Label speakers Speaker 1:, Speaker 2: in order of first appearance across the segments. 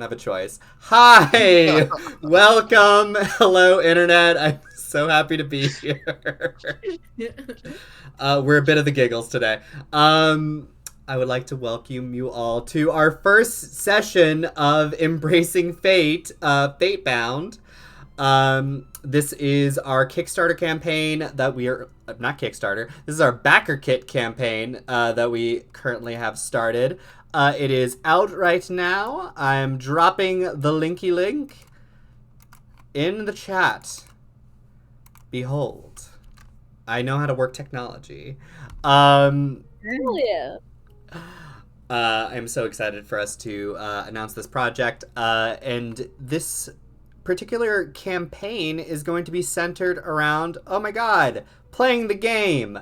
Speaker 1: Have a choice. Hi! Welcome! Hello, Internet. I'm so happy to be here. We're a bit of the giggles today. I would like to welcome you all to our first session of Embracing Fate, Fatebound. This is our Kickstarter campaign that we are... Not Kickstarter. This is our backer kit campaign that we currently have started. It is out right now. I'm dropping the linky link in the chat. Behold. I know how to work technology.
Speaker 2: Hell yeah.
Speaker 1: I'm so excited for us to announce this project. And this particular campaign is going to be centered around, oh my god, playing the game.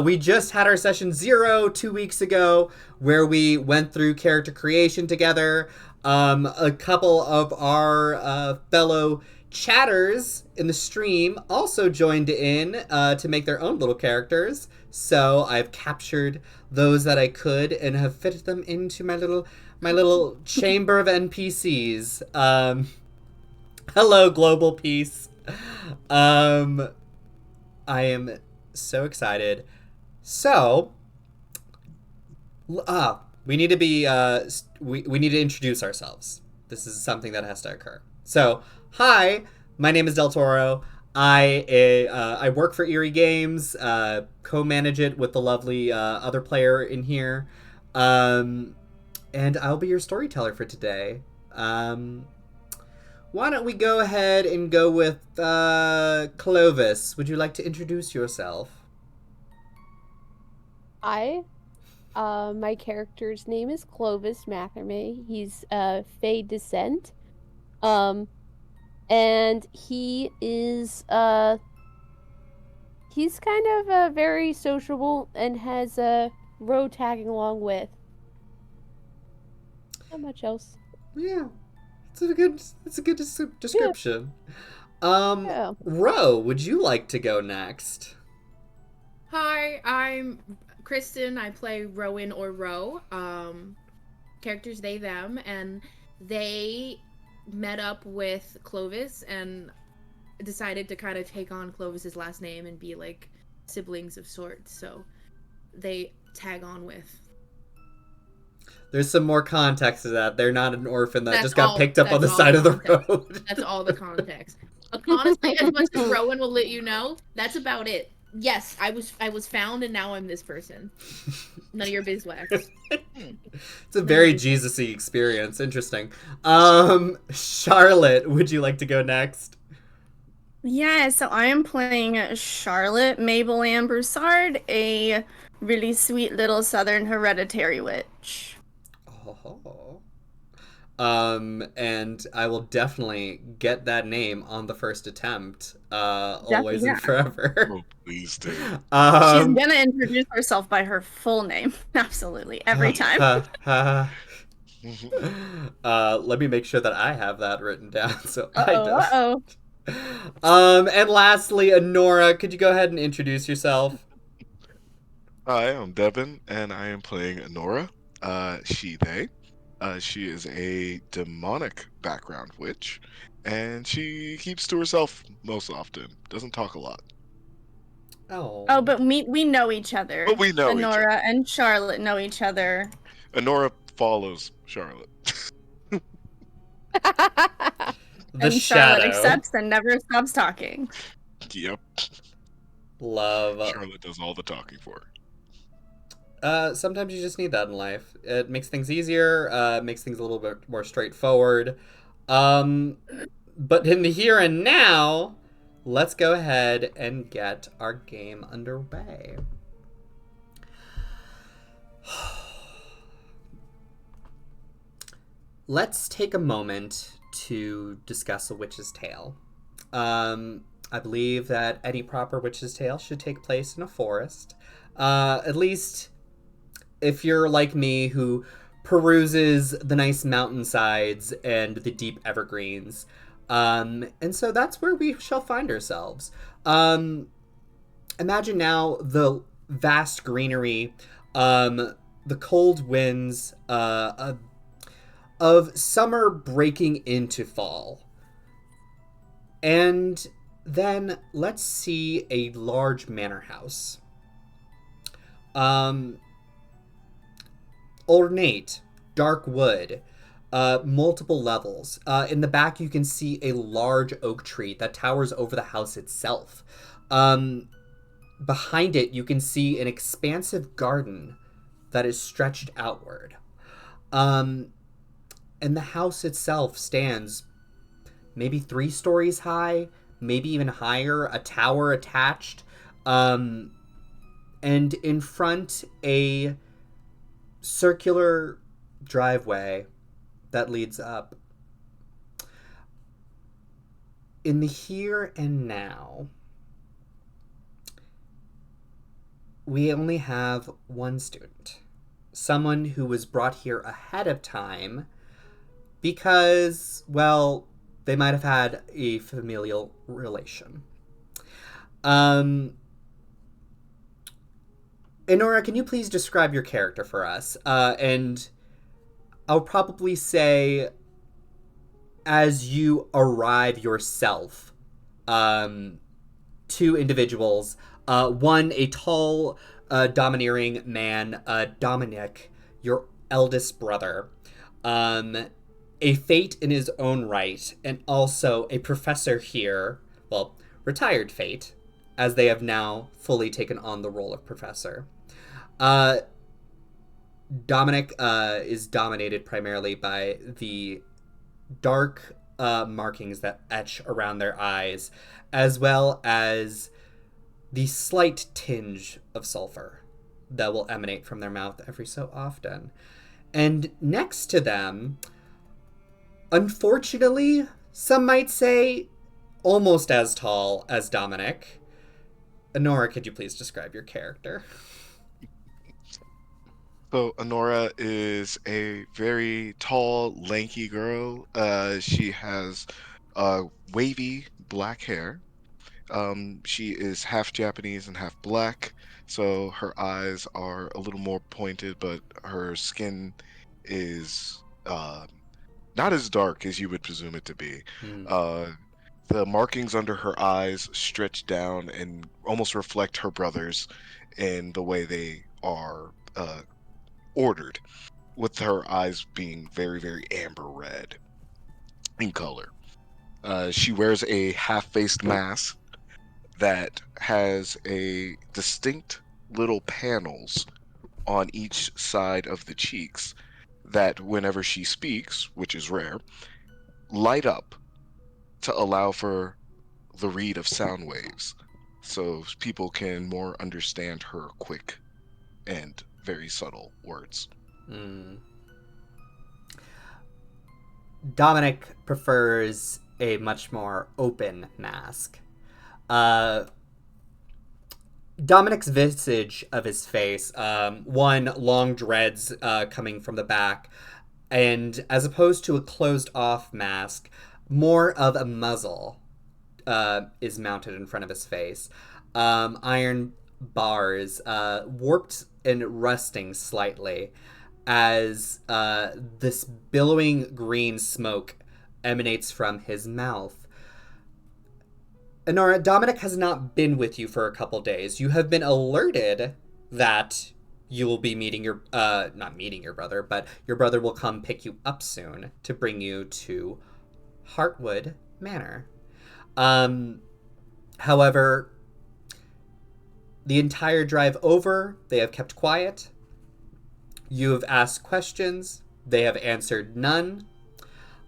Speaker 1: We just had our session 0 2 weeks ago where we went through character creation together. A couple of our fellow chatters in the stream also joined in to make their own little characters. So I've captured those that I could and have fitted them into my little chamber of NPCs. Hello, global peace. I am so excited. So, we need to be, we need to introduce ourselves. This is something that has to occur. So, hi, my name is Del Toro. I work for Eerie Games, co-manage it with the lovely other player in here. And I'll be your storyteller for today. Why don't we go ahead and go with Clovis? Would you like to introduce yourself?
Speaker 2: Hi. My character's name is Clovis Mathermay. He's Fey descent. And he is he's kind of very sociable and has Ro tagging along with. Not much else.
Speaker 1: Yeah. It's a good description.
Speaker 2: Yeah.
Speaker 1: Ro, would you like to go next?
Speaker 3: Hi, I'm Kristen. I play Rowan or Ro. Characters they, them, and they met up with Clovis and decided to kind of take on Clovis's last name and be like siblings of sorts. So they tag on with.
Speaker 1: There's some more context to that. They're not an orphan that
Speaker 3: That's
Speaker 1: just got
Speaker 3: all-
Speaker 1: picked up on the
Speaker 3: that's all
Speaker 1: side of the
Speaker 3: context.
Speaker 1: road.
Speaker 3: That's all the context. Honestly, as much as Rowan will let you know, that's about it. Yes, I was found and now I'm this person. None of your beeswax.
Speaker 1: It's a very Jesus-y experience. Interesting. Charlotte, would you like to go next?
Speaker 4: Yeah, so I am playing Charlotte Mabel Ann Broussard, a really sweet little southern hereditary witch.
Speaker 1: Oh. And I will definitely get that name on the first attempt. Always and forever.
Speaker 5: Oh, please do.
Speaker 4: She's gonna introduce herself by her full name. Absolutely. Every time.
Speaker 1: Let me make sure that I have that written down so
Speaker 4: Uh-oh.
Speaker 1: And lastly, Honora, could you go ahead and introduce yourself?
Speaker 5: Hi, I'm Devin, and I am playing Honora, she, they. She is a demonic background witch, and she keeps to herself most often. Doesn't talk a lot.
Speaker 4: Oh, but we know each other.
Speaker 5: But we know
Speaker 4: Honora and Charlotte know each other.
Speaker 5: Honora follows Charlotte.
Speaker 4: And Charlotte accepts and never stops talking.
Speaker 5: Yep.
Speaker 1: Love.
Speaker 5: Charlotte does all the talking for her.
Speaker 1: Sometimes you just need that in life. It makes things easier, makes things a little bit more straightforward. But in the here and now, let's go ahead and get our game underway. Let's take a moment to discuss A Witch's Tale. I believe that any proper Witch's Tale should take place in a forest. At least if you're like me, who peruses the nice mountainsides and the deep evergreens. And so that's where we shall find ourselves. Imagine now the vast greenery, the cold winds, a of summer breaking into fall. And then let's see a large manor house. Ornate, dark wood, multiple levels. In the back, you can see a large oak tree that towers over the house itself. Behind it, you can see an expansive garden that is stretched outward. And the house itself stands maybe 3 stories high, maybe even higher, a tower attached. And in front, a circular driveway that leads up. In the here and now, we only have one student. Someone who was brought here ahead of time because, well, they might have had a familial relation. Enora, can you please describe your character for us? And I'll probably say, as you arrive yourself, 2 individuals. One, a tall, domineering man, Dominic, your eldest brother. A fate in his own right, and also a professor here, well, retired fate, as they have now fully taken on the role of professor. Dominic is dominated primarily by the dark markings that etch around their eyes, as well as the slight tinge of sulfur that will emanate from their mouth every so often. And next to them, unfortunately, some might say almost as tall as Dominic. Honora, could you please describe your character?
Speaker 5: So Honora is a very tall, lanky girl. She has wavy black hair. She is half Japanese and half black, so her eyes are a little more pointed, but her skin is not as dark as you would presume it to be. The markings under her eyes stretch down and almost reflect her brother's in the way they are ordered, with her eyes being very, very amber red in color. She wears a half-faced mask that has a distinct little panels on each side of the cheeks that whenever she speaks, which is rare, light up to allow for the read of sound waves so people can more understand her quick and very subtle words.
Speaker 1: Dominic prefers a much more open mask. Dominic's visage of his face, one, long dreads coming from the back, and as opposed to a closed-off mask, more of a muzzle is mounted in front of his face. Iron bars, warped and rusting slightly, as this billowing green smoke emanates from his mouth. Honora, Dominic has not been with you for a couple days. You have been alerted that you will be meeting your, not meeting your brother, but your brother will come pick you up soon to bring you to Heartwood Manor. However, the entire drive over, they have kept quiet. You have asked questions. They have answered none.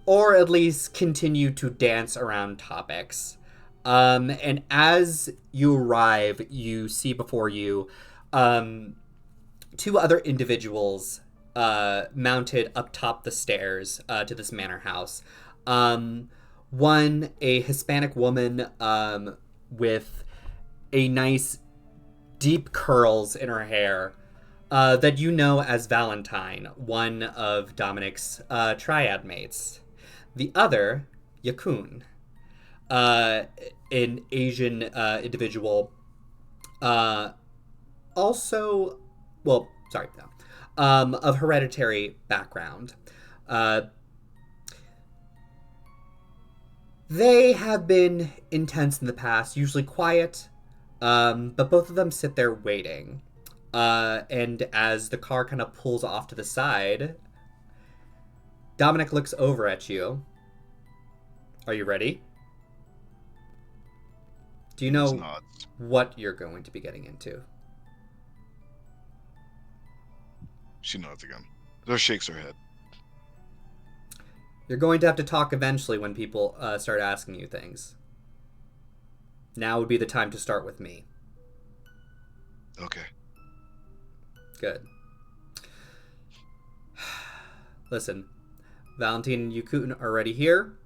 Speaker 1: Or at least continued to dance around topics. And as you arrive, you see before you 2 other individuals mounted up top the stairs to this manor house. One, a Hispanic woman with a nice deep curls in her hair that you know as Valentine, one of Dominic's triad mates. The other, Yakun, an Asian individual, of hereditary background. They have been intense in the past, usually quiet, but both of them sit there waiting. And as the car kind of pulls off to the side, Dominic looks over at you. Are you ready? Do you know what you're going to be getting into?
Speaker 5: She nods again. Or shakes her head.
Speaker 1: You're going to have to talk eventually when people start asking you things. Now would be the time to start with me.
Speaker 5: Okay.
Speaker 1: Good. Listen, Valentine and Yukun are already here.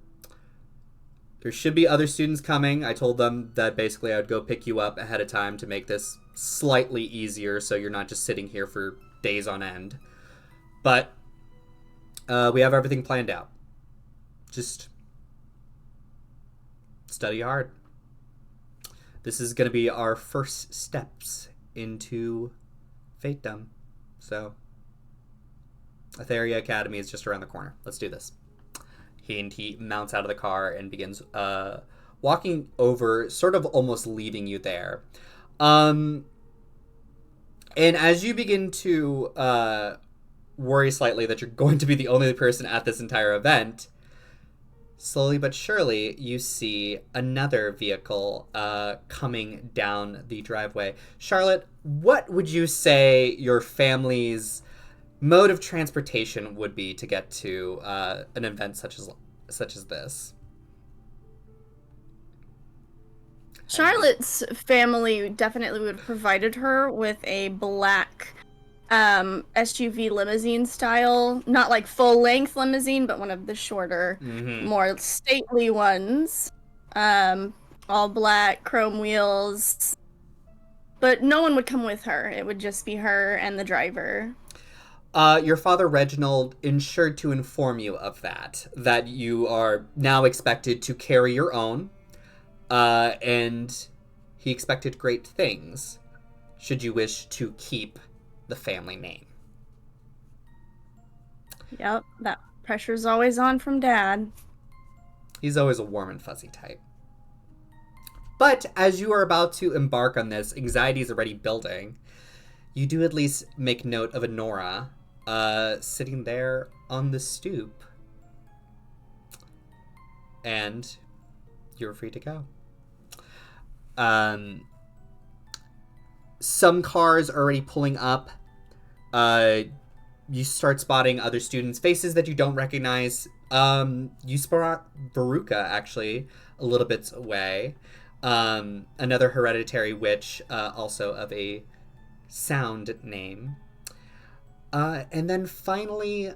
Speaker 1: There should be other students coming. I told them that basically I would go pick you up ahead of time to make this slightly easier so you're not just sitting here for days on end. But we have everything planned out. Just study hard. This is going to be our first steps into Fatebound. So, Aetheria Academy is just around the corner. Let's do this. He mounts out of the car and begins walking over, sort of almost leaving you there. And as you begin to worry slightly that you're going to be the only person at this entire event, slowly but surely you see another vehicle coming down the driveway. Charlotte, what would you say your family's mode of transportation would be to get to an event such as this?
Speaker 4: Charlotte's family definitely would have provided her with a black SUV limousine style, not like full length limousine, but one of the shorter, more stately ones. All black, chrome wheels. But no one would come with her. It would just be her and the driver.
Speaker 1: Your father, Reginald, ensured to inform you of that you are now expected to carry your own, and he expected great things, should you wish to keep the family name.
Speaker 4: Yep, that pressure's always on from Dad.
Speaker 1: He's always a warm and fuzzy type. But as you are about to embark on this, anxiety is already building. You do at least make note of Honora sitting there on the stoop. And you're free to go. Some cars are already pulling up. You start spotting other students' faces that you don't recognize. You spot Veruca, actually, a little bit away. Another hereditary witch, also of a sound name. And then finally,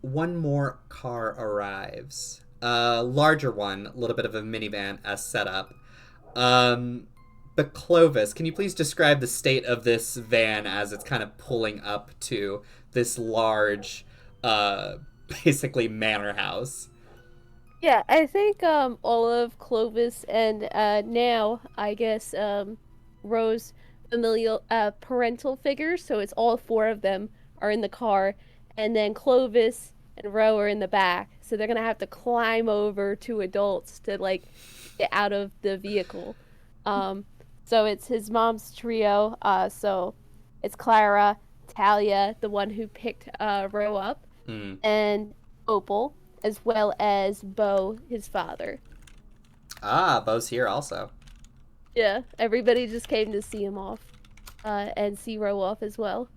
Speaker 1: one more car arrives. A larger one, a little bit of a minivan as setup. But Clovis, can you please describe the state of this van as it's kind of pulling up to this large, basically manor house?
Speaker 2: Yeah, I think all of Clovis and now, I guess, Rose familial parental figures, so it's all four of them are in the car, and then Clovis and Ro are in the back, so they're gonna have to climb over two adults to like get out of the vehicle. So it's his mom's trio, so it's Clara, Talia, the one who picked Ro up, and Opal, as well as Bo, his father.
Speaker 1: Ah, Bo's here also.
Speaker 2: Yeah, everybody just came to see him off, and see Ro off as well.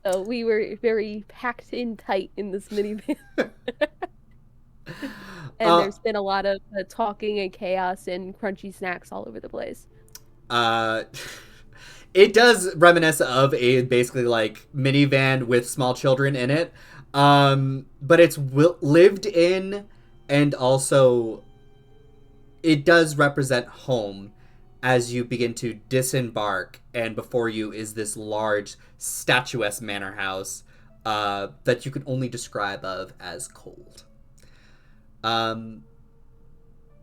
Speaker 2: So we were very packed in tight in this minivan. And there's been a lot of talking and chaos and crunchy snacks all over the place.
Speaker 1: It does reminisce of a basically like minivan with small children in it. But it's lived in, and also it does represent home as you begin to disembark, and before you is this large statuesque manor house that you can only describe of as cold. But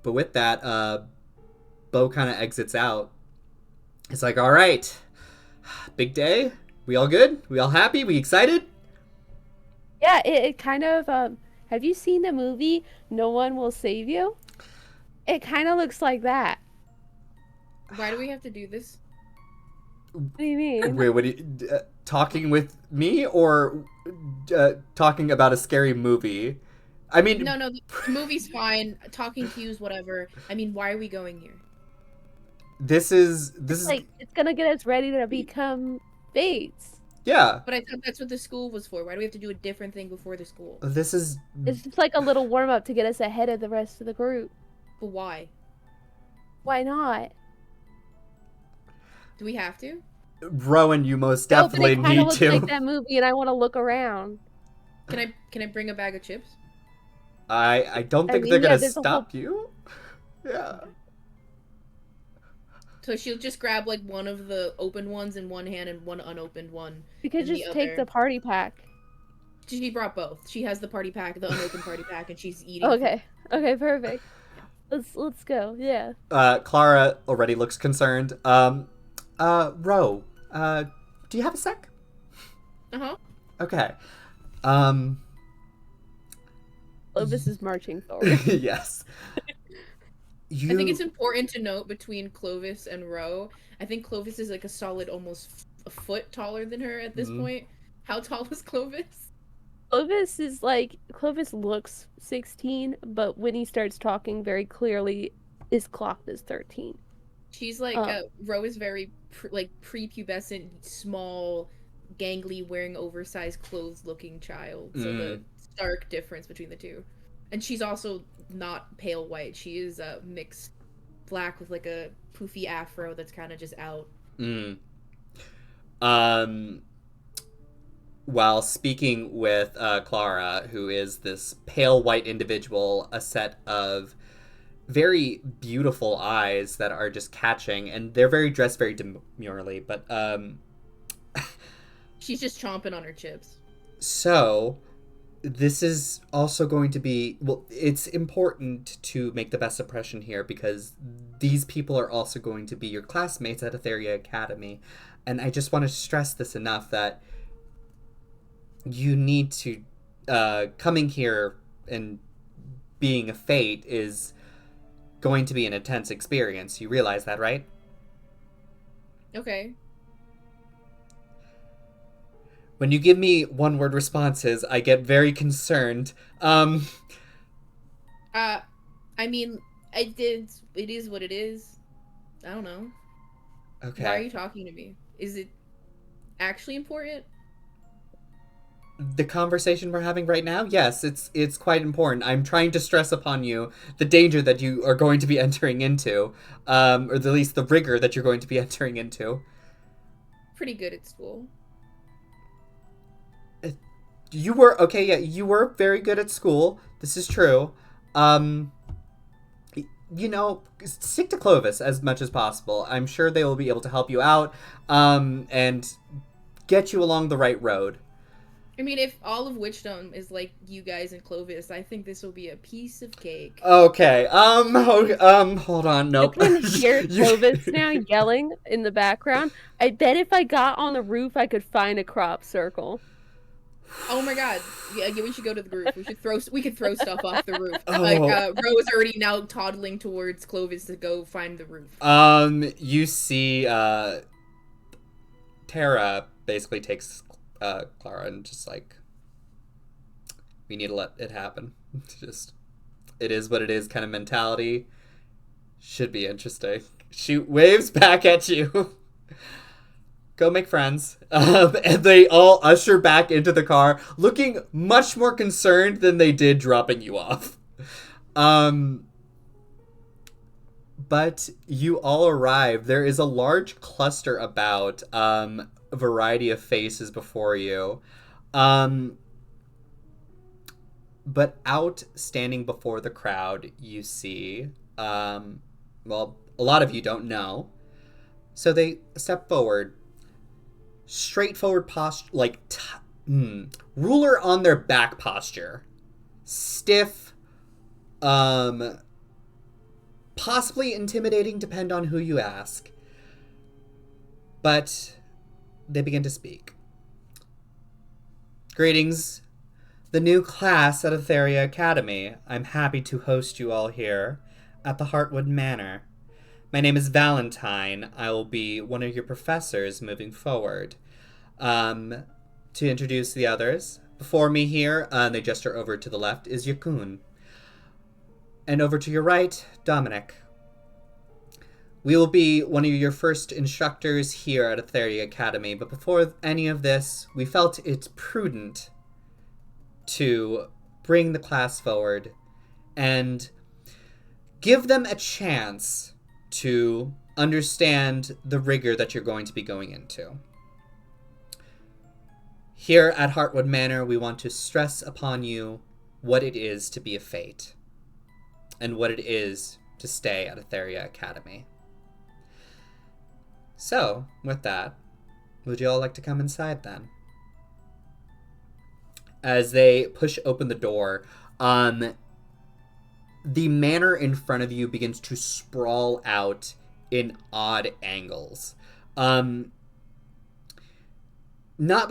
Speaker 1: with that, Bo kind of exits out. It's like, all right, big day. We all good? We all happy? We excited?
Speaker 2: Yeah, it kind of Have you seen the movie No One Will Save You? It kind of looks like that.
Speaker 3: Why do we have to do this?
Speaker 2: What do you mean?
Speaker 1: Wait, what? Talking with me or talking about a scary movie? I mean,
Speaker 3: No, the movie's fine. Talking to you is whatever. I mean, why are we going here?
Speaker 1: this is
Speaker 2: Like, it's gonna get us ready to become Fates.
Speaker 1: yeah.
Speaker 3: But I thought that's what the school was for. Why do we have to do a different thing before the school?
Speaker 1: This is
Speaker 2: It's just like a little warm up to get us ahead of the rest of the group.
Speaker 3: But why?
Speaker 2: Why not?
Speaker 3: Do we have to?
Speaker 1: Rowan. You most
Speaker 2: No, but
Speaker 1: definitely
Speaker 2: it kind
Speaker 1: need
Speaker 2: of looks
Speaker 1: to.
Speaker 2: like that movie, and I want to look around.
Speaker 3: Can I bring a bag of chips?
Speaker 1: I don't think
Speaker 2: mean,
Speaker 1: they're
Speaker 2: yeah,
Speaker 1: gonna
Speaker 2: there's a
Speaker 1: stop you. Yeah.
Speaker 3: So she'll just grab like one of the open ones in one hand and one unopened one.
Speaker 2: We could
Speaker 3: in the
Speaker 2: just take
Speaker 3: other.
Speaker 2: the party pack.
Speaker 3: She brought both. She has the party pack, the unopened party pack, and she's eating.
Speaker 2: Okay, perfect. Let's go. Yeah.
Speaker 1: Clara already looks concerned. Ro, do you have a sec?
Speaker 3: Uh-huh.
Speaker 1: Okay.
Speaker 2: Clovis is marching forward.
Speaker 1: Yes.
Speaker 3: I think it's important to note between Clovis and Ro. I think Clovis is like a solid almost a foot taller than her at this point. How tall is Clovis?
Speaker 2: Clovis looks 16, but when he starts talking very clearly, is clocked as 13.
Speaker 3: She's like, Ro is very prepubescent, small, gangly, wearing oversized clothes looking child. So the stark difference between the two. And she's also not pale white. She is mixed black with like a poofy afro that's kind of just out.
Speaker 1: While speaking with Clara, who is this pale white individual, a set of very beautiful eyes that are just catching, and they're dressed very demurely, but
Speaker 3: she's just chomping on her chips.
Speaker 1: So this is also going to be, well, it's important to make the best impression here because these people are also going to be your classmates at Aetheria Academy, and I just want to stress this enough that you need to coming here and being a fate is going to be an intense experience. You realize that, right?
Speaker 3: Okay.
Speaker 1: When you give me one-word responses, I get very concerned.
Speaker 3: I mean, it is what it is. I don't know.
Speaker 1: Okay.
Speaker 3: Why are you talking to me? Is it actually important?
Speaker 1: The conversation we're having right now, yes, it's quite important. I'm trying to stress upon you the danger that you are going to be entering into, or at least the rigor that you're going to be entering into.
Speaker 3: Pretty good at school.
Speaker 1: You were very good at school. This is true. Stick to Clovis as much as possible. I'm sure they will be able to help you out, and get you along the right road.
Speaker 3: I mean, if all of Witchdom is like you guys and Clovis, I think this will be a piece of cake.
Speaker 1: Okay. Hold on. Nope.
Speaker 2: You can hear Clovis now yelling in the background. I bet if I got on the roof, I could find a crop circle.
Speaker 3: Oh my god! Yeah, we should go to the roof. We could throw stuff off the roof.
Speaker 1: Oh.
Speaker 3: Ro is already now toddling towards Clovis to go find the roof.
Speaker 1: You see, Tara basically takes Clara and just like, we need to let it happen. Just, it is what it is kind of mentality. Should be interesting. She waves back at you. Go make friends. And they all usher back into the car, looking much more concerned than they did dropping you off. But you all arrive. There is a large cluster about, a variety of faces before you. But out standing before the crowd, you see, a lot of you don't know. So they step forward. Straightforward posture, ruler on their back posture. Stiff, possibly intimidating, depend on who you ask. But they begin to speak. Greetings, the new class at Aetheria Academy. I'm happy to host you all here at the Heartwood Manor. My name is Valentine. I will be one of your professors moving forward. To introduce the others, before me here, they gesture over to the left, is Yakun. And over to your right, Dominic. We will be one of your first instructors here at Aetheria Academy, but before any of this, we felt it prudent to bring the class forward and give them a chance to understand the rigor that you're going to be going into. Here at Heartwood Manor, we want to stress upon you what it is to be a fate and what it is to stay at Aetheria Academy. So, with that, would you all like to come inside then? As they push open the door, the manor in front of you begins to sprawl out in odd angles. Not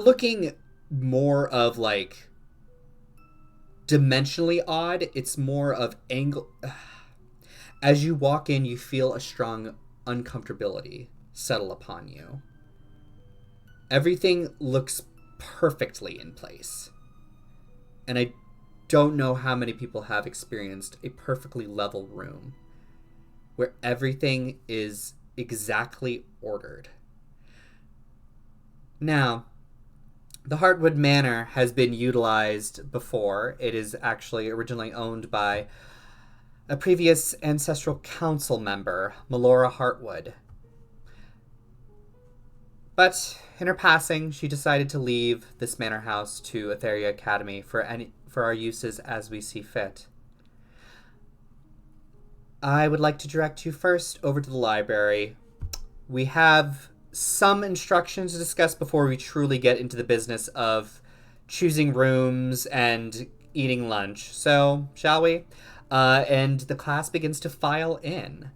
Speaker 1: looking more of like dimensionally odd, it's more of angle. As you walk in, you feel a strong uncomfortability settle upon you. Everything looks perfectly in place. And I don't know how many people have experienced a perfectly level room where everything is exactly ordered. Now, the Heartwood Manor has been utilized before. It is actually originally owned by a previous ancestral council member, Melora Heartwood. But in her passing, she decided to leave this manor house to Aetheria Academy for our uses as we see fit. I would like to direct you first over to the library. We have some instructions to discuss before we truly get into the business of choosing rooms and eating lunch. So, shall we? And the class begins to file in.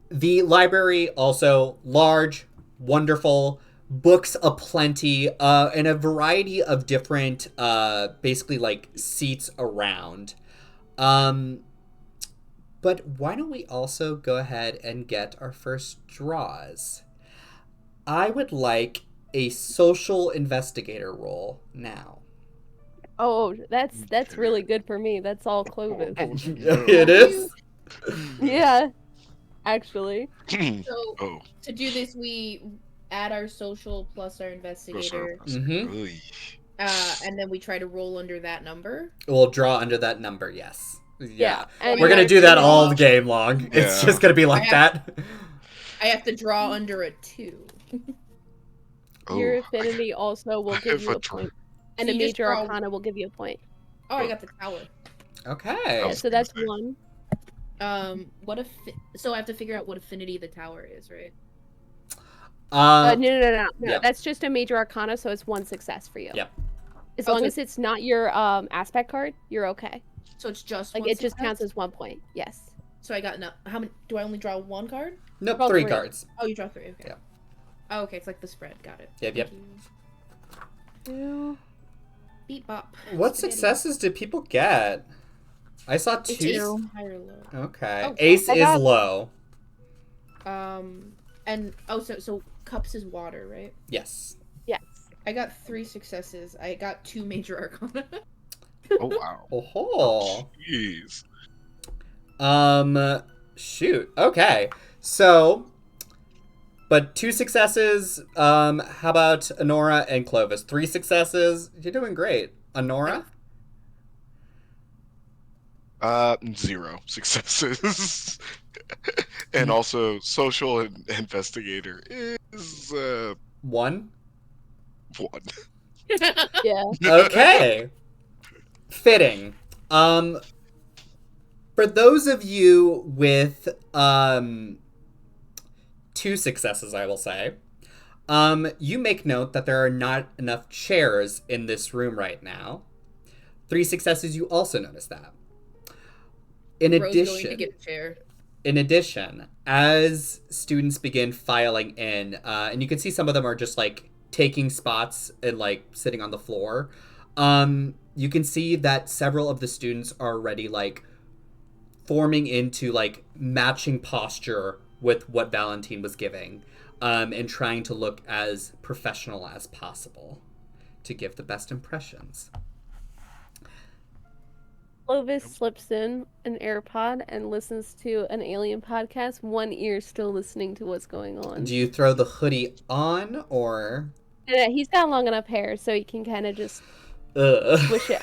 Speaker 1: The library, also large, wonderful, books aplenty, and a variety of different, basically like seats around. But why don't we also go ahead and get our first draws? I would like a social investigator role now.
Speaker 2: Oh, that's really good for me. That's all Clovis.
Speaker 1: It is?
Speaker 2: Yeah, actually.
Speaker 3: So to do this, we add our social plus our investigator,
Speaker 1: Mm-hmm.
Speaker 3: and then we try to roll under that number.
Speaker 1: We'll draw under that number, yes. Yeah.
Speaker 2: And
Speaker 1: We're going to do that all game long.
Speaker 5: Yeah.
Speaker 1: It's just going to be like that.
Speaker 3: I have to draw under a 2.
Speaker 2: Your affinity also will give you a point. And
Speaker 3: So
Speaker 2: a
Speaker 3: you just
Speaker 2: major
Speaker 3: draw-
Speaker 2: arcana will give you a point.
Speaker 3: Oh, I got the tower.
Speaker 1: Okay.
Speaker 2: Yeah, so that's 1.
Speaker 3: So I have to figure out what affinity the tower is, right?
Speaker 2: No.
Speaker 1: Yep.
Speaker 2: That's just a major arcana, so it's 1 success for you.
Speaker 1: Yep.
Speaker 2: As long as it's not your aspect card, you're okay.
Speaker 3: So it's just
Speaker 2: Like
Speaker 3: one
Speaker 2: it just
Speaker 3: success?
Speaker 2: counts as 1 point. Yes.
Speaker 3: So I got how many? Do I only draw 1 card?
Speaker 1: Nope,
Speaker 2: Draw
Speaker 1: 3
Speaker 2: 3.
Speaker 1: cards.
Speaker 3: Oh, you draw 3. Okay.
Speaker 1: Yeah.
Speaker 3: Oh, okay. It's like the spread. Got it.
Speaker 1: Yep.
Speaker 3: Thank you.
Speaker 2: 2.
Speaker 3: Beep bop.
Speaker 1: What
Speaker 3: Spaghetti.
Speaker 1: successes did people get? I saw 2.
Speaker 3: It's ace, high or low.
Speaker 1: Okay.
Speaker 3: Oh,
Speaker 1: Ace
Speaker 2: I
Speaker 1: is
Speaker 2: got-
Speaker 1: low.
Speaker 3: And so cups is water, right?
Speaker 1: Yes.
Speaker 2: Yes.
Speaker 3: I got 3 successes. I got 2 major arcana.
Speaker 5: Oh wow.
Speaker 1: Oh.
Speaker 5: Jeez.
Speaker 1: Shoot. Okay. So, but 2 successes. How about Honora and Clovis? 3 successes. You're doing great. Honora?
Speaker 5: 0 successes. And also social investigator is
Speaker 1: 1.
Speaker 5: 1.
Speaker 2: Yeah.
Speaker 1: Okay. Fitting. For those of you with 2 successes, I will say, you make note that there are not enough chairs in this room right now. 3 successes, you also notice that. In
Speaker 3: Rose going to
Speaker 1: addition,
Speaker 3: get a chair.
Speaker 1: as students begin filing in, and you can see some of them are just like taking spots and like sitting on the floor, you can see that several of the students are already like forming into like matching posture with what Valentine was giving, and trying to look as professional as possible to give the best impressions.
Speaker 2: Clovis slips in an AirPod and listens to an alien podcast, one ear still listening to what's going on.
Speaker 1: Do you throw the hoodie on, or?
Speaker 2: Yeah, he's got long enough hair, so he can kind of just swish it.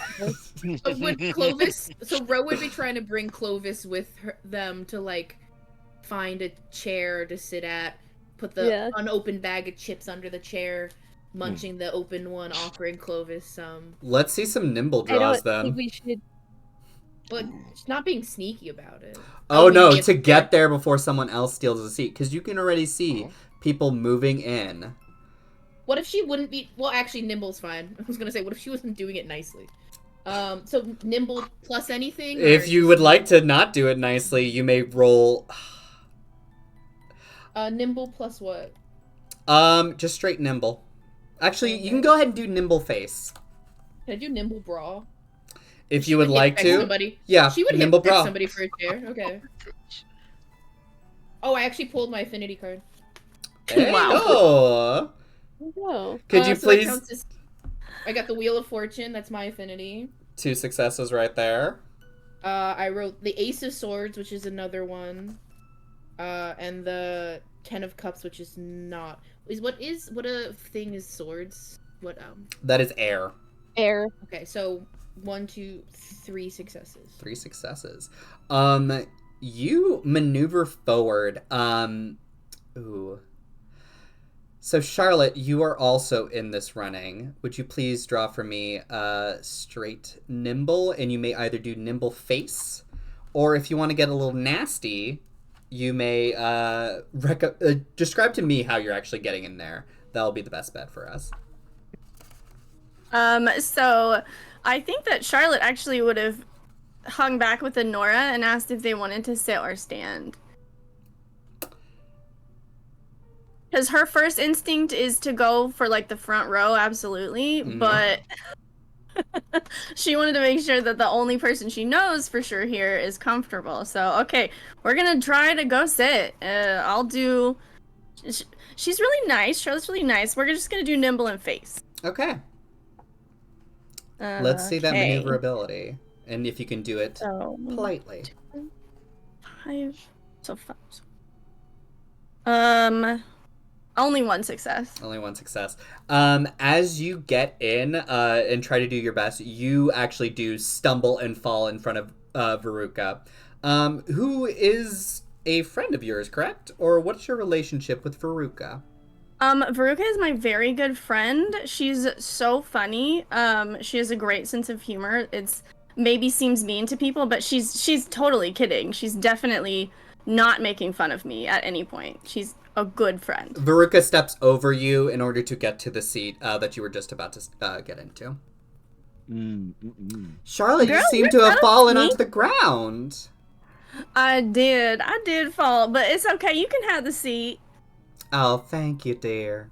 Speaker 3: So would Clovis? So Ro would be trying to bring Clovis with them to like find a chair to sit at, put the unopened bag of chips under the chair, munching the open one, offering Clovis some.
Speaker 1: Let's see some nimble draws then.
Speaker 2: I think we should.
Speaker 3: But not being sneaky about it.
Speaker 1: Oh no, to get there before someone else steals a seat, because you can already see people moving in.
Speaker 3: What if she wouldn't be? Well, actually, Nimble's fine. I was gonna say, what if she wasn't doing it nicely? So Nimble plus anything?
Speaker 1: If you would like to not do it nicely, you may roll.
Speaker 3: Nimble plus what?
Speaker 1: Just straight nimble. Actually, you can go ahead and do nimble face.
Speaker 3: Can I do nimble bra?
Speaker 1: If you would like to.
Speaker 3: Somebody.
Speaker 1: Yeah,
Speaker 3: she would
Speaker 1: nimble
Speaker 3: hit
Speaker 1: bra.
Speaker 3: Somebody for a chair. Okay. Oh, I actually pulled my affinity card.
Speaker 1: Hey,
Speaker 4: Wow.
Speaker 2: No.
Speaker 1: Could you
Speaker 3: So that
Speaker 1: please?
Speaker 3: counts as... I got the Wheel of Fortune. That's my affinity.
Speaker 1: 2 successes right there.
Speaker 3: I wrote the Ace of Swords, which is another one. And the Ten of Cups, which is not. What a thing is swords? What
Speaker 1: That is air.
Speaker 2: Air.
Speaker 3: Okay, so 1, 2, 3 successes.
Speaker 1: 3 successes. You maneuver forward. Ooh. So Charlotte, you are also in this running. Would you please draw for me straight nimble, and you may either do nimble face, or if you want to get a little nasty, you may describe to me how you're actually getting in there. That'll be the best bet for us.
Speaker 4: So I think that Charlotte actually would have hung back with Nora and asked if they wanted to sit or stand. Because her first instinct is to go for, like, the front row, absolutely, but she wanted to make sure that the only person she knows for sure here is comfortable. So, okay, we're gonna try to go sit. I'll do... She's really nice. Charlotte's really nice. We're just gonna do nimble and face.
Speaker 1: Okay. Let's see that maneuverability. And if you can do it politely.
Speaker 4: 5. So 5. Only 1 success.
Speaker 1: Only 1 success. As you get in and try to do your best, you actually do stumble and fall in front of Veruca, who is a friend of yours, correct? Or what's your relationship with Veruca?
Speaker 4: Veruca is my very good friend. She's so funny. She has a great sense of humor. It's maybe seems mean to people, but she's totally kidding. She's definitely not making fun of me at any point. She's a good friend.
Speaker 1: Veruca steps over you in order to get to the seat that you were just about to get into. Charlotte,
Speaker 4: Girl,
Speaker 1: you seem
Speaker 4: you're
Speaker 1: to have fallen
Speaker 4: me.
Speaker 1: onto the ground.
Speaker 4: I did fall, but it's okay. You can have the seat.
Speaker 1: Oh, thank you, dear.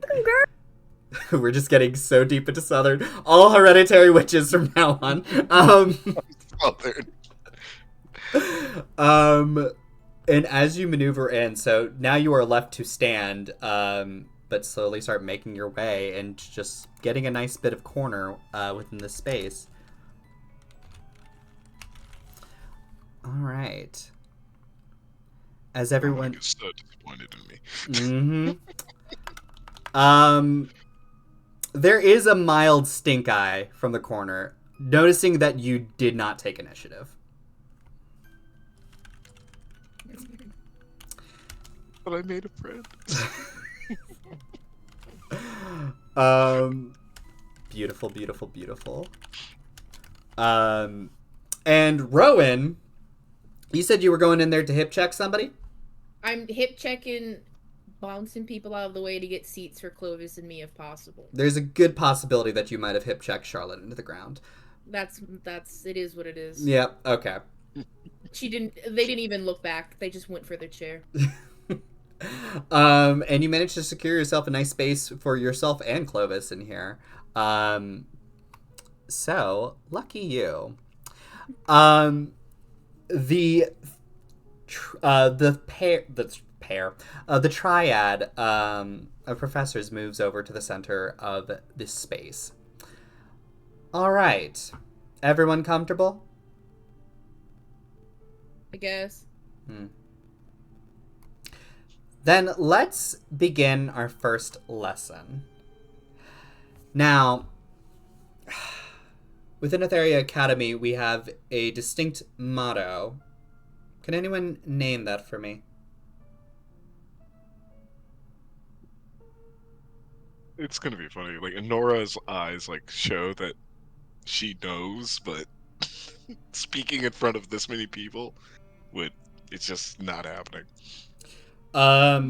Speaker 4: Welcome, girl.
Speaker 1: We're just getting so deep into Southern. All hereditary witches from now on. And as you maneuver in, so now you are left to stand, but slowly start making your way and just getting a nice bit of corner within this space. All right. As everyone...
Speaker 5: You're so disappointed in me.
Speaker 1: There is a mild stink eye from the corner, noticing that you did not take initiative.
Speaker 5: But I made a friend.
Speaker 1: Beautiful, beautiful, beautiful. And Rowan, you said you were going in there to hip check somebody?
Speaker 3: I'm hip checking, bouncing people out of the way to get seats for Clovis and me if possible.
Speaker 1: There's a good possibility that you might have hip checked Charlotte into the ground.
Speaker 3: That's it is what it is.
Speaker 1: Yep, okay.
Speaker 3: They didn't even look back. They just went for their chair.
Speaker 1: And you managed to secure yourself a nice space for yourself and Clovis in here. So lucky you. The the triad of professors moves over to the center of this space. All right, everyone comfortable?
Speaker 3: I guess.
Speaker 1: Then let's begin our first lesson. Now, within Aetheria Academy, we have a distinct motto. Can anyone name that for me?
Speaker 5: It's gonna be funny. Like Nora's eyes like show that she knows, but speaking in front of this many people it's just not happening.
Speaker 4: I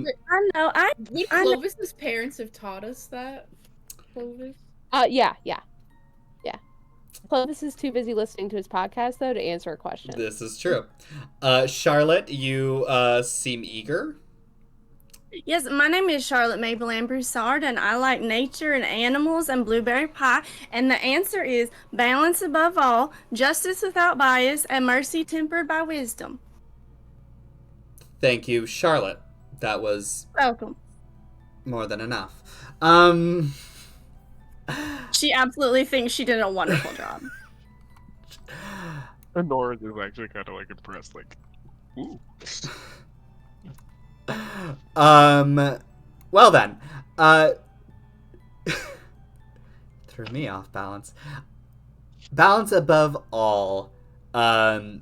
Speaker 4: know.
Speaker 3: Would
Speaker 4: I know.
Speaker 3: Clovis's parents have taught us that? Clovis?
Speaker 2: Yeah. Clovis is too busy listening to his podcast, though, to answer a question.
Speaker 1: This is true. Charlotte, you seem eager.
Speaker 4: Yes, my name is Charlotte Mabel Ann Broussard, and I like nature and animals and blueberry pie. And the answer is balance above all, justice without bias, and mercy tempered by wisdom.
Speaker 1: Thank you, Charlotte. That was
Speaker 4: Welcome.
Speaker 1: more than enough.
Speaker 4: She absolutely thinks she did a wonderful job.
Speaker 5: And Nora is actually kind of like impressed, like, ooh.
Speaker 1: Well then, threw me off balance. Balance above all, oh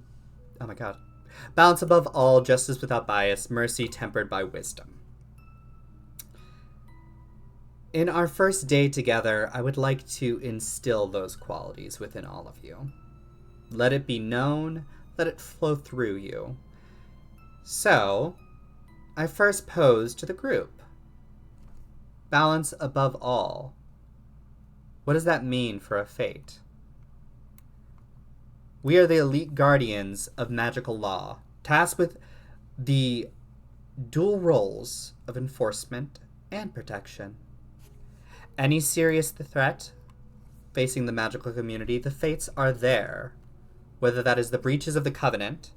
Speaker 1: my god. Balance above all, justice without bias, mercy tempered by wisdom. In our first day together, I would like to instill those qualities within all of you. Let it be known, let it flow through you. So, I first pose to the group. Balance above all. What does that mean for a fate? We are the elite guardians of magical law, tasked with the dual roles of enforcement and protection. Any serious threat facing the magical community, the fates are there. Whether that is the breaches of the covenant,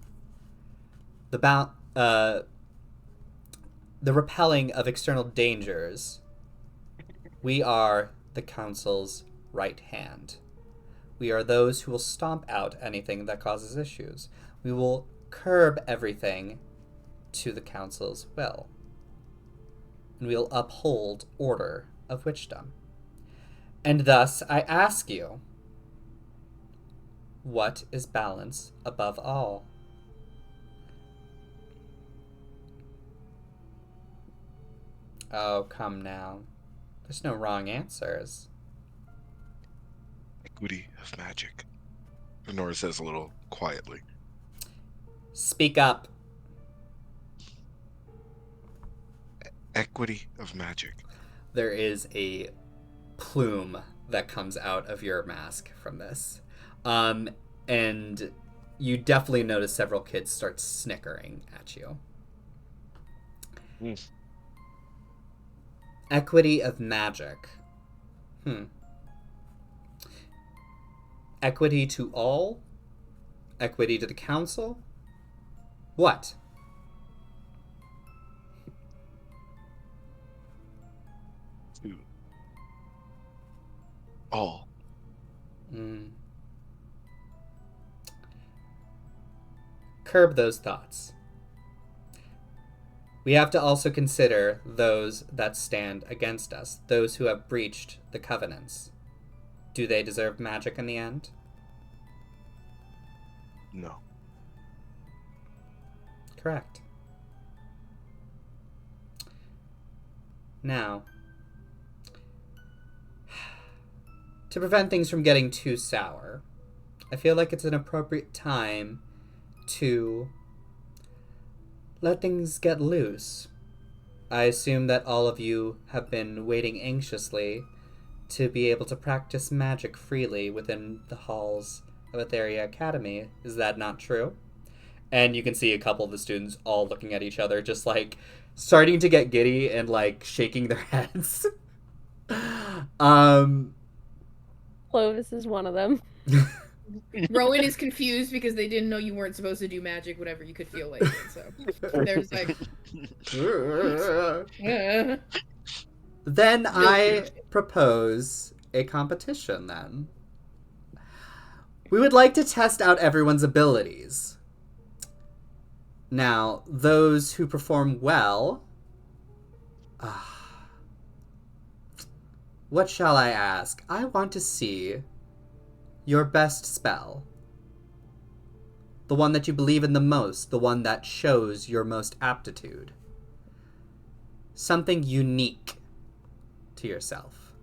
Speaker 1: the repelling of external dangers, we are the council's right hand. We are those who will stomp out anything that causes issues. We will curb everything to the council's will. And we will uphold order of Witchdom. And thus, I ask you, what is balance above all? Oh, come now. There's no wrong answers.
Speaker 5: Equity of magic. Nora says a little quietly.
Speaker 1: Speak up.
Speaker 5: Equity of magic.
Speaker 1: There is a plume that comes out of your mask from this. And you definitely notice several kids start snickering at you. Equity of magic. Equity to all? Equity to the council? What?
Speaker 5: To all.
Speaker 1: Curb those thoughts. We have to also consider those that stand against us, those who have breached the covenants. Do they deserve magic in the end?
Speaker 5: No.
Speaker 1: Correct. Now, to prevent things from getting too sour, I feel like it's an appropriate time to let things get loose. I assume that all of you have been waiting anxiously to be able to practice magic freely within the halls of Aetheria Academy. Is that not true? And you can see a couple of the students all looking at each other, just like starting to get giddy and like shaking their heads.
Speaker 2: Clovis is one of them.
Speaker 3: Rowan is confused because they didn't know you weren't supposed to do magic whenever you could feel like it. So there's like.
Speaker 1: Then I propose a competition. Then we would like to test out everyone's abilities. Now, those who perform well. What shall I ask? I want to see your best spell. The one that you believe in the most, the one that shows your most aptitude. Something unique to yourself.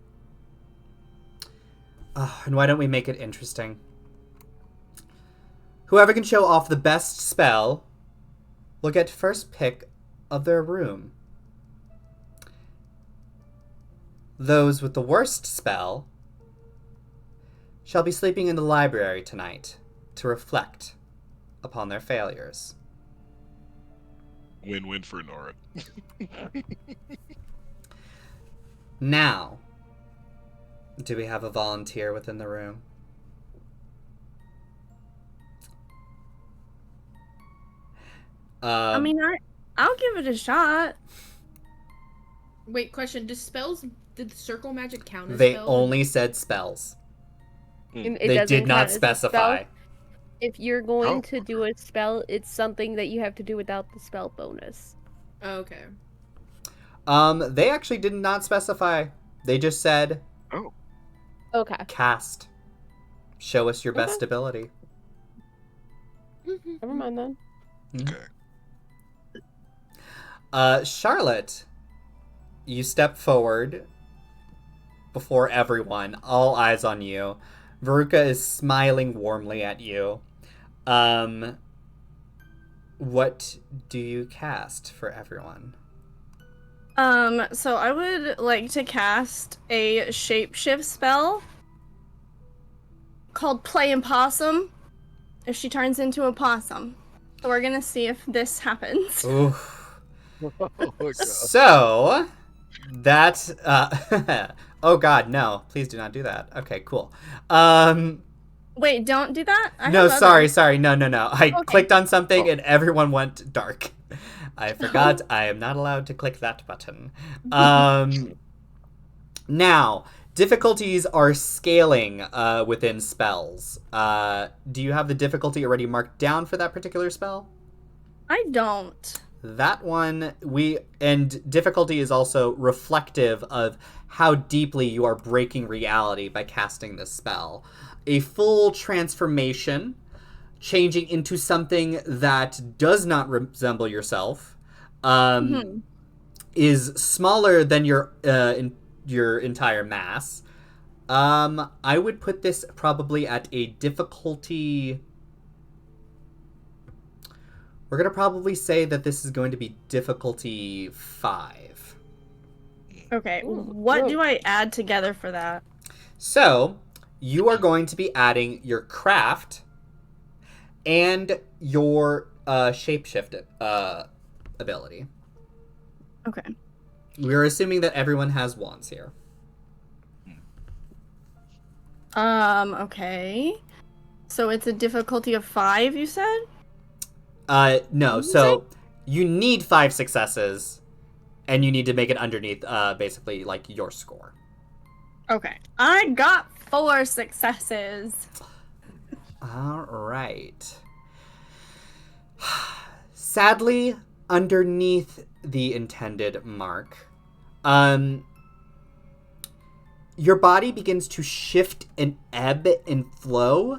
Speaker 1: And why don't we make it interesting? Whoever can show off the best spell will get first pick of their room. Those with the worst spell shall be sleeping in the library tonight to reflect upon their failures.
Speaker 5: Win-win for Nora.
Speaker 1: Now, do we have a volunteer within the room?
Speaker 4: I mean, I'll give it a shot.
Speaker 3: Wait, question. Did circle magic count as
Speaker 1: They
Speaker 3: spells?
Speaker 1: only said spells.
Speaker 2: It
Speaker 1: They
Speaker 2: doesn't
Speaker 1: did not
Speaker 2: count as a
Speaker 1: specify.
Speaker 2: spell. If you're going
Speaker 5: Oh.
Speaker 2: to do a spell, it's something that you have to do without the spell bonus.
Speaker 3: Oh, okay.
Speaker 1: They actually did not specify. They just said,
Speaker 5: Oh.
Speaker 2: Okay.
Speaker 1: cast. Show us your best
Speaker 2: Okay.
Speaker 1: ability.
Speaker 2: Never mind then.
Speaker 5: Okay.
Speaker 1: Charlotte, you step forward before everyone, all eyes on you. Veruca is smiling warmly at you. What do you cast for everyone?
Speaker 4: So I would like to cast a shapeshift spell called Play and Possum. If she turns into a possum. So we're gonna see if this happens.
Speaker 1: Ooh.
Speaker 5: Oh my God.
Speaker 1: So, that, oh god, no. Please do not do that. Okay, cool.
Speaker 4: Wait, don't do that? I
Speaker 1: No,
Speaker 4: have
Speaker 1: sorry.
Speaker 4: others.
Speaker 1: No. I
Speaker 4: Okay.
Speaker 1: clicked on something
Speaker 5: Oh.
Speaker 1: and everyone went dark. I forgot I am not allowed to click that button. Now, difficulties are scaling within spells. Do you have the difficulty already marked down for that particular spell?
Speaker 4: I don't.
Speaker 1: That one, and difficulty is also reflective of how deeply you are breaking reality by casting this spell. A full transformation, changing into something that does not resemble yourself, is smaller than your entire mass. I would put this probably at a difficulty. We're going to probably say that this is going to be difficulty 5.
Speaker 4: Okay,
Speaker 2: Ooh,
Speaker 4: what
Speaker 2: whoa.
Speaker 4: do I add together for that?
Speaker 1: So, you are going to be adding your craft and your shapeshift ability.
Speaker 4: Okay.
Speaker 1: We're assuming that everyone has wands here.
Speaker 4: Okay. So it's a difficulty of 5, you said?
Speaker 1: No, so you need 5 successes, and you need to make it underneath, basically, like, your score.
Speaker 4: Okay. I got 4 successes.
Speaker 1: All right. Sadly, underneath the intended mark, your body begins to shift and ebb and flow.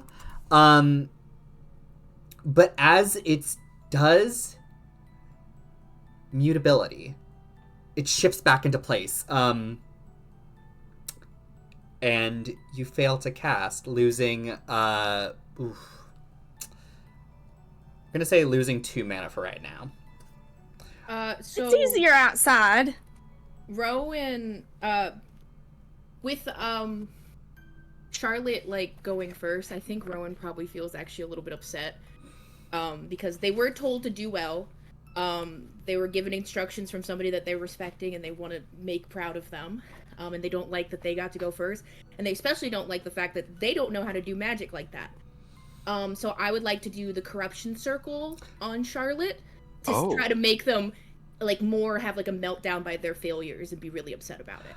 Speaker 1: But as it does, mutability, it shifts back into place. And you fail to cast, losing, I'm gonna say losing 2 mana for right now.
Speaker 3: So
Speaker 4: It's easier outside.
Speaker 3: Rowan, with Charlotte like going first, I think Rowan probably feels actually a little bit upset because they were told to do well. They were given instructions from somebody that they're respecting and they want to make proud of them. And they don't like that they got to go first. And they especially don't like the fact that they don't know how to do magic like that. So I would like to do the corruption circle on Charlotte to try to make them like more have like a meltdown by their failures and be really upset about it.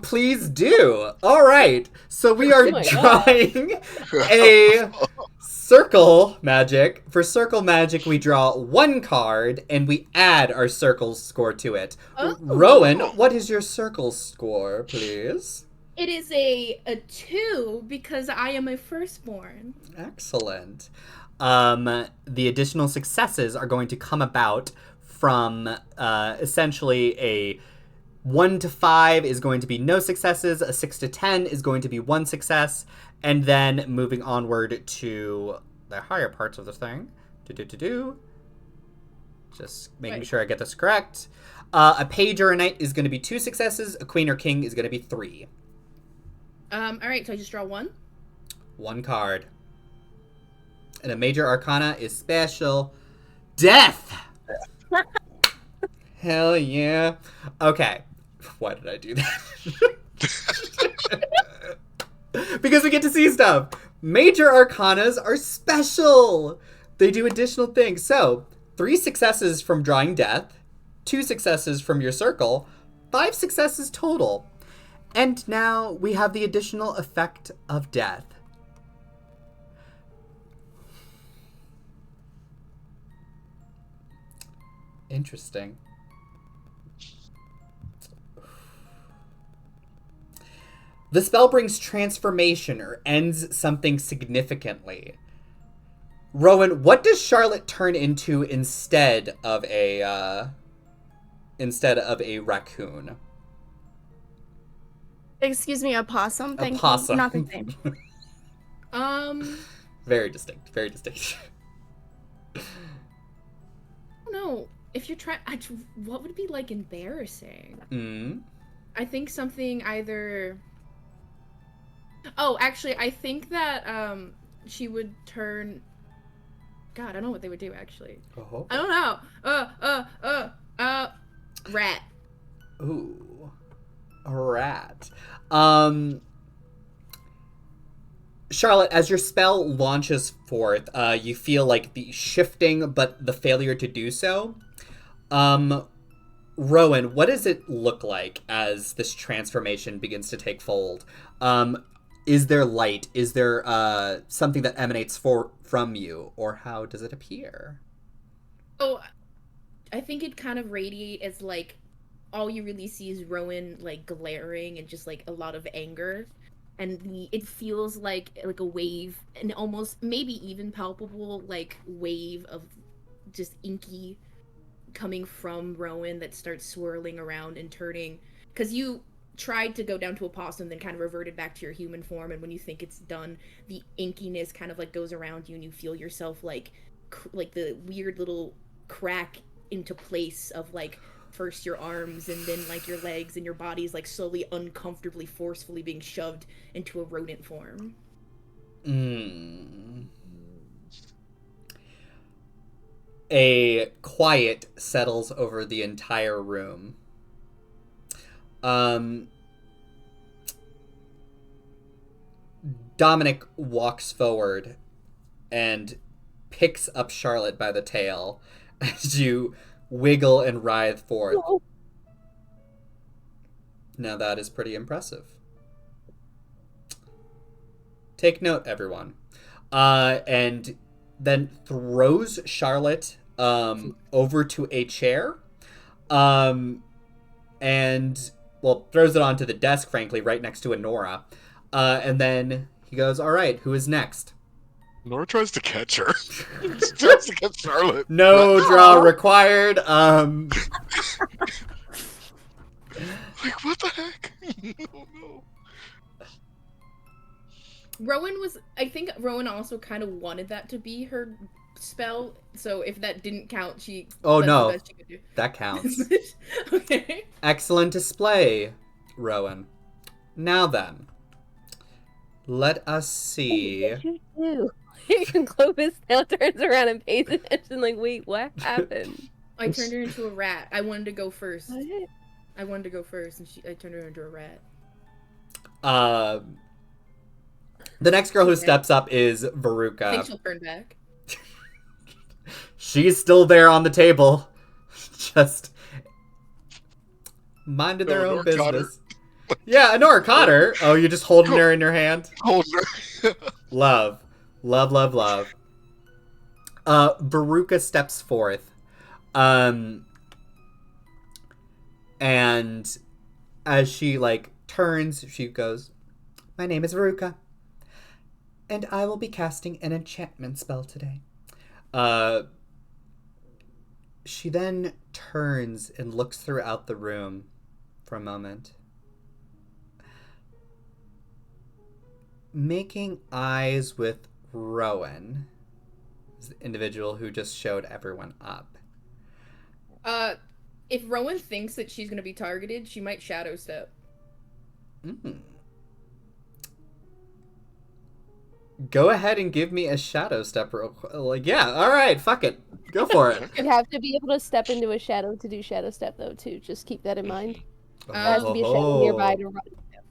Speaker 1: Please do. All right. So we are
Speaker 2: my
Speaker 1: drawing a circle magic. For circle magic, we draw 1 card and we add our circle score to it.
Speaker 3: Oh.
Speaker 1: Rowan, what is your circle score, please?
Speaker 3: It is a 2 because I am a firstborn.
Speaker 1: Excellent. The additional successes are going to come about from essentially a 1 to 5 is going to be no successes, a 6 to 10 is going to be 1 success, and then moving onward to the higher parts of the thing. Just making sure I get this correct. A page or a knight is going to be 2 successes, a queen or king is going to be 3.
Speaker 3: Alright, so I just draw 1?
Speaker 1: 1 card. And a major arcana is special death! Hell yeah. Okay. Why did I do that? Because we get to see stuff. Major arcanas are special. They do additional things. So, 3 successes from drawing death, 2 successes from your circle, 5 successes total. And now we have the additional effect of death. Interesting. The spell brings transformation or ends something significantly. Rowan, what does Charlotte turn into instead of a raccoon?
Speaker 4: Excuse me, a possum? Thank
Speaker 1: possum.
Speaker 4: you. Not the same.
Speaker 1: Very distinct. Very distinct.
Speaker 3: I don't know. If you're trying, what would be like embarrassing? I think something either. Oh, actually, I think that she would turn. God, I don't know what they would do actually.
Speaker 1: Oh.
Speaker 3: I don't know. Rat.
Speaker 1: Ooh, a rat. Charlotte, as your spell launches forth, you feel like the shifting, but the failure to do so. Rowan, what does it look like as this transformation begins to take fold? Is there light? Is there something that emanates from you? Or how does it appear?
Speaker 3: Oh, I think it kind of radiate as like all you really see is Rowan like glaring and just like a lot of anger. And it feels like a wave, and almost maybe even palpable like wave of just inky coming from Rowan that starts swirling around and turning. Because you tried to go down to a possum, then kind of reverted back to your human form, and when you think it's done, the inkiness kind of like goes around you, and you feel yourself like the weird little crack into place of like first your arms and then like your legs, and your body is like slowly uncomfortably forcefully being shoved into a rodent form.
Speaker 1: A quiet settles over the entire room. Dominic walks forward and picks up Charlotte by the tail as you wiggle and writhe forth.
Speaker 2: Oh.
Speaker 1: Now that is pretty impressive. Take note, everyone. And then throws Charlotte over to a chair. And, well, throws it onto the desk, frankly, right next to Nora. And then he goes, all right, who is next?
Speaker 5: Nora tries to catch her. Tries to catch Charlotte.
Speaker 1: No draw required.
Speaker 5: Like, what the heck? Oh, no.
Speaker 3: I think Rowan also kind of wanted that to be her spell, so if that didn't count,
Speaker 1: Oh,
Speaker 3: that's
Speaker 1: no.
Speaker 3: the best she could do.
Speaker 1: That counts.
Speaker 3: Okay.
Speaker 1: Excellent display, Rowan. Now then, let us see.
Speaker 2: What did you do? And Clovis now turns around and pays attention, like, wait, what happened?
Speaker 3: I turned her into a rat. I wanted to go first.
Speaker 2: What?
Speaker 3: I wanted to go first, and I turned her into a rat.
Speaker 1: The next girl who
Speaker 3: Okay.
Speaker 1: steps up is
Speaker 3: I think
Speaker 1: Veruca.
Speaker 3: she'll turn back.
Speaker 1: She's still there on the table. Just minding their own
Speaker 5: Honora caught her.
Speaker 1: business. Yeah, Honora caught her. Oh, you're just holding her in your hand?
Speaker 5: Hold her.
Speaker 1: Love. Love, love, love. Veruca steps forth. And as she, like, turns, she goes, "My name is Veruca, and I will be casting an enchantment spell today." She then turns and looks throughout the room for a moment, making eyes with Rowan, the individual who just showed everyone up.
Speaker 3: If Rowan thinks that she's gonna be targeted, she might shadow step.
Speaker 1: Go ahead and give me a shadow step real quick. Like, yeah, all right, fuck it. Go for it.
Speaker 2: You have to be able to step into a shadow to do shadow step, though, too. Just keep that in mind. There has to be a shadow nearby to run.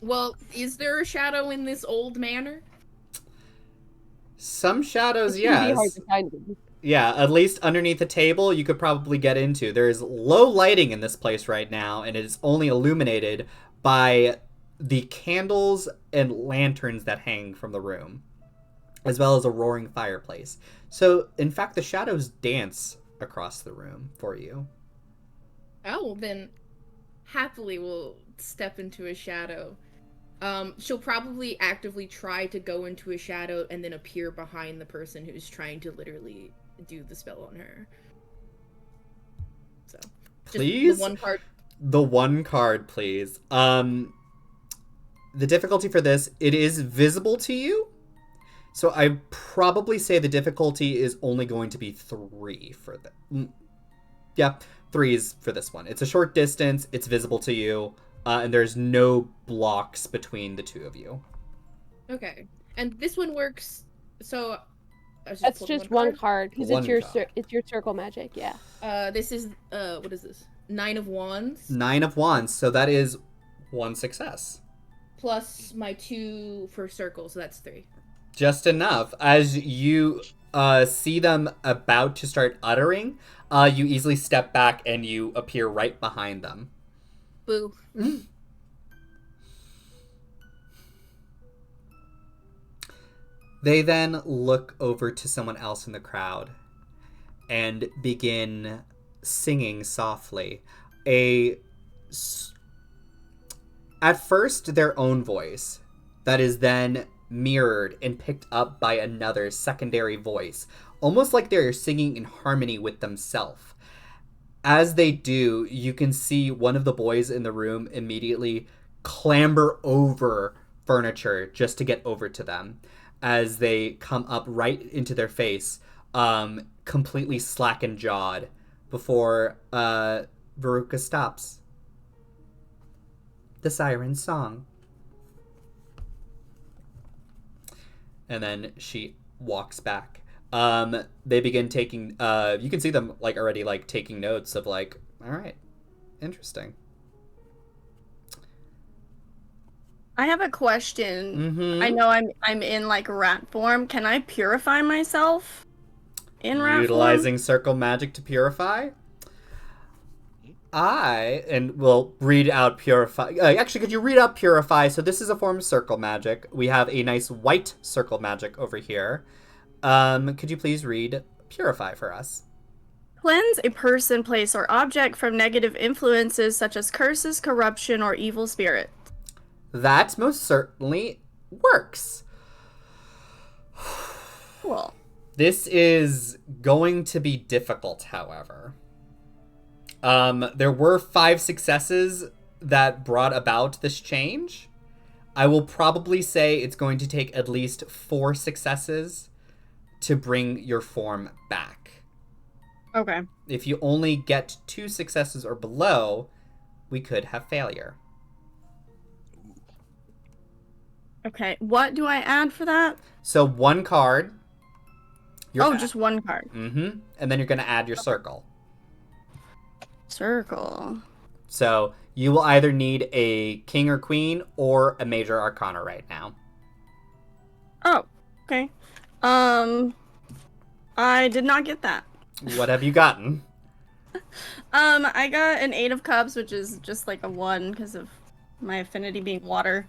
Speaker 3: Well, is there a shadow in this old manor?
Speaker 1: Some shadows,
Speaker 2: It's gonna be hard
Speaker 1: yes.
Speaker 2: to find them.
Speaker 1: Yeah, at least underneath the table, you could probably get into. There's low lighting in this place right now, and it is only illuminated by the candles and lanterns that hang from the room, as well as a roaring fireplace. So, in fact, the shadows dance across the room for you.
Speaker 3: Oh, well then, happily will step into a shadow. She'll probably actively try to go into a shadow and then appear behind the person who's trying to literally do the spell on her. So, just
Speaker 1: Please?
Speaker 3: the one card.
Speaker 1: The one card, please. The difficulty for this, it is visible to you. So I probably say the difficulty is only going to be 3 for the... Yeah, 3s for this one. It's a short distance, it's visible to you, and there's no blocks between the two of you.
Speaker 3: Okay, and this one works. So
Speaker 2: That's just one card because
Speaker 1: One
Speaker 2: it's your
Speaker 1: card.
Speaker 2: it's your circle magic. Yeah.
Speaker 3: This is what is this? 9 of Wands
Speaker 1: 9 of Wands, so that is 1 success.
Speaker 3: plus my 2 for circle, so that's 3.
Speaker 1: Just enough. As you see them about to start uttering, you easily step back and you appear right behind them.
Speaker 3: Boo.
Speaker 1: They then look over to someone else in the crowd and begin singing softly. At first, their own voice, that is then mirrored and picked up by another secondary voice, almost like they're singing in harmony with themselves. As they do, you can see one of the boys in the room immediately clamber over furniture just to get over to them as they come up right into their face, completely slackened jawed, before Veruca stops. The siren's song. And then she walks back. They begin taking, you can see them like already like taking notes of like, all right, interesting.
Speaker 4: I have a question.
Speaker 1: Mm-hmm.
Speaker 4: I know I'm in like rat form. Can I purify myself in rat
Speaker 1: Utilizing circle magic to purify. And we'll read out purify. Actually, could you read out purify? So this is a form of circle magic. We have a nice white circle magic over here. Could you please read purify for us?
Speaker 4: Cleanse a person, place, or object from negative influences such as curses, corruption, or evil spirit.
Speaker 1: That most certainly works.
Speaker 4: Cool.
Speaker 1: This is going to be difficult, however. There were 5 successes that brought about this change. I will probably say it's going to take at least 4 successes to bring your form back.
Speaker 4: Okay.
Speaker 1: If you only get 2 successes or below, we could have failure.
Speaker 4: Okay. What do I add for that?
Speaker 1: So 1 card
Speaker 4: Just one card.
Speaker 1: Mm-hmm. And then you're going to add your circle.
Speaker 4: Circle.
Speaker 1: So you will either need a king or queen or a major arcana right now.
Speaker 4: Oh, okay. I did not get that.
Speaker 1: What have you gotten?
Speaker 4: I got an 8 of cups, which is just like a 1 because of my affinity being water.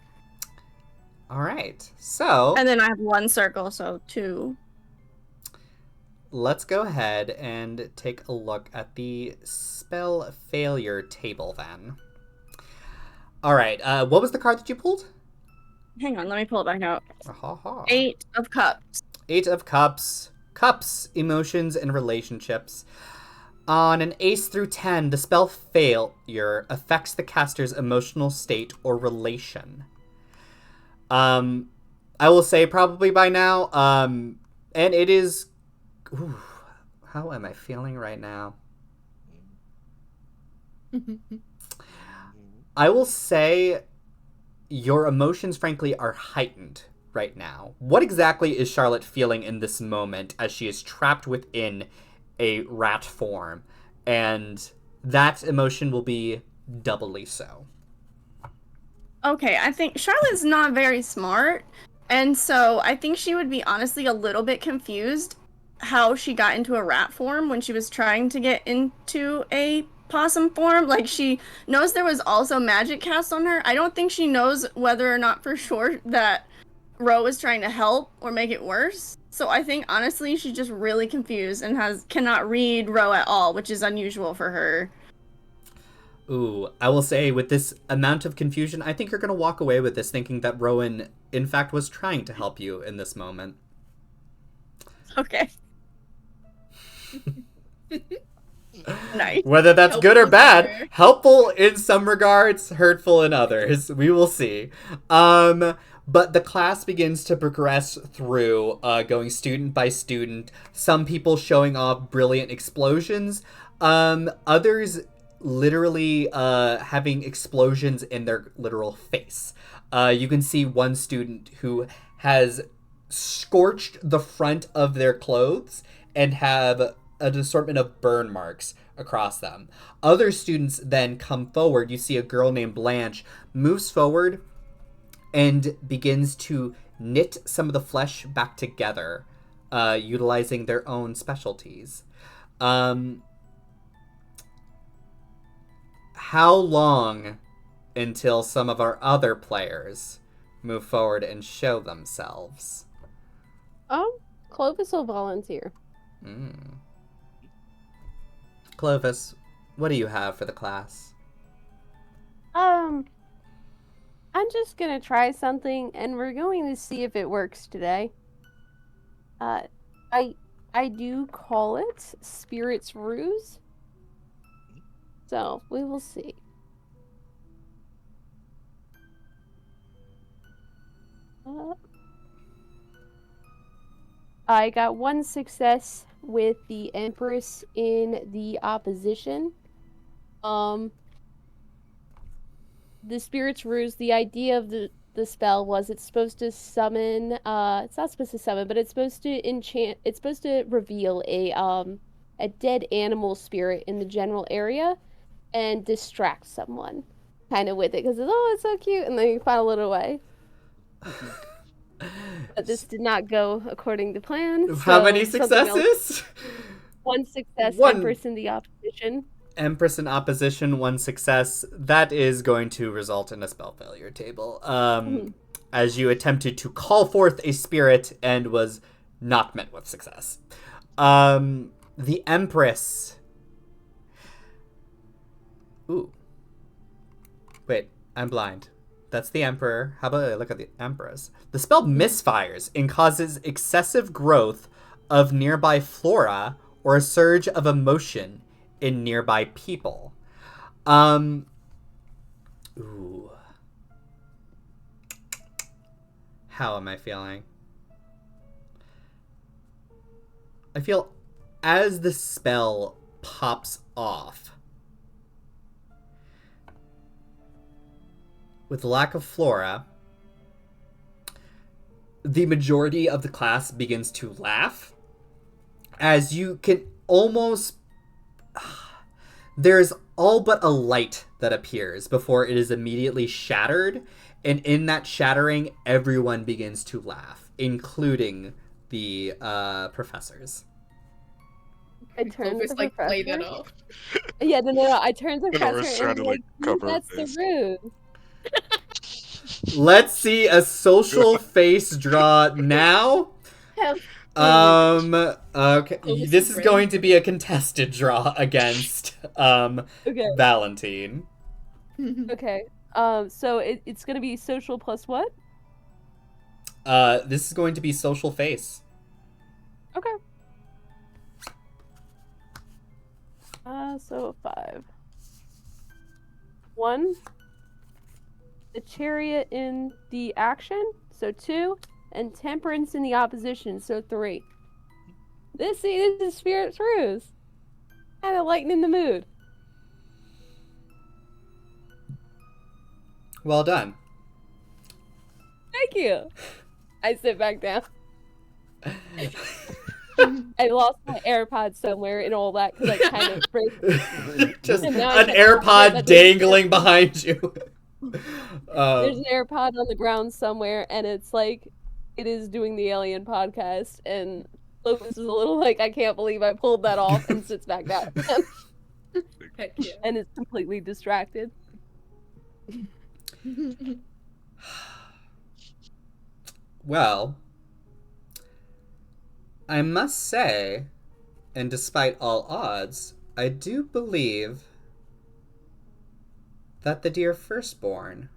Speaker 1: All right. So...
Speaker 4: And then I have 1 circle, so 2.
Speaker 1: Let's go ahead and take a look at the spell failure table then. All right. What was the card that you pulled?
Speaker 4: Hang on, let me pull it back out.
Speaker 1: Ha-ha.
Speaker 4: 8 of cups.
Speaker 1: 8 of cups. Cups, emotions, and relationships. On an ace through 10, the spell failure affects the caster's emotional state or relation. I will say probably by now, and it is... Ooh, how am I feeling right now? I will say your emotions, frankly, are heightened right now. What exactly is Charlotte feeling in this moment as she is trapped within a rat form? And that emotion will be doubly so.
Speaker 4: Okay, I think Charlotte's not very smart, and so I think she would be honestly a little bit confused how she got into a rat form when she was trying to get into a possum form. Like, she knows there was also magic cast on her. I don't think she knows whether or not for sure that Ro was trying to help or make it worse. So I think honestly she's just really confused and cannot read Ro at all, which is unusual for her.
Speaker 1: Ooh, I will say with this amount of confusion, I think you're going to walk away with this thinking that Rowan, in fact, was trying to help you in this moment.
Speaker 4: Okay. Nice.
Speaker 1: Whether that's
Speaker 4: Helpful
Speaker 1: good or bad,
Speaker 4: there.
Speaker 1: helpful in some regards, hurtful in others. We will see. But the class begins to progress through, going student by student. Some people showing off brilliant explosions. Others literally having explosions in their literal face. You can see one student who has scorched the front of their clothes and have an assortment of burn marks across them. Other students then come forward. You see a girl named Blanche moves forward and begins to knit some of the flesh back together, utilizing their own specialties. How long until some of our other players move forward and show themselves?
Speaker 2: Clovis will volunteer.
Speaker 1: Clovis, what do you have for the class?
Speaker 2: I'm just gonna try something, and we're going to see if it works today. I do call it Spirit's Ruse. So, we will see. I got 1 success with the Empress in the opposition. The Spirit's Ruse, the idea of the spell was it's supposed to summon, it's not supposed to summon, but it's supposed to enchant, it's supposed to reveal a dead animal spirit in the general area and distract someone kind of with it, because it's so cute, and then you follow it away. But this did not go according to plan.
Speaker 1: How many successes?
Speaker 2: 1 success,
Speaker 1: 1.
Speaker 2: Empress in the opposition.
Speaker 1: Empress in opposition, 1 success. That is going to result in a spell failure table. As you attempted to call forth a spirit and was not met with success. The Empress. Ooh. Wait, I'm blind. That's the Emperor. How about I look at the Empress? The spell misfires and causes excessive growth of nearby flora or a surge of emotion in nearby people. Ooh. How am I feeling? I feel as the spell pops off, with lack of flora, the majority of the class begins to laugh as you can almost... There's all but a light that appears before it is immediately shattered, and in that shattering, everyone begins to laugh, including the professors.
Speaker 2: I turn to
Speaker 3: Clovis,
Speaker 2: the
Speaker 3: like, play
Speaker 2: professor.
Speaker 3: that off.
Speaker 2: Yeah, no. I turn to the
Speaker 5: Nora's
Speaker 2: professor
Speaker 5: trying
Speaker 2: and
Speaker 5: to,
Speaker 2: I'm like,
Speaker 5: cover her
Speaker 2: that's the
Speaker 5: face.
Speaker 2: rune.
Speaker 1: Let's see a social face draw now.
Speaker 3: Have
Speaker 1: Okay.
Speaker 3: Clovis
Speaker 1: This
Speaker 3: is
Speaker 1: is going
Speaker 3: ready.
Speaker 1: to be a contested draw against
Speaker 2: Okay.
Speaker 1: Valentine.
Speaker 2: Okay. So it's gonna be social plus what?
Speaker 1: This is going to be social face.
Speaker 2: Okay. So 5. 1. The chariot in the action, so 2, and temperance in the opposition, so 3. This is Spirit's Ruse. Kind of lightening the mood.
Speaker 1: Well done.
Speaker 2: Thank you. I sit back down. I lost my AirPods somewhere and all that because I kind of break.
Speaker 1: Just
Speaker 2: And
Speaker 1: an
Speaker 2: now I can't
Speaker 1: AirPod
Speaker 2: but
Speaker 1: dangling behind you.
Speaker 2: There's an AirPod on the ground somewhere, and it's like it is doing the Alien podcast, and Lucas is a little like, I can't believe I pulled that off, and sits back down,
Speaker 3: Heck yeah.
Speaker 2: and is completely distracted.
Speaker 1: Well, I must say, and despite all odds, I do believe that the dear firstborn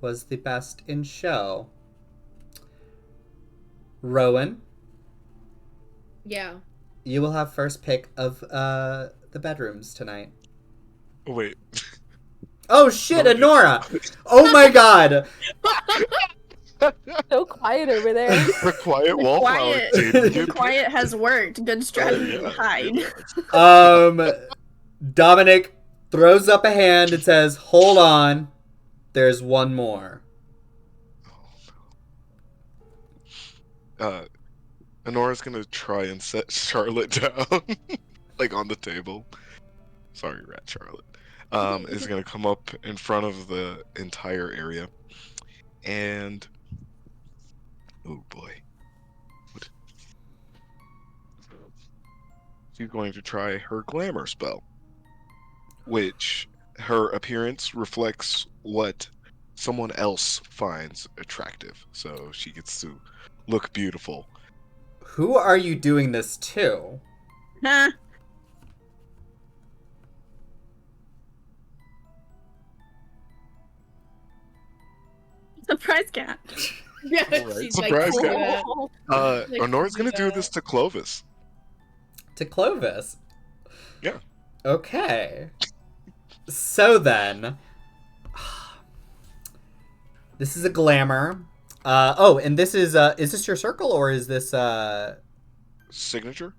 Speaker 1: was the best in show. Rowan,
Speaker 3: Yeah.
Speaker 1: you will have first pick of the bedrooms tonight.
Speaker 5: Wait.
Speaker 1: Oh shit, Honora! Oh my god!
Speaker 2: So quiet over there.
Speaker 5: The quiet wallflower team.
Speaker 4: The quiet has worked. Good strategy to hide.
Speaker 1: Dominic throws up a hand and says, "Hold on, there's one more."
Speaker 5: Honora's gonna try and set Charlotte down, like on the table. Sorry, Rat Charlotte. Is gonna come up in front of the entire area, and oh boy, what? She's going to try her glamour spell, which her appearance reflects what someone else finds attractive, so she gets to look beautiful.
Speaker 1: Who are you doing this to?
Speaker 4: Huh? Surprise cat.
Speaker 3: Yeah,
Speaker 5: Alright,
Speaker 3: she's
Speaker 5: surprise
Speaker 3: like,
Speaker 5: guy.
Speaker 3: Like,
Speaker 5: Honora's gonna do
Speaker 3: yeah.
Speaker 5: this to Clovis.
Speaker 1: To Clovis?
Speaker 5: Yeah.
Speaker 1: Okay. So then, this is a glamour. And this is this your circle or is this
Speaker 5: Signature?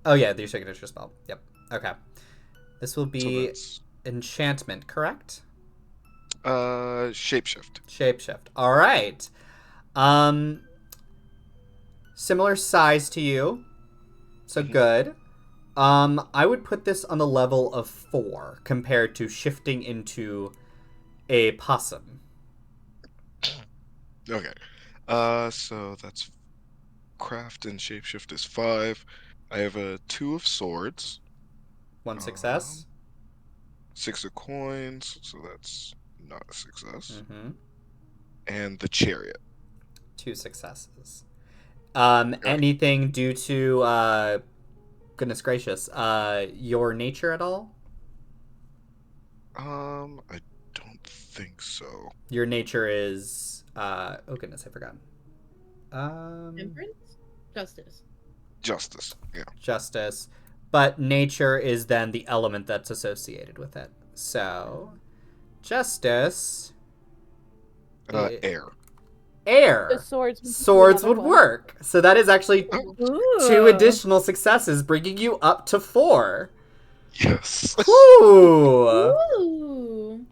Speaker 1: Oh yeah, your signature spell. Yep. Okay. This will
Speaker 5: So
Speaker 1: be
Speaker 5: that's
Speaker 1: enchantment, correct?
Speaker 5: shapeshift.
Speaker 1: Shapeshift. All right. Similar size to you. So good. I would put this on the level of 4 compared to shifting into a possum.
Speaker 5: Okay. So that's craft and shapeshift is 5. I have a 2 of swords.
Speaker 1: 1 success.
Speaker 5: 6 of coins, so that's not a success.
Speaker 1: Mm-hmm.
Speaker 5: And the chariot.
Speaker 1: 2 successes. Anything due to goodness gracious, your nature at all?
Speaker 5: I don't think so.
Speaker 1: Your nature is oh goodness, I forgot.
Speaker 3: Temperance? Justice.
Speaker 5: Justice. Yeah.
Speaker 1: Justice. But nature is then the element that's associated with it. So justice.
Speaker 5: Air.
Speaker 1: Air.
Speaker 2: The swords
Speaker 1: Would work. So that is actually
Speaker 4: Ooh.
Speaker 1: 2 additional successes, bringing you up to 4.
Speaker 5: Yes.
Speaker 1: Ooh.
Speaker 3: Ooh.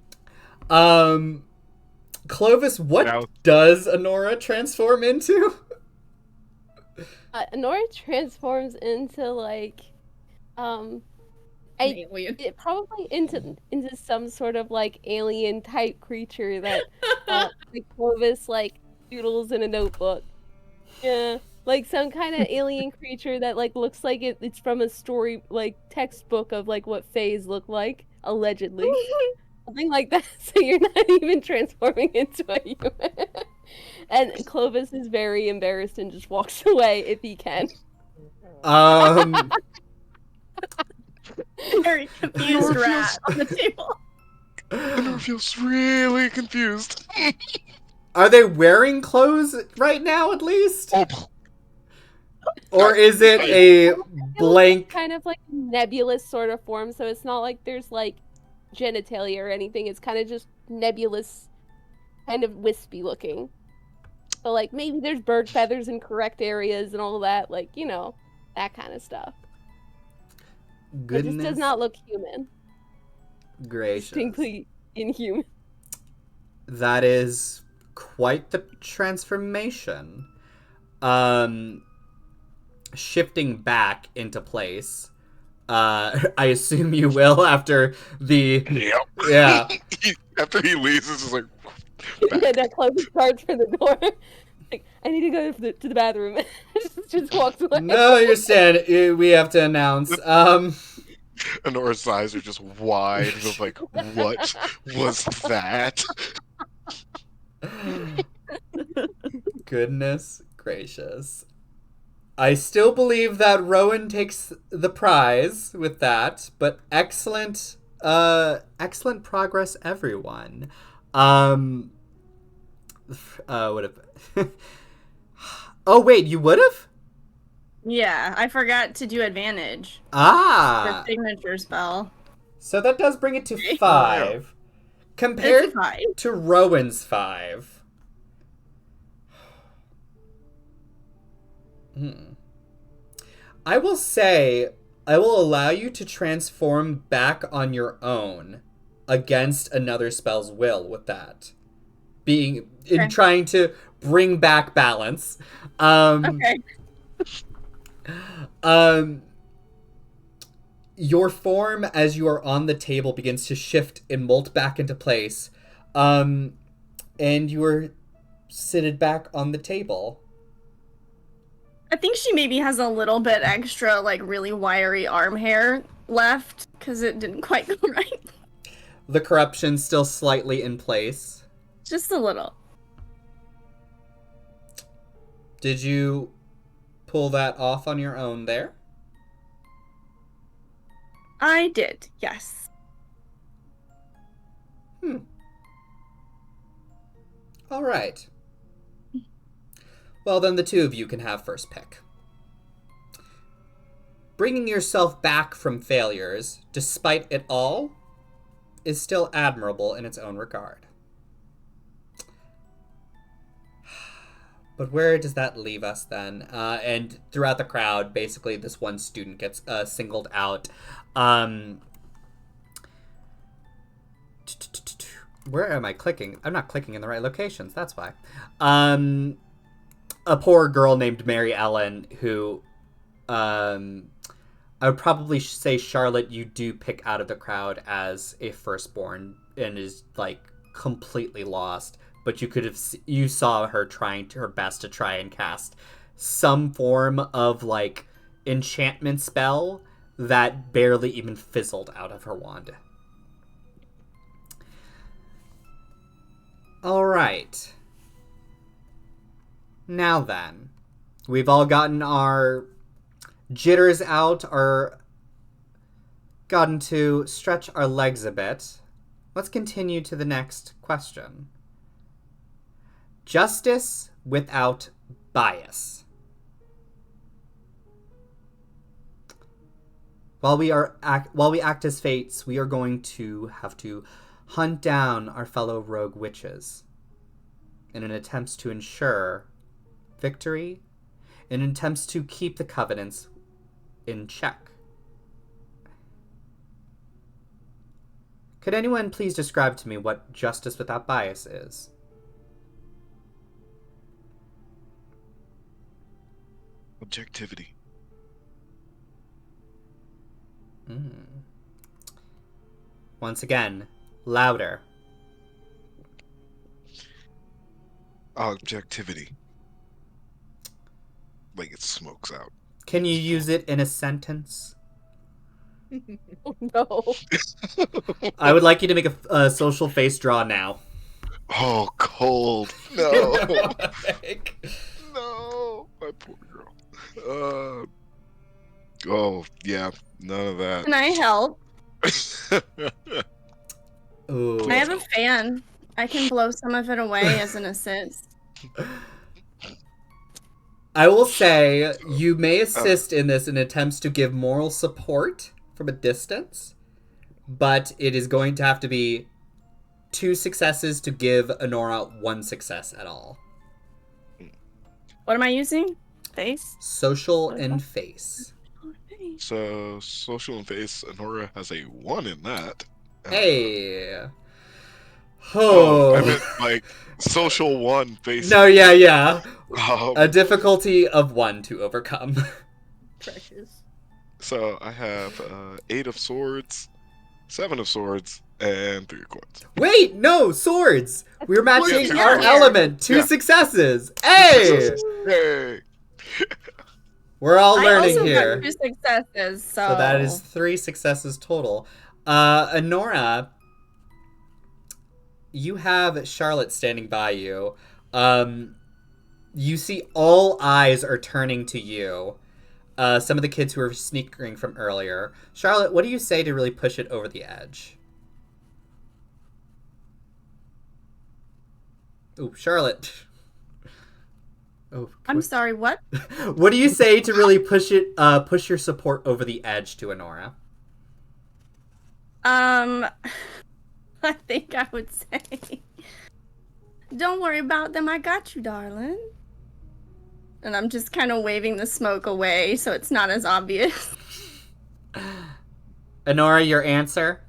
Speaker 1: Clovis, what
Speaker 5: Now-
Speaker 1: does Honora transform into?
Speaker 2: Nora transforms into like um
Speaker 3: An
Speaker 2: I
Speaker 3: alien.
Speaker 2: it probably into some sort of like alien type creature that like Clovis like doodles in a notebook. Yeah. Like some kind of alien creature that like looks like it's from a story like textbook of like what fays look like, allegedly. Something like that. So you're not even transforming into a human. And Clovis is very embarrassed and just walks away if he can.
Speaker 1: Um,
Speaker 4: Very confused
Speaker 5: Nora
Speaker 4: rat on the table.
Speaker 5: Nora feels really confused.
Speaker 1: are they wearing clothes right now at least?
Speaker 5: Oh,
Speaker 1: Or is it
Speaker 5: I-
Speaker 1: a
Speaker 2: It looks
Speaker 1: blank?
Speaker 2: kind of like nebulous sort of form, so it's not like there's like genitalia or anything. It's kind of just nebulous, kind of wispy looking. So like maybe there's bird feathers in correct areas and all that, like, you know, that kind of stuff. It just does
Speaker 1: Goodness
Speaker 2: not look human.
Speaker 1: gracious.
Speaker 2: Distinctly inhuman.
Speaker 1: That is quite the transformation. Shifting back into place. I assume you will after the
Speaker 5: Yep.
Speaker 1: yeah.
Speaker 5: After he leaves, it's just like.
Speaker 2: Yeah, that closes charge for the door. Like, I need to go to the bathroom. just walks away.
Speaker 1: No, you're standing. We have to announce.
Speaker 5: And Nora's eyes are just wide with like, what was that?
Speaker 1: Goodness gracious. I still believe that Rowan takes the prize with that, but excellent excellent progress everyone. Would have Oh wait, you would have?
Speaker 4: Yeah, I forgot to do advantage for
Speaker 1: Ah.
Speaker 4: signature spell.
Speaker 1: So that does bring it to
Speaker 4: Okay.
Speaker 1: 5.
Speaker 4: It's
Speaker 1: Compared
Speaker 4: a 5.
Speaker 1: to Rowan's 5. I will say, I will allow you to transform back on your own against another spell's will with that. Being in
Speaker 4: Okay.
Speaker 1: trying to bring back balance.
Speaker 4: Okay.
Speaker 1: Your form as you are on the table begins to shift and molt back into place. And you are seated back on the table.
Speaker 4: I think she maybe has a little bit extra, like, really wiry arm hair left, because it didn't quite go right.
Speaker 1: The corruption still slightly in place.
Speaker 4: Just a little.
Speaker 1: Did you pull that off on your own there?
Speaker 4: I did, yes.
Speaker 1: All right. Well, then the two of you can have first pick. Bringing yourself back from failures, despite it all, is still admirable in its own regard. But where does that leave us then? And throughout the crowd, basically, this one student gets singled out. Where am I clicking? I'm not clicking in the right locations, that's why. A poor girl named Mary Ellen, who I would probably say, Charlotte, you do pick out of the crowd as a firstborn and is like completely lost. But you saw her trying her best to try and cast some form of like enchantment spell that barely even fizzled out of her wand. All right. Now then, we've all gotten our jitters out, gotten to stretch our legs a bit. Let's continue to the next question. Justice without bias. While we act as fates, we are going to have to hunt down our fellow rogue witches in an attempt to ensure victory, in attempts to keep the covenants in check. Could anyone please describe to me what justice without bias is?
Speaker 5: Objectivity.
Speaker 1: Once again, louder.
Speaker 5: Objectivity. Like it smokes out.
Speaker 1: Can you use it in a sentence?
Speaker 2: No.
Speaker 1: I would like you to make a social face draw now.
Speaker 5: Oh, cold. No. No. My poor girl. Oh, yeah. None of that.
Speaker 4: Can I help?
Speaker 1: Ooh.
Speaker 4: I have a fan. I can blow some of it away as an assist.
Speaker 1: I will say you may assist in this in attempts to give moral support from a distance, but it is going to have to be 2 successes to give Honora 1 success at all.
Speaker 4: What am I using? Face?
Speaker 1: Social and face.
Speaker 5: So, social and face, Honora has a 1 in that.
Speaker 1: Hey.
Speaker 5: I meant like social 1 face.
Speaker 1: No, yeah.
Speaker 5: Um,
Speaker 1: A difficulty of 1 to overcome.
Speaker 3: Precious.
Speaker 5: So I have 8 of swords, 7 of swords, and 3 of coins.
Speaker 1: Wait, no, swords! We're matching
Speaker 4: Swords,
Speaker 1: our
Speaker 4: yeah.
Speaker 1: element. 2
Speaker 5: Yeah.
Speaker 1: successes. Hey!
Speaker 5: Hey!
Speaker 1: We're all
Speaker 4: I
Speaker 1: learning
Speaker 4: also
Speaker 1: here.
Speaker 4: got 2 successes, so...
Speaker 1: So that is 3 successes total. Honora, you have Charlotte standing by you. You see all eyes are turning to you. Some of the kids who were sneaking from earlier. Charlotte, what do you say to really push it over the edge? Ooh, Charlotte. Oh,
Speaker 4: I'm sorry, what?
Speaker 1: what do you say to really push your support over the edge to Honora?
Speaker 4: I think I would say... Don't worry about them, I got you, darling. And I'm just kind of waving the smoke away so it's not as obvious.
Speaker 1: Honora, your answer?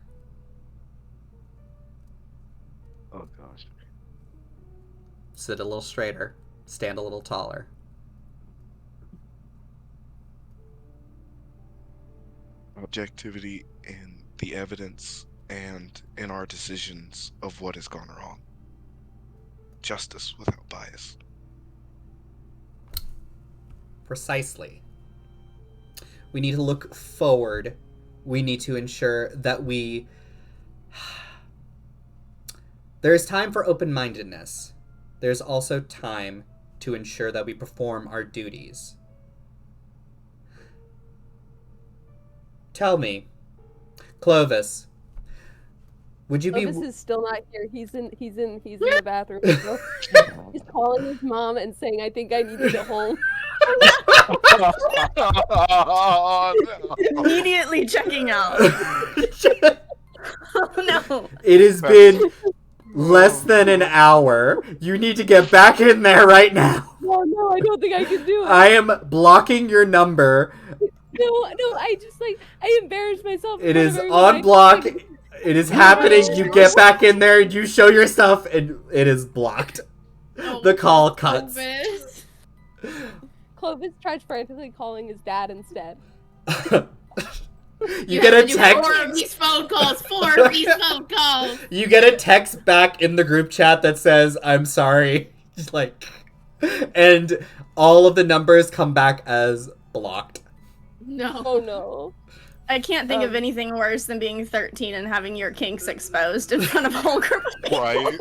Speaker 5: Oh gosh.
Speaker 1: Sit a little straighter. Stand a little taller.
Speaker 5: Objectivity in the evidence and in our decisions of what has gone wrong. Justice without bias.
Speaker 1: Precisely. We need to look forward. We need to ensure that we... There is time for open-mindedness. There's also time to ensure that we perform our duties. Tell me, Clovis, would you
Speaker 2: Clovis
Speaker 1: be...
Speaker 2: is still not here. He's in the bathroom. Still. He's calling his mom and saying, "I think I need to go home."
Speaker 5: Oh, no.
Speaker 4: Immediately checking out. Oh no.
Speaker 1: It has been less than an hour. You need to get back in there right now.
Speaker 2: No, I don't think I can do it.
Speaker 1: I am blocking your number.
Speaker 2: No, I just I embarrassed myself. in
Speaker 1: It
Speaker 2: front
Speaker 1: is
Speaker 2: of everyone.
Speaker 1: on block. It is happening. You get back in there, you show your stuff, and it is blocked. The call cuts.
Speaker 3: Clovis.
Speaker 2: Clovis tried frantically calling his dad instead.
Speaker 1: You get a
Speaker 3: have to do
Speaker 1: text.
Speaker 3: 4 of these phone calls. 4 of these phone calls.
Speaker 1: You get a text back in the group chat that says, "I'm sorry." And all of the numbers come back as blocked.
Speaker 3: No.
Speaker 2: Oh no.
Speaker 4: I can't think of anything worse than being 13 and having your kinks exposed in front of a whole group of people.
Speaker 5: Right?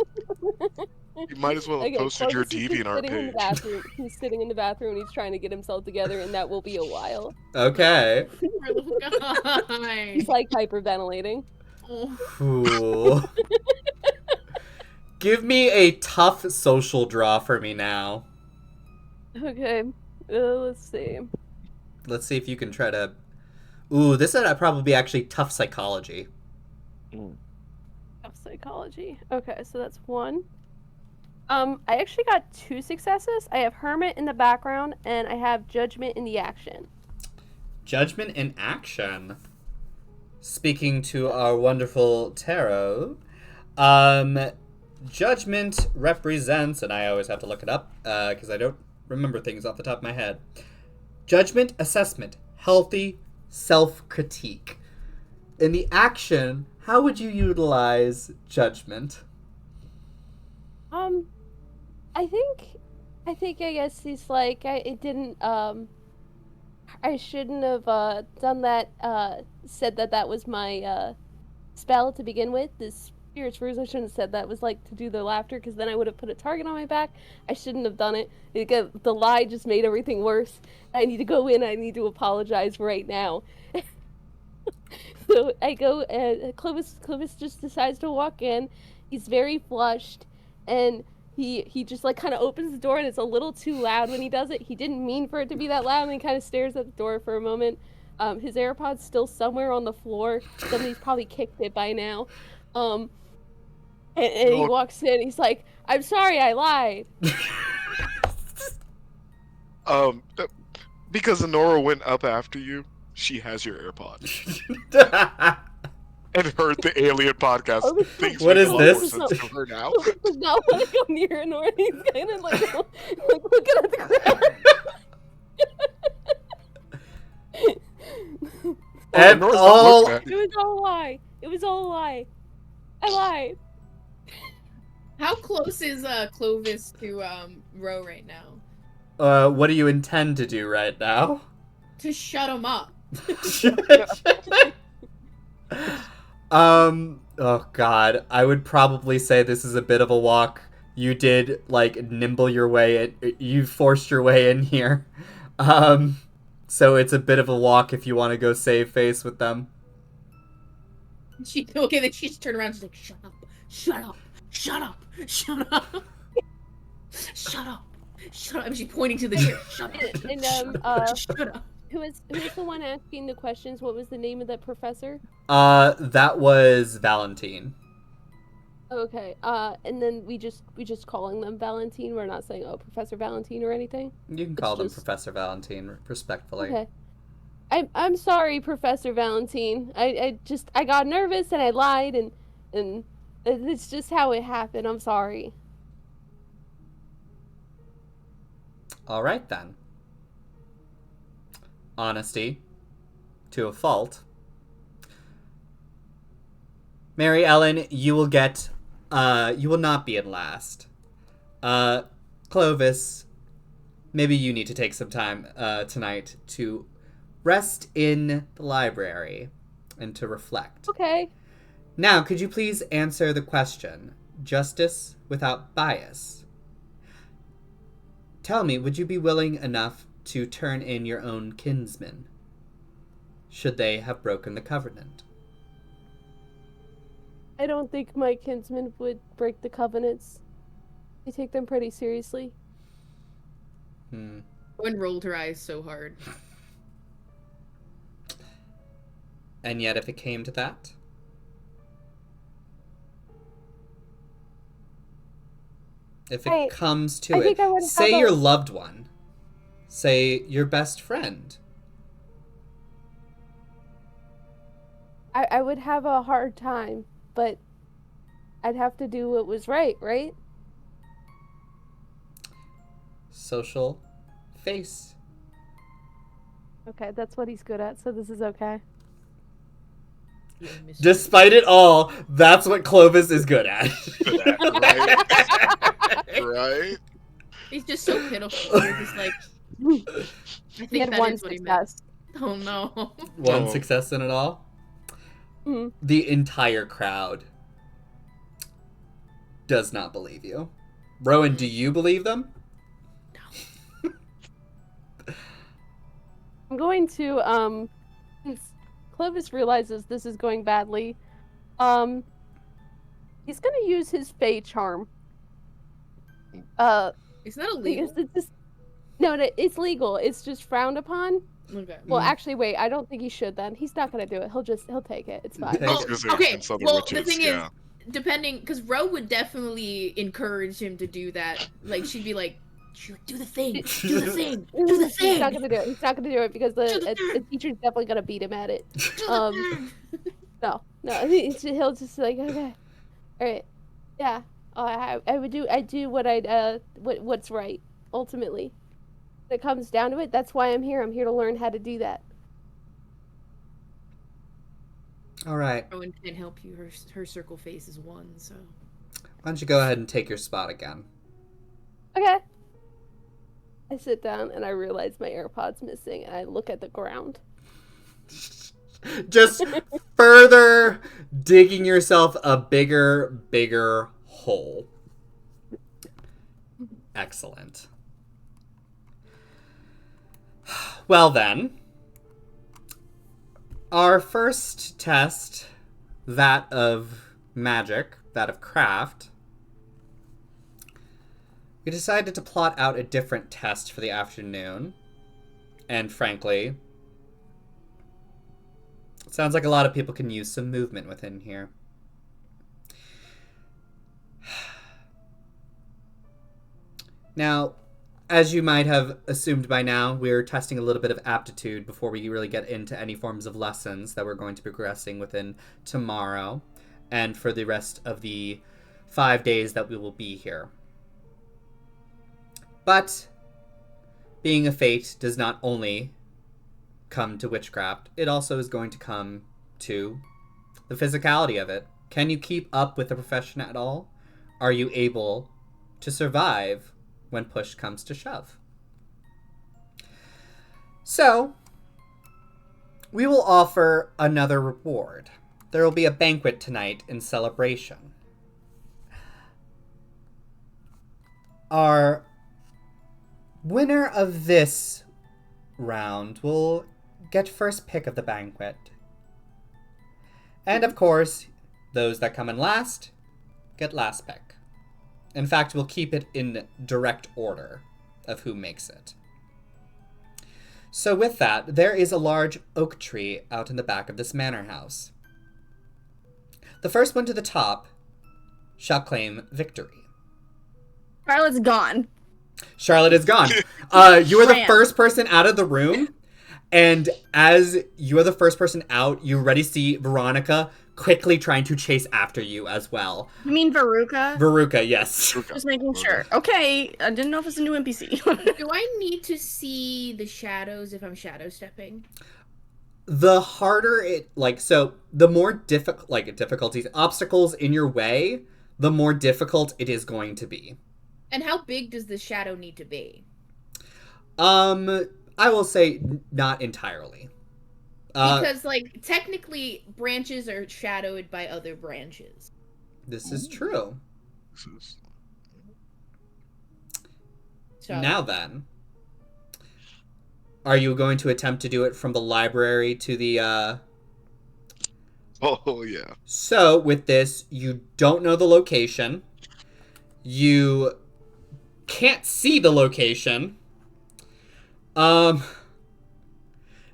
Speaker 5: You might as well have
Speaker 2: Okay,
Speaker 5: posted your
Speaker 2: Clovis is just
Speaker 5: DeviantArt
Speaker 2: sitting in the
Speaker 5: page.
Speaker 2: bathroom. He's sitting in the bathroom and he's trying to get himself together, and that will be a while.
Speaker 1: Okay.
Speaker 3: Poor little guy.
Speaker 2: He's hyperventilating.
Speaker 3: Oh.
Speaker 1: Ooh. Give me a tough social draw for me now.
Speaker 2: Okay, let's see.
Speaker 1: Let's see if you can try to... Ooh, this would probably be actually tough psychology.
Speaker 2: Of psychology. Okay, so that's 1. I actually got 2 successes. I have Hermit in the background, and I have Judgment in the action.
Speaker 1: Judgment in action. Speaking to our wonderful tarot, Judgment represents, and I always have to look it up because I don't remember things off the top of my head. Judgment, assessment, healthy self-critique. In the action, how would you utilize judgment?
Speaker 2: I think I guess he's like I didn't I shouldn't have done that said that was my spell to begin with. This Spirit's Ruse, I shouldn't have said that was like to do the laughter, because then I would have put a target on my back. I shouldn't have done it. The lie just made everything worse. I need to go in. I need to apologize right now. So I go. Clovis just decides to walk in. He's very flushed, and he just like kind of opens the door, and it's a little too loud when he does it. He didn't mean for it to be that loud, and he kind of stares at the door for a moment. His AirPod's still somewhere on the floor. Somebody's probably kicked it by now. And he walks in. He's like, "I'm sorry, I lied."
Speaker 5: Because Honora went up after you, she has your AirPod. And heard the Alien podcast. Things
Speaker 1: What
Speaker 5: make
Speaker 1: is
Speaker 5: a lot
Speaker 1: this?
Speaker 5: more sense to her now.
Speaker 2: Does not want to go near Honora. He's kind of like looking at the ground.
Speaker 1: And
Speaker 5: Nora's not
Speaker 1: all
Speaker 5: looking at you.
Speaker 2: It was all a lie. It was all a lie. I lied.
Speaker 3: How close is Clovis to Ro right now?
Speaker 1: what do you intend to do right now?
Speaker 3: To shut him up.
Speaker 1: Oh god, I would probably say this is a bit of a walk. You did like nimble your way in, you forced your way in here. So it's a bit of a walk if you want to go save face with them.
Speaker 3: Then she just turned around and she's like, shut up, shut up, shut up, shut up. Shut up. Shut up. And she's pointing to the chair. Shut up.
Speaker 2: And
Speaker 3: shut up.
Speaker 2: who is the one asking the questions? What was the name of that professor?
Speaker 1: That was Valentine.
Speaker 2: Okay. And then we just calling them Valentine. We're not saying Professor Valentine or anything.
Speaker 1: You can call them Professor Valentine respectfully.
Speaker 2: Okay. I'm sorry, Professor Valentine. I got nervous and I lied and it's just how it happened. I'm sorry.
Speaker 1: All right then. Honesty to a fault. Mary Ellen, you will get you will not be in last. Clovis, maybe you need to take some time tonight to rest in the library and to reflect.
Speaker 2: Okay.
Speaker 1: Now, could you please answer the question, justice without bias? Tell me, would you be willing enough to turn in your own kinsmen, should they have broken the covenant?
Speaker 2: I don't think my kinsmen would break the covenants. I take them pretty seriously.
Speaker 3: Gwen rolled her eyes so hard.
Speaker 1: And yet, if it came to that? If it comes to it, say your loved one. Say your best friend.
Speaker 2: I would have a hard time, but I'd have to do what was right?
Speaker 1: Social face.
Speaker 2: Okay, that's what he's good at, so this is okay.
Speaker 1: Despite it all, that's what Clovis is good at.
Speaker 5: Right?
Speaker 3: He's just so pitiful. You're just like, I think that is what he meant. Oh no.
Speaker 1: One success in it all?
Speaker 2: Mm-hmm.
Speaker 1: The entire crowd does not believe you. Rowan, do you believe them?
Speaker 3: No.
Speaker 2: I'm going to, since Clovis realizes this is going badly, he's gonna use his Fey charm.
Speaker 3: Is that illegal?
Speaker 2: No, it's legal. It's just frowned upon.
Speaker 3: Okay.
Speaker 2: Well, actually, wait. I don't think he should. Then he's not gonna do it. He'll take it. It's fine.
Speaker 3: Okay. Well, the thing is, depending, because Ro would definitely encourage him to do that. Like, she'd be like, "Do the thing. Do the thing. Do the thing."
Speaker 2: He's not gonna do it. He's not gonna do it because the teacher's definitely gonna beat him at it. No. He'll just like, okay, all right, yeah. I do what what's right ultimately. When it comes down to it, that's why I'm here. I'm here to learn how to do that.
Speaker 1: All right.
Speaker 3: Rowan can't help you. Her circle face is 1, so.
Speaker 1: Why don't you go ahead and take your spot again?
Speaker 2: Okay. I sit down and I realize my AirPod's missing and I look at the ground.
Speaker 1: Just further digging yourself a bigger hole. Excellent. Well then, our first test, that of magic, that of craft, we decided to plot out a different test for the afternoon. And frankly, it sounds like a lot of people can use some movement within here. Now, as you might have assumed by now, we're testing a little bit of aptitude before we really get into any forms of lessons that we're going to be progressing within tomorrow and for the rest of the 5 days that we will be here. But being a fate does not only come to witchcraft, it also is going to come to the physicality of it. Can you keep up with the profession at all? Are you able to survive when push comes to shove? So, we will offer another reward. There will be a banquet tonight in celebration. Our winner of this round will get first pick of the banquet. And of course, those that come in last get last pick. In fact, we'll keep it in direct order of who makes it. So with that, there is a large oak tree out in the back of this manor house. The first one to the top shall claim victory.
Speaker 4: Charlotte's gone.
Speaker 1: Charlotte is gone. You are the
Speaker 4: Ran.
Speaker 1: first person out of the room, and as you are the first person out, you already see Veronica quickly trying to chase after you as well.
Speaker 4: You mean Veruca?
Speaker 1: Veruca, yes.
Speaker 4: Just making sure. Okay, I didn't know if it's a new NPC.
Speaker 3: Do I need to see the shadows if I'm shadow stepping?
Speaker 1: The harder it, so the more difficulties, obstacles in your way, the more difficult it is going to be.
Speaker 3: And how big does the shadow need to be?
Speaker 1: I will say not entirely.
Speaker 3: Because, technically, branches are shadowed by other branches.
Speaker 1: This is true.
Speaker 3: So,
Speaker 1: Now then, are you going to attempt to do it from the library to the,
Speaker 5: Oh, yeah.
Speaker 1: So, with this, you don't know the location. You can't see the location.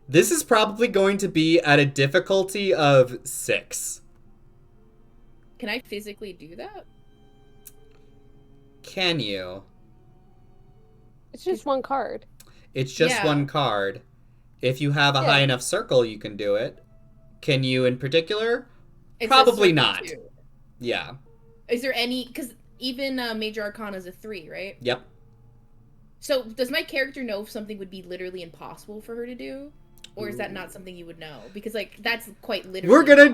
Speaker 1: This is probably going to be at a difficulty of 6.
Speaker 3: can I physically do that?
Speaker 1: Can you?
Speaker 2: It's just one card.
Speaker 1: It's just
Speaker 3: Yeah.
Speaker 1: one card. If you have a high enough circle, you can do it. Can you in particular?
Speaker 3: It's
Speaker 1: Probably
Speaker 3: a circle
Speaker 1: not.
Speaker 3: too.
Speaker 1: Yeah.
Speaker 3: Is there any... Because even Major Arcana is a 3, right?
Speaker 1: Yep.
Speaker 3: So, does my character know if something would be literally impossible for her to do? Or is that not something you would know? Because, that's quite literally...
Speaker 1: We're going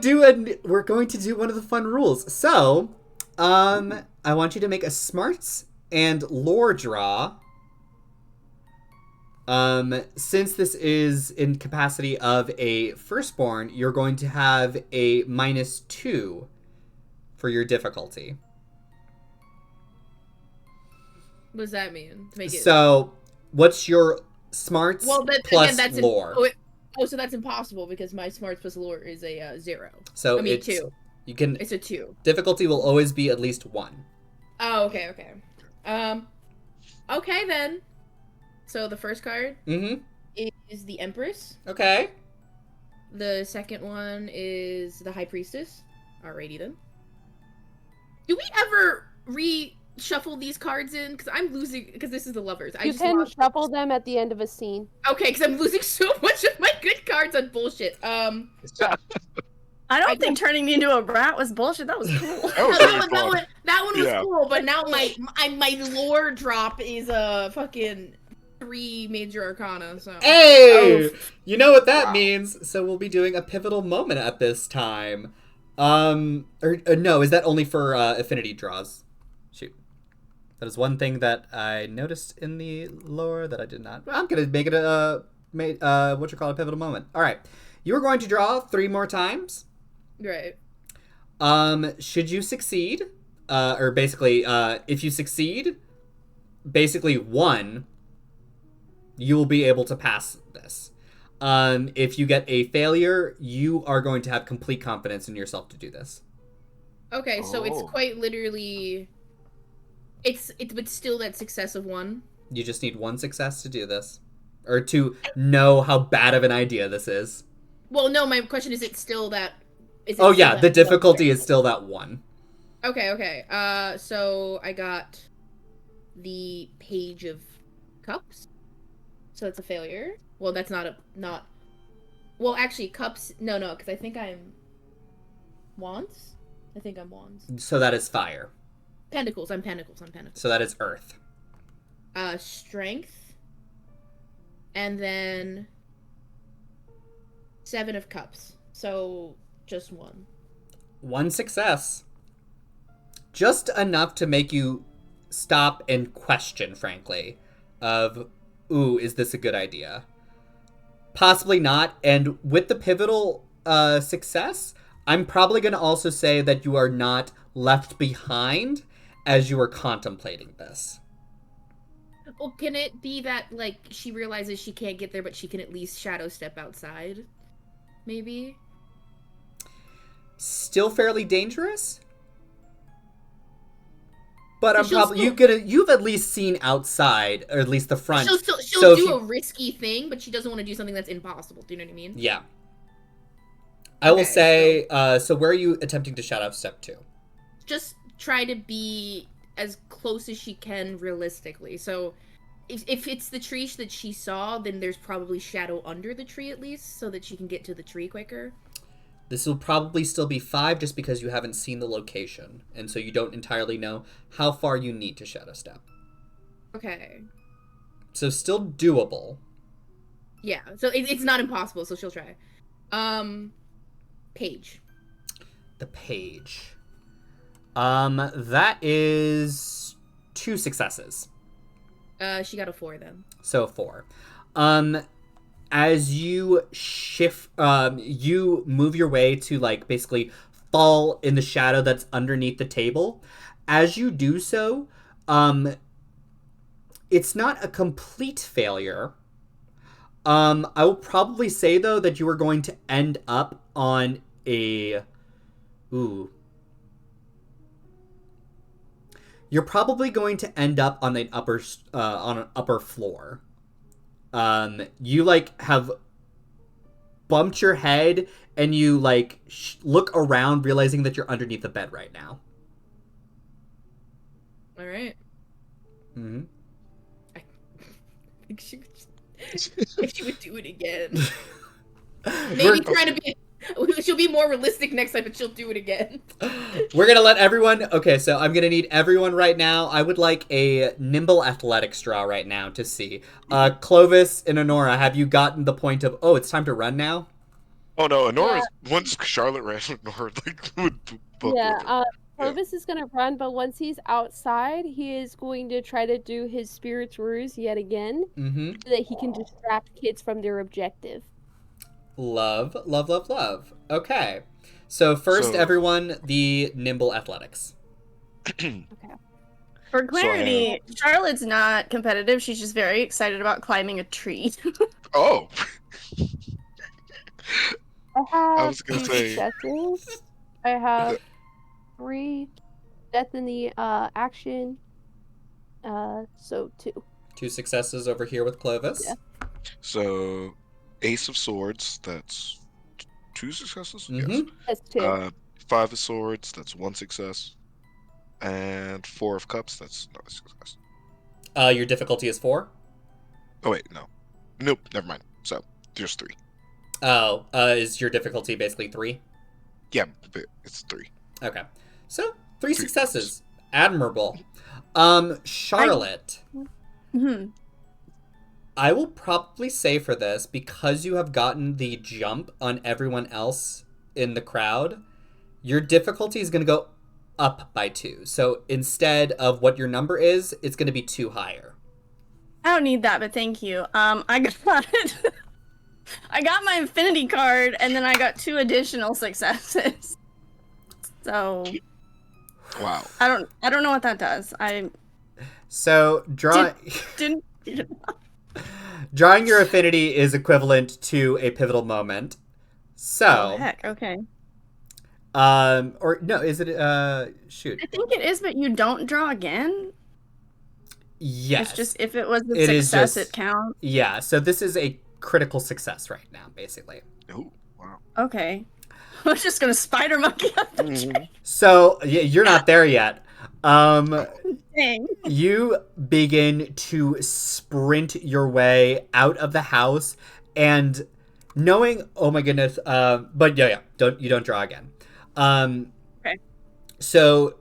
Speaker 1: to do one of the fun rules. So, I want you to make a smarts and lore draw. Since this is in capacity of a firstborn, you're going to have a -2 for your difficulty.
Speaker 3: What does that mean? To make it...
Speaker 1: So, what's your smarts plus
Speaker 3: again, that's
Speaker 1: lore?
Speaker 3: So that's impossible because my smarts plus lore is a 0.
Speaker 1: So
Speaker 3: I mean,
Speaker 1: it's
Speaker 3: 2.
Speaker 1: You can.
Speaker 3: It's a 2.
Speaker 1: Difficulty will always be at least 1.
Speaker 3: Oh, okay. Okay then. So the first card is the Empress.
Speaker 1: Okay.
Speaker 3: The second one is the High Priestess. Alrighty then. Do we ever reshuffle these cards in? Because I'm losing. Because this is the Lovers.
Speaker 2: You can shuffle them at the end of a scene.
Speaker 3: Okay, because I'm losing so much of my good cards on bullshit.
Speaker 4: I don't think turning me into a rat was bullshit. That was cool.
Speaker 3: That one was cool, but now my lore drop is fucking 3 major arcana, so.
Speaker 1: Hey!
Speaker 4: Oh.
Speaker 1: You know what that
Speaker 4: Wow.
Speaker 1: means. So we'll be doing a pivotal moment at this time. No, is that only for affinity draws? Shoot. That is one thing that I noticed in the lore that I did not. I'm going to make it a pivotal moment. All right. You are going to draw 3 more times.
Speaker 3: Right.
Speaker 1: Should you succeed, or basically, if you succeed, basically 1, you will be able to pass this. If you get a failure, you are going to have complete confidence in yourself to do this.
Speaker 3: Okay, so it's
Speaker 5: Oh.
Speaker 3: quite literally... It's but still that success of 1.
Speaker 1: You just need 1 success to do this. Or to know how bad of an idea this is.
Speaker 3: Well, no, my question is, it's still that... Is it
Speaker 1: Oh
Speaker 3: still
Speaker 1: yeah,
Speaker 3: that
Speaker 1: the
Speaker 3: 1?
Speaker 1: difficulty is still that 1.
Speaker 3: Okay. So I got the Page of Cups. So that's a failure. Well, that's not. Well, actually, Cups... No, because I think I'm... Wands? I think I'm Wands.
Speaker 1: So that is fire.
Speaker 3: Pentacles. I'm Pentacles.
Speaker 1: So that is earth.
Speaker 3: Strength. And then... 7 of Cups. So, just 1.
Speaker 1: 1 success. Just enough to make you stop and question, frankly, of, ooh, is this a good idea? Possibly not. And with the pivotal success, I'm probably going to also say that you are not left behind as you are contemplating this.
Speaker 3: Well, can it be that, like, she realizes she can't get there, but she can at least shadow step outside? Maybe?
Speaker 1: Still fairly dangerous? But I'm
Speaker 3: She'll
Speaker 1: probably you've at least seen outside, or at least the front.
Speaker 3: She'll
Speaker 1: So if
Speaker 3: do
Speaker 1: you-
Speaker 3: a risky thing, but she doesn't want to do something that's impossible. Do you know what I mean?
Speaker 1: Yeah. I will
Speaker 3: Okay,
Speaker 1: say, so where are you attempting to shadow step to?
Speaker 3: Just try to be as close as she can realistically. So, if it's the tree that she saw, then there's probably shadow under the tree at least, so that she can get to the tree quicker.
Speaker 1: This will probably still be 5 just because you haven't seen the location, and so you don't entirely know how far you need to shadow step.
Speaker 3: Okay.
Speaker 1: So still doable.
Speaker 3: Yeah, so it's not impossible, so she'll try. Page.
Speaker 1: The page. That is 2 successes.
Speaker 3: She got a 4 then.
Speaker 1: So 4. As you shift, you move your way to, like, basically fall in the shadow that's underneath the table. As you do so, it's not a complete failure. I will probably say, though, that you are going to end up on a... Ooh. You're probably going to end up on an upper floor. You, like, have bumped your head, and you, like, look around, realizing that you're underneath the bed right now.
Speaker 3: All right.
Speaker 1: Mm-hmm.
Speaker 3: I think she would do it again. Maybe
Speaker 1: We're-
Speaker 3: trying to be... She'll be more realistic next time, but she'll do it again.
Speaker 1: We're gonna let everyone... Okay, so I'm gonna need everyone right now. I would like a nimble athletics draw right now to see. Clovis and Honora, have you gotten the point of, oh, it's time to run now?
Speaker 5: Oh no, Honora's once Charlotte ran, Honora would book with her.
Speaker 2: Clovis is gonna run, but once he's outside, he is going to try to do his spirit's ruse yet again,
Speaker 1: Mm-hmm.
Speaker 2: so that he can distract kids from their objective.
Speaker 1: Love. Okay. So first, everyone, the nimble athletics.
Speaker 4: For clarity, Charlotte's not competitive. She's just very excited about climbing a tree.
Speaker 5: Oh,
Speaker 2: I have
Speaker 5: was gonna
Speaker 2: 2
Speaker 5: say-
Speaker 2: successes. I have 3 death in the action. So 2.
Speaker 1: 2 successes over here with Clovis.
Speaker 2: Yeah.
Speaker 5: so Ace of Swords, that's 2 successes? Yes.
Speaker 1: Mhm.
Speaker 2: That's 2.
Speaker 5: 5 of Swords, that's 1 success. And 4 of Cups, that's not a success.
Speaker 1: Your difficulty is 4?
Speaker 5: Oh wait, no. Nope, never mind. So, just 3.
Speaker 1: Oh, is your difficulty basically 3?
Speaker 5: Yeah, but it's 3.
Speaker 1: Okay. So, 3
Speaker 5: 3
Speaker 1: successes. Admirable. Charlotte.
Speaker 4: Mhm.
Speaker 1: I will probably say for this, because you have gotten the jump on everyone else in the crowd, your difficulty is going to go up by 2. So instead of what your number is, it's going to be 2 higher.
Speaker 4: I don't need that, but thank you. I got I got my affinity card, and then I got 2 additional successes. So
Speaker 5: Wow.
Speaker 4: I don't know what that does.
Speaker 1: So
Speaker 4: Didn't
Speaker 1: drawing your affinity is equivalent to a pivotal moment. So,
Speaker 4: oh, heck, okay.
Speaker 1: Or no, is it shoot?
Speaker 4: I think it is, but you don't draw again.
Speaker 1: Yes.
Speaker 4: It's just if it was a
Speaker 1: It is
Speaker 4: success,
Speaker 1: just-
Speaker 4: it counts.
Speaker 1: Yeah, so this is a critical success right now, basically.
Speaker 5: Oh, wow.
Speaker 4: Okay. I was just gonna spider monkey up the tree.
Speaker 1: So you're not there yet.
Speaker 4: Dang.
Speaker 1: You begin to sprint your way out of the house, and knowing, oh my goodness, but yeah, you don't draw again.
Speaker 4: Okay.
Speaker 1: So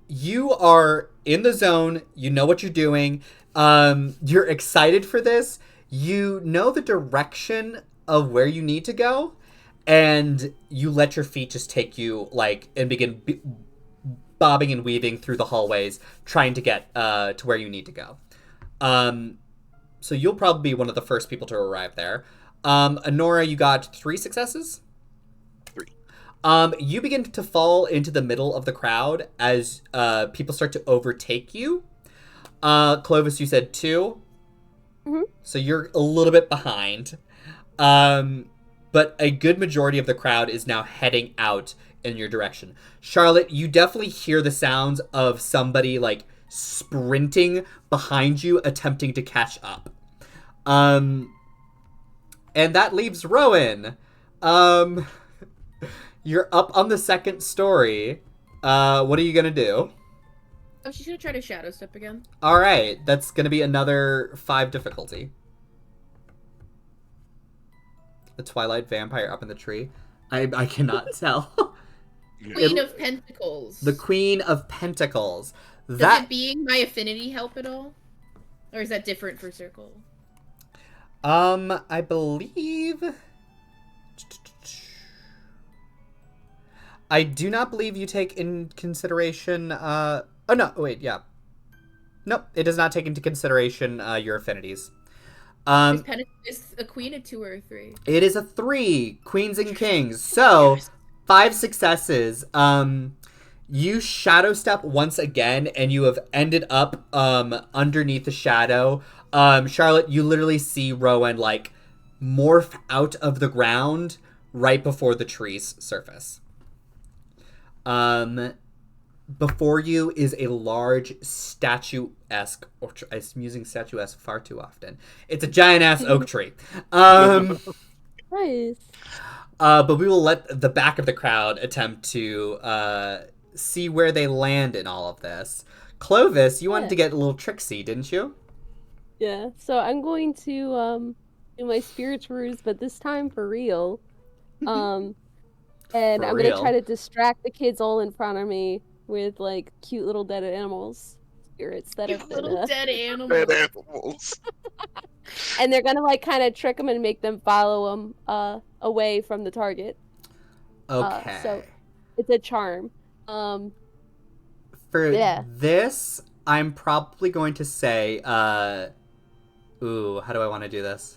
Speaker 1: you are in the zone. You know what you're doing. You're excited for this. You know the direction of where you need to go, and you let your feet just take you, like, and begin bobbing and weaving through the hallways, trying to get to where you need to go. So you'll probably be one of the first people to arrive there. Honora, you got 3 successes?
Speaker 5: 3.
Speaker 1: You begin to fall into the middle of the crowd as people start to overtake you. Clovis, you said 2.
Speaker 2: Mhm.
Speaker 1: So you're a little bit behind. But a good majority of the crowd is now heading out in your direction. Charlotte, you definitely hear the sounds of somebody, like, sprinting behind you, attempting to catch up. And that leaves Rowan. You're up on the 2nd story. What are you gonna do?
Speaker 3: Oh, she's gonna try to shadow step again.
Speaker 1: All right, that's gonna be another 5 difficulty. The Twilight vampire up in the tree. I cannot tell.
Speaker 3: Queen of Pentacles.
Speaker 1: The Queen of Pentacles.
Speaker 3: Does it being my affinity help at all? Or is that different for Circle?
Speaker 1: I believe... I do not believe you take in consideration, oh, no, wait, yeah. Nope, it does not take into consideration, your affinities.
Speaker 3: Is a queen a 2 or a 3?
Speaker 1: It is a 3, Queens and Kings. So, 5 successes. You shadow step once again, and you have ended up underneath the shadow. Charlotte, you literally see Rowan, like, morph out of the ground right before the trees surface. Before you is a large statuesque, or I'm using statuesque far too often. It's a giant-ass oak tree.
Speaker 2: Nice.
Speaker 1: But we will let the back of the crowd attempt to see where they land in all of this. Clovis, you wanted to get a little tricksy, didn't you?
Speaker 2: Yeah. So I'm going to do my spirits ruse, but this time for real. And
Speaker 1: For
Speaker 2: I'm
Speaker 1: real?
Speaker 2: gonna try to distract the kids all in front of me with like cute little dead animals, spirits that have been.
Speaker 3: Little dead animal.
Speaker 5: Dead animals.
Speaker 2: And they're gonna like kind of trick them and make them follow them away from the target.
Speaker 1: Okay.
Speaker 2: So it's a charm.
Speaker 1: For
Speaker 2: yeah.
Speaker 1: this, I'm probably going to say, ooh, how do I want to do this?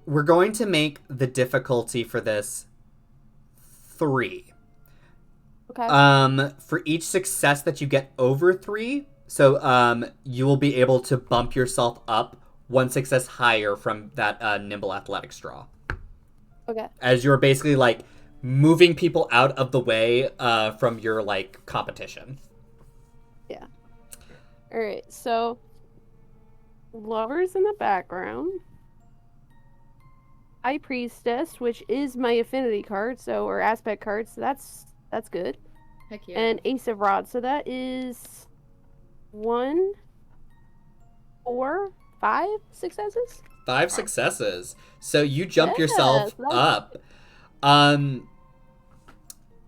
Speaker 1: We're going to make the difficulty for this 3.
Speaker 2: Okay.
Speaker 1: For each success that you get over 3, so you will be able to bump yourself up 1 success higher from that nimble athletics draw.
Speaker 2: Okay.
Speaker 1: As you're basically like moving people out of the way from your like competition.
Speaker 2: Yeah. All right. So lovers in the background. High Priestess, which is my affinity card, or aspect card, so that's good.
Speaker 3: Heck yeah.
Speaker 2: And Ace of Rods, so that is 1, 4, 5 successes.
Speaker 1: 5 successes. So you jump
Speaker 2: Yeah,
Speaker 1: yourself
Speaker 2: that's
Speaker 1: up.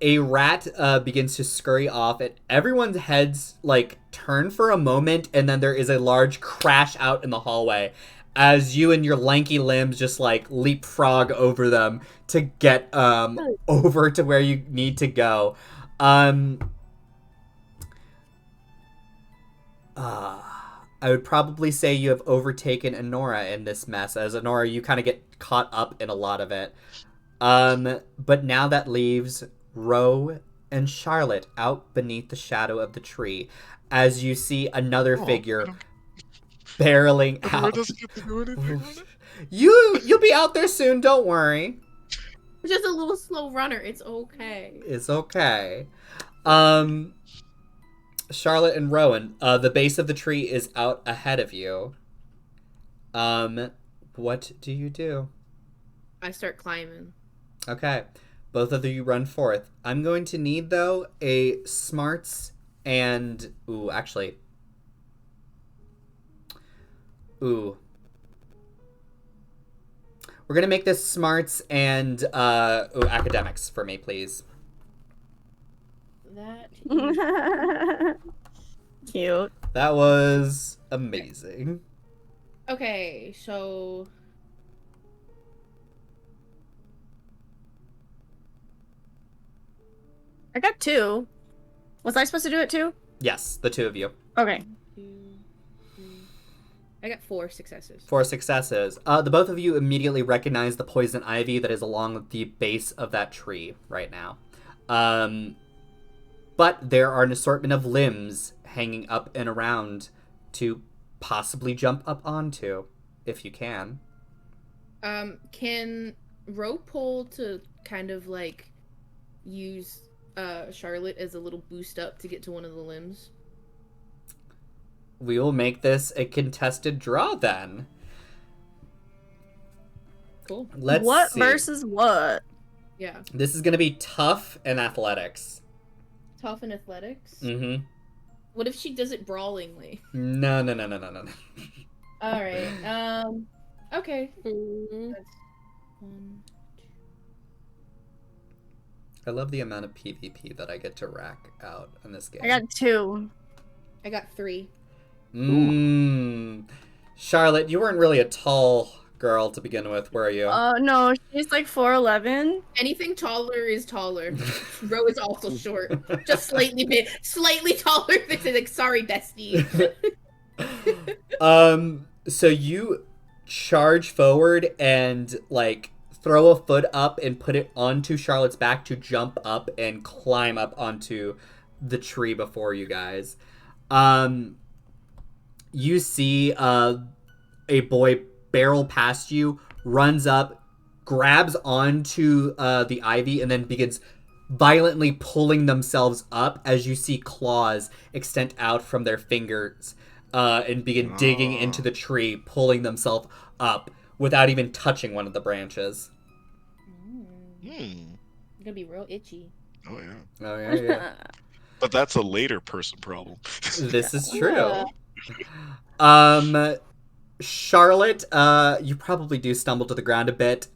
Speaker 1: a rat begins to scurry off, and everyone's heads like turn for a moment, and then there is a large crash out in the hallway as you and your lanky limbs just like leapfrog over them to get over to where you need to go. I would probably say you have overtaken Enora in this mess, as Enora, you kind of get caught up in a lot of it. But now that leaves Ro and Charlotte out beneath the shadow of the tree, as you see another figure barreling out.
Speaker 5: Doesn't get to do anything on it?
Speaker 1: You'll be out there soon, don't worry.
Speaker 3: Just a little slow runner. It's okay.
Speaker 1: It's okay. Charlotte and Rowan, the base of the tree is out ahead of you. What do you do?
Speaker 3: I start climbing.
Speaker 1: Okay. Both of you run forth. I'm going to need, though, a smarts and... Ooh, actually. Ooh. We're going to make this smarts and academics for me, please.
Speaker 3: That
Speaker 4: Cute.
Speaker 1: That was amazing.
Speaker 3: Okay, so
Speaker 4: I got 2. Was I supposed to do it too?
Speaker 1: Yes, the two of you.
Speaker 4: Okay.
Speaker 3: 2, 3. I got 4 successes.
Speaker 1: 4 successes. The both of you immediately recognize the poison ivy that is along the base of that tree right now. But there are an assortment of limbs hanging up and around to possibly jump up onto, if you can.
Speaker 3: Can Ro pull to kind of like use Charlotte as a little boost up to get to one of the limbs?
Speaker 1: We will make this a contested draw then.
Speaker 3: Cool.
Speaker 1: Let's
Speaker 4: what
Speaker 1: see.
Speaker 4: versus what?
Speaker 3: Yeah.
Speaker 1: This is going to be tough and athletics.
Speaker 3: Tough and athletics.
Speaker 1: Mm-hmm.
Speaker 3: What if she does it brawlingly?
Speaker 1: No.
Speaker 3: All right. Okay.
Speaker 2: Mhm.
Speaker 3: That's 1.
Speaker 1: I love the amount of PvP that I get to rack out in this game.
Speaker 4: I got 2.
Speaker 3: I got 3.
Speaker 1: Charlotte, you weren't really a tall girl to begin with, were you?
Speaker 4: No, she's like 4'11".
Speaker 3: Anything taller is taller. Ro is also short, just slightly taller. Than like, sorry, bestie.
Speaker 1: So you charge forward and like throw a foot up and put it onto Charlotte's back to jump up and climb up onto the tree before you guys. You see a boy barrel past you, runs up, grabs onto the ivy, and then begins violently pulling themselves up as you see claws extend out from their fingers and begin digging into the tree, pulling themselves up without even touching one of the branches.
Speaker 3: It's gonna be real itchy.
Speaker 5: Oh yeah.
Speaker 1: Oh, yeah.
Speaker 5: But that's a later person problem.
Speaker 1: This is true. Charlotte, you probably do stumble to the ground a bit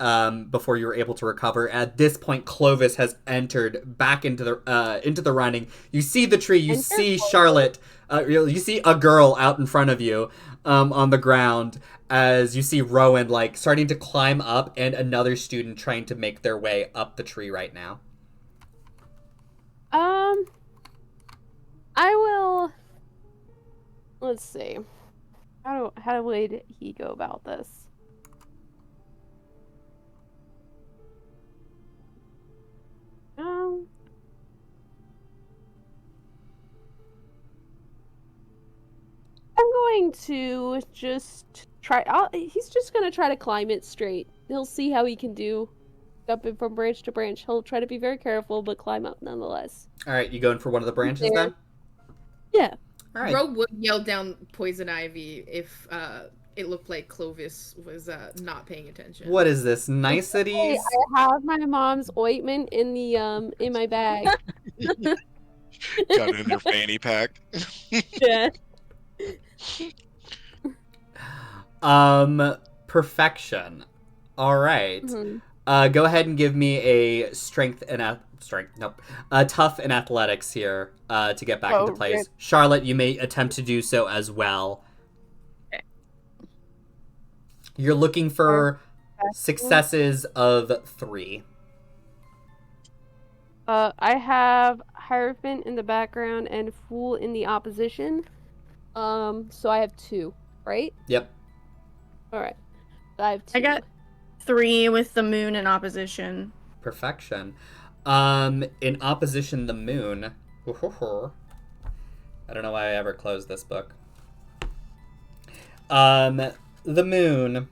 Speaker 1: before you were able to recover. At this point, Clovis has entered back into the running. You see the tree. You see Charlotte. You see a girl out in front of you on the ground as you see Rowan like starting to climb up and another student trying to make their way up the tree right now.
Speaker 2: I will. Let's see. How would he go about this? I'm going to just try. He's just gonna try to climb it straight. He'll see how he can do, jumping from branch to branch. He'll try to be very careful, but climb up nonetheless.
Speaker 1: All right, you going for one of the branches then?
Speaker 2: Yeah.
Speaker 1: All right.
Speaker 3: Ro would yell down poison ivy if it looked like Clovis was not paying attention.
Speaker 1: What is this? Niceties?
Speaker 2: Hey, I have my mom's ointment in the in my bag.
Speaker 5: Got it in your fanny pack.
Speaker 2: Yeah.
Speaker 1: Perfection. All right.
Speaker 2: Mm-hmm.
Speaker 1: Go ahead and give me a strength and strength. Nope. Tough and athletics here to get back into place.
Speaker 2: Rip.
Speaker 1: Charlotte, you may attempt to do so as well.
Speaker 4: Okay.
Speaker 1: You're looking for successes of 3.
Speaker 2: I have Hierophant in the background and Fool in the opposition. So I have 2, right?
Speaker 1: Yep.
Speaker 2: All right. I have 2.
Speaker 4: I got 3 with the moon in opposition.
Speaker 1: Perfection. In opposition, the moon. I don't know why I ever closed this book. The moon.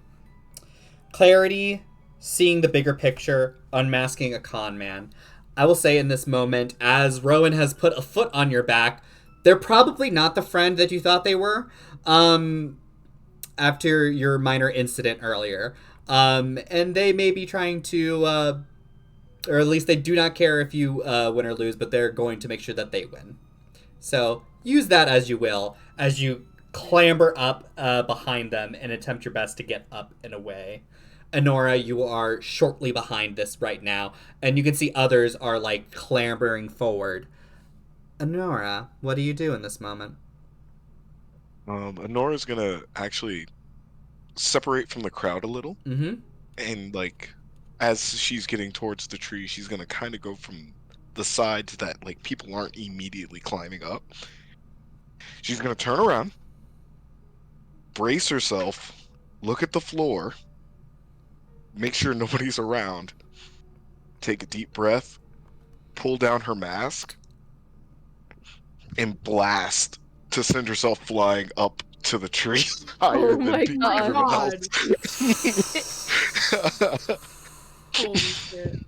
Speaker 1: Clarity, seeing the bigger picture, unmasking a con man. I will say in this moment, as Rowan has put a foot on your back, they're probably not the friend that you thought they were. After your minor incident earlier. And they may be trying to, or at least they do not care if you win or lose, but they're going to make sure that they win. So use that as you will, as you clamber up behind them and attempt your best to get up and away. Enora, you are shortly behind this right now, and you can see others are, like, clambering forward. Enora, what do you do in this moment?
Speaker 5: Enora's gonna actually separate from the crowd a little, and like as she's getting towards the tree, she's gonna kind of go from the sides that like people aren't immediately climbing up. She's gonna turn around, brace herself, look at the floor, make sure nobody's around, take a deep breath, pull down her mask, and blast to send herself flying up to the tree higher
Speaker 2: Oh my
Speaker 5: than
Speaker 2: God.
Speaker 5: everyone else.
Speaker 3: Holy shit.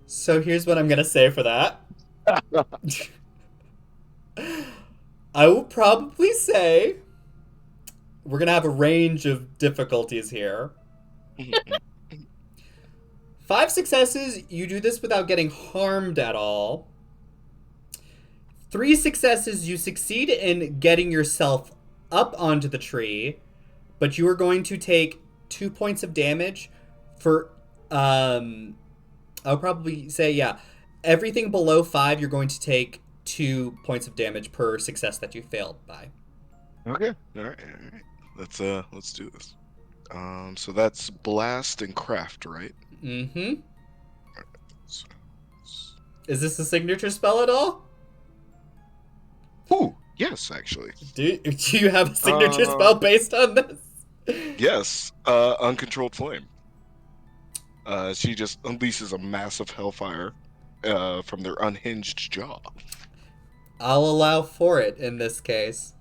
Speaker 1: So here's what I'm gonna say for that. I will probably say we're gonna have a range of difficulties here. 5 successes, you do this without getting harmed at all. 3 successes, you succeed in getting yourself up onto the tree, but you are going to take 2 points of damage for, I'll probably say, yeah, everything below 5, you're going to take 2 points of damage per success that you failed by.
Speaker 5: Okay, all right. Let's do this. So that's blast and craft, right?
Speaker 1: Mm-hmm. Is this a signature spell at all?
Speaker 5: Ooh, yes, actually.
Speaker 1: Do you have a signature spell based on this?
Speaker 5: Yes, uncontrolled flame. She just unleashes a massive hellfire from their unhinged jaw.
Speaker 1: I'll allow for it in this case.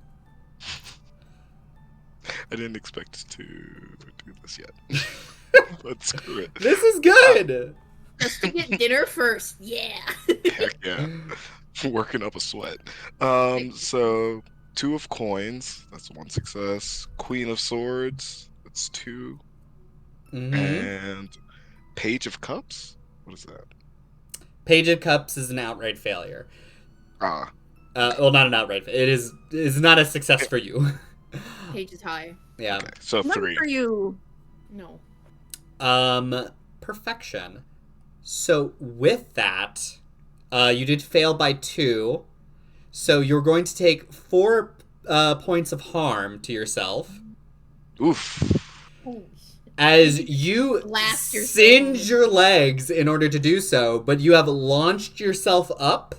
Speaker 5: I didn't expect to do this yet. But screw it.
Speaker 1: This is good!
Speaker 3: Just to get dinner first. Yeah.
Speaker 5: Heck yeah. Working up a sweat. So 2 of coins, that's 1 success. Queen of swords, that's 2.
Speaker 1: Mm-hmm.
Speaker 5: And Page of Cups? What is that?
Speaker 1: Page of Cups is an outright failure.
Speaker 5: Ah.
Speaker 1: Well, not an outright. It is not a success for you.
Speaker 3: Page is high.
Speaker 1: Yeah.
Speaker 5: Okay, so
Speaker 4: Not
Speaker 5: 3.
Speaker 4: for you.
Speaker 3: No.
Speaker 1: Perfection. So with that, you did fail by 2. So you're going to take 4 points of harm to yourself.
Speaker 5: Oof.
Speaker 3: Holy
Speaker 1: As you
Speaker 3: Blast yourself.
Speaker 1: singe your legs in order to do so, but you have launched yourself up.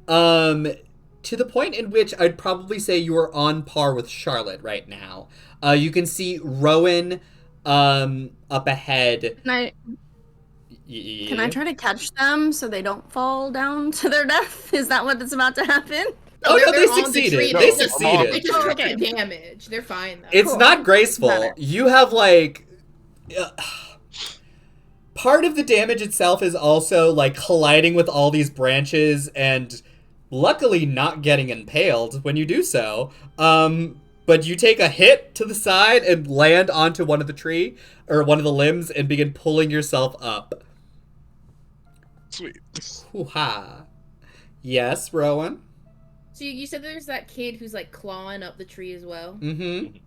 Speaker 1: To the point in which I'd probably say you are on par with Charlotte right now. You can see Rowan up ahead.
Speaker 4: Can I try to catch them so they don't fall down to their death? Is that what's about to happen?
Speaker 1: Oh, no, they
Speaker 3: they're on the
Speaker 1: succeeded.
Speaker 3: tree.
Speaker 1: They
Speaker 3: They
Speaker 1: succeeded.
Speaker 3: just took
Speaker 4: Okay.
Speaker 3: the damage. They're fine though.
Speaker 1: It's
Speaker 4: Cool.
Speaker 1: not graceful.
Speaker 4: Better.
Speaker 1: You have, like... part of the damage itself is also, like, colliding with all these branches and luckily not getting impaled when you do so. But you take a hit to the side and land onto one of the limbs and begin pulling yourself up.
Speaker 5: Sweet.
Speaker 1: Hoo-ha. Yes, Rowan?
Speaker 3: So you said there's that kid who's like clawing up the tree as well.
Speaker 1: Mm-hmm.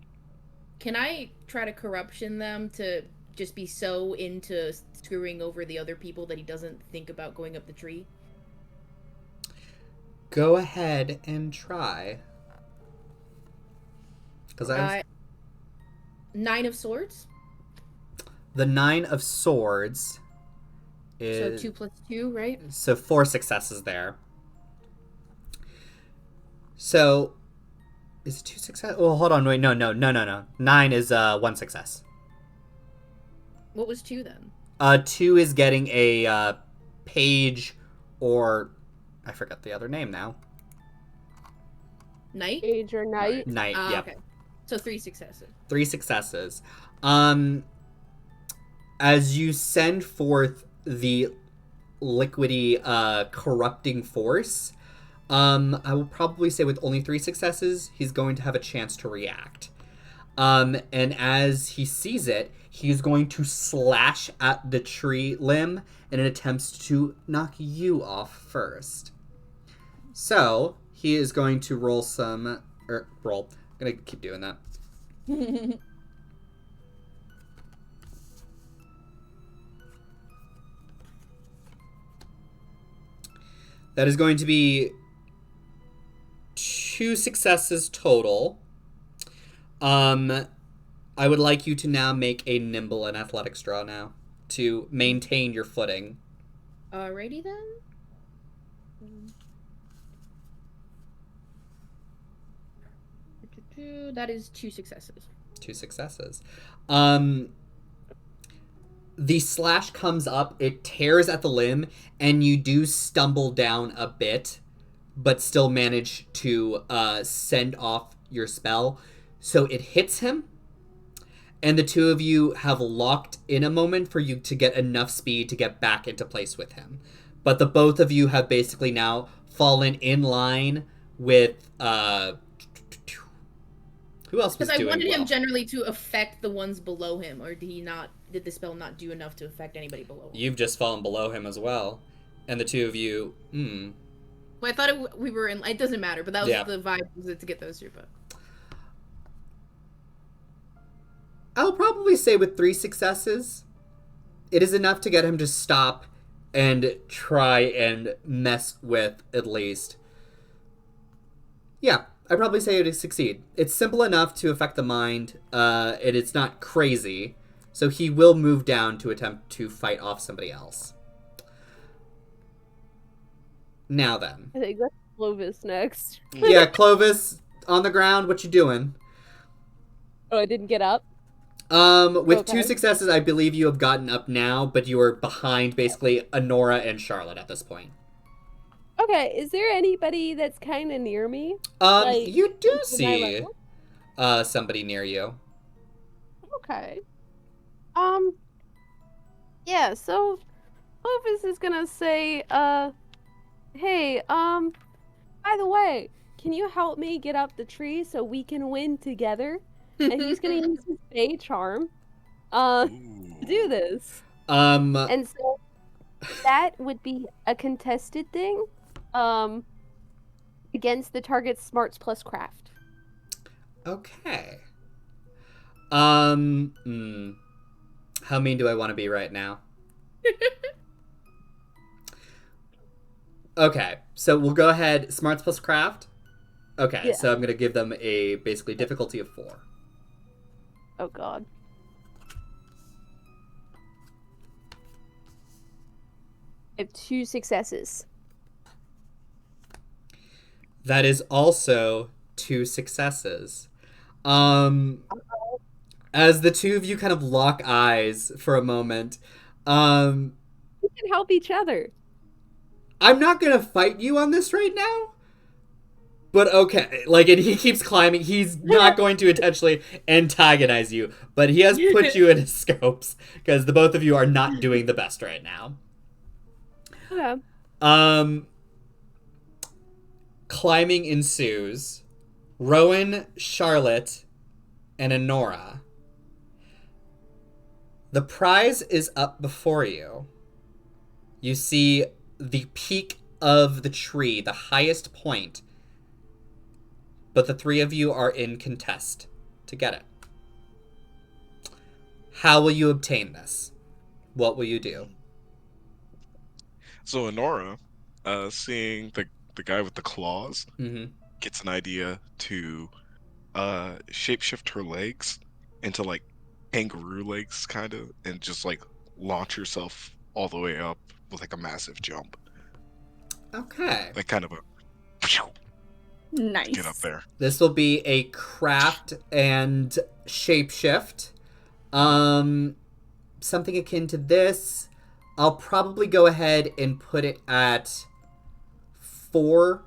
Speaker 3: Can I try to corruption them to just be so into screwing over the other people that he doesn't think about going up the tree?
Speaker 1: Go ahead and try. Because
Speaker 3: 9 of swords.
Speaker 1: The 9 of swords is...
Speaker 3: So 2 plus 2, right?
Speaker 1: So 4 successes there. So... Is it 2 success? Well, hold on. Wait, no. 9 is 1 success.
Speaker 3: What was 2 then?
Speaker 1: 2 is getting a page or... I forgot the other name now.
Speaker 3: Knight?
Speaker 2: Age or night?
Speaker 1: Knight, yep.
Speaker 3: Okay. So 3 successes.
Speaker 1: 3 successes. As you send forth the liquidy corrupting force, I will probably say with only 3 successes, he's going to have a chance to react. And as he sees it, he's going to slash at the tree limb in an attempt to knock you off first. So, he is going to roll some... roll. I'm going to keep doing that. That is going to be 2 successes total. I would like you to now make a nimble and athletics draw now to maintain your footing.
Speaker 3: Alrighty then. That is 2 successes.
Speaker 1: 2 successes. The slash comes up, it tears at the limb, and you do stumble down a bit, but still manage to send off your spell. So it hits him, and the two of you have locked in a moment for you to get enough speed to get back into place with him. But the both of you have basically now fallen in line with... who else was doing well?
Speaker 3: Because I wanted him generally to affect the ones below him, or did the spell not do enough to affect anybody below him?
Speaker 1: You've just fallen below him as well. And the two of you,
Speaker 3: Well, I thought we were in... It doesn't matter, but that was the vibe, was it to get those two, but...
Speaker 1: I'll probably say with 3 successes, it is enough to get him to stop and try and mess with, at least. Yeah, I'd probably say it would succeed. It's simple enough to affect the mind, and it's not crazy, so he will move down to attempt to fight off somebody else. Now then.
Speaker 2: I think that's Clovis next.
Speaker 1: Yeah, Clovis, on the ground, what you doing?
Speaker 2: Oh, I didn't get up?
Speaker 1: With 2 successes, I believe you have gotten up now, but you are behind, basically, Honora and Charlotte at this point.
Speaker 2: Okay, is there anybody that's kind of near me?
Speaker 1: You do see somebody near you.
Speaker 2: Okay. Yeah, so Clovis is gonna say, hey, by the way, can you help me get up the tree so we can win together? And he's gonna use his Fey charm, to do this.
Speaker 1: And
Speaker 2: so that would be a contested thing, against the target's smarts plus craft.
Speaker 1: Okay. How mean do I want to be right now? Okay, so we'll go ahead. Smarts plus craft? Okay, yeah. So I'm going to give them a basically difficulty of 4.
Speaker 2: Oh, God. I have 2 successes.
Speaker 1: That is also 2 successes. As the two of you kind of lock eyes for a moment,
Speaker 2: we can help each other.
Speaker 1: I'm not gonna fight you on this right now, but okay. Like, and he keeps climbing. He's not going to intentionally antagonize you, but he has put you in his scopes because the both of you are not doing the best right now.
Speaker 2: Okay.
Speaker 1: Climbing ensues. Rowan, Charlotte, and Honora. The prize is up before you. You see the peak of the tree, the highest point, but the 3 of you are in contest to get it. How will you obtain this? What will you do?
Speaker 5: So Honora, seeing the guy with the claws,
Speaker 1: Mm-hmm.
Speaker 5: gets an idea to shapeshift her legs into like kangaroo legs, kind of, and just like launch herself all the way up with like a massive jump,
Speaker 1: Okay.
Speaker 5: like kind of a
Speaker 4: Nice.
Speaker 5: get up there.
Speaker 1: This will be a craft and shapeshift. Something akin to this. I'll probably go ahead and put it at 4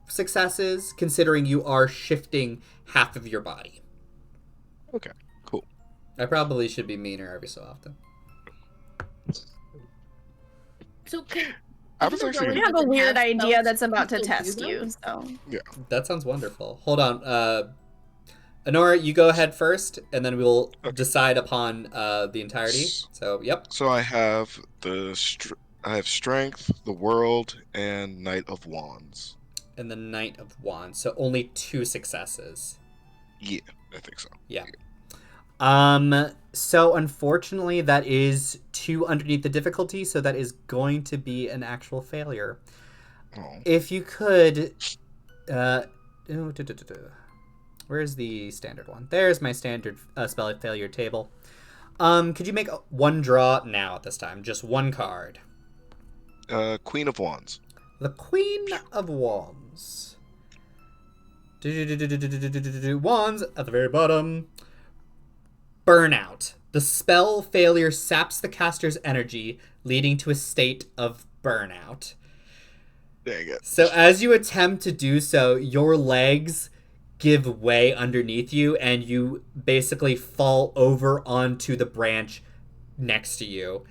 Speaker 1: successes, considering you are shifting half of your body.
Speaker 5: Okay, cool.
Speaker 1: I probably should be meaner every so often.
Speaker 3: So can
Speaker 5: I was
Speaker 3: even though
Speaker 5: actually
Speaker 4: We
Speaker 3: Rowan
Speaker 4: have a
Speaker 3: doesn't
Speaker 4: weird
Speaker 3: have
Speaker 4: idea
Speaker 3: spells,
Speaker 4: that's about to
Speaker 3: can still do
Speaker 4: test
Speaker 3: them?
Speaker 4: you, so.
Speaker 1: That sounds wonderful. Hold on. Honora, you go ahead first, and then we'll decide upon the entirety. So, yep.
Speaker 5: So I have I have strength, the world, and Knight of Wands.
Speaker 1: And the Knight of Wands. So only 2 successes.
Speaker 5: Yeah, I think so.
Speaker 1: Yeah. So unfortunately, that is 2 underneath the difficulty, so that is going to be an actual failure.
Speaker 5: Oh.
Speaker 1: If you could, where's the standard one? There's my standard spell failure table. Could you make 1 draw now at this time? Just 1 card.
Speaker 5: Queen of Wands.
Speaker 1: The Queen of Wands. Wands at the very bottom. Burnout. The spell failure saps the caster's energy, leading to a state of burnout.
Speaker 5: Dang it.
Speaker 1: So as you attempt to do so, your legs give way underneath you, and you basically fall over onto the branch next to you.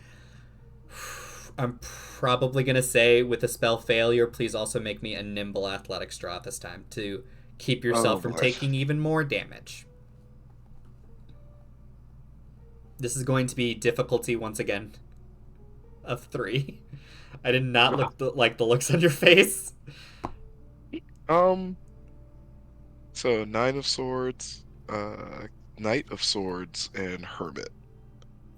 Speaker 1: I'm probably going to say, with a spell failure, please also make me a nimble athletics draw this time to keep yourself from taking even more damage. This is going to be difficulty, once again, of 3. I did not like the looks on your face.
Speaker 5: So Nine of Swords, Knight of Swords, and Hermit.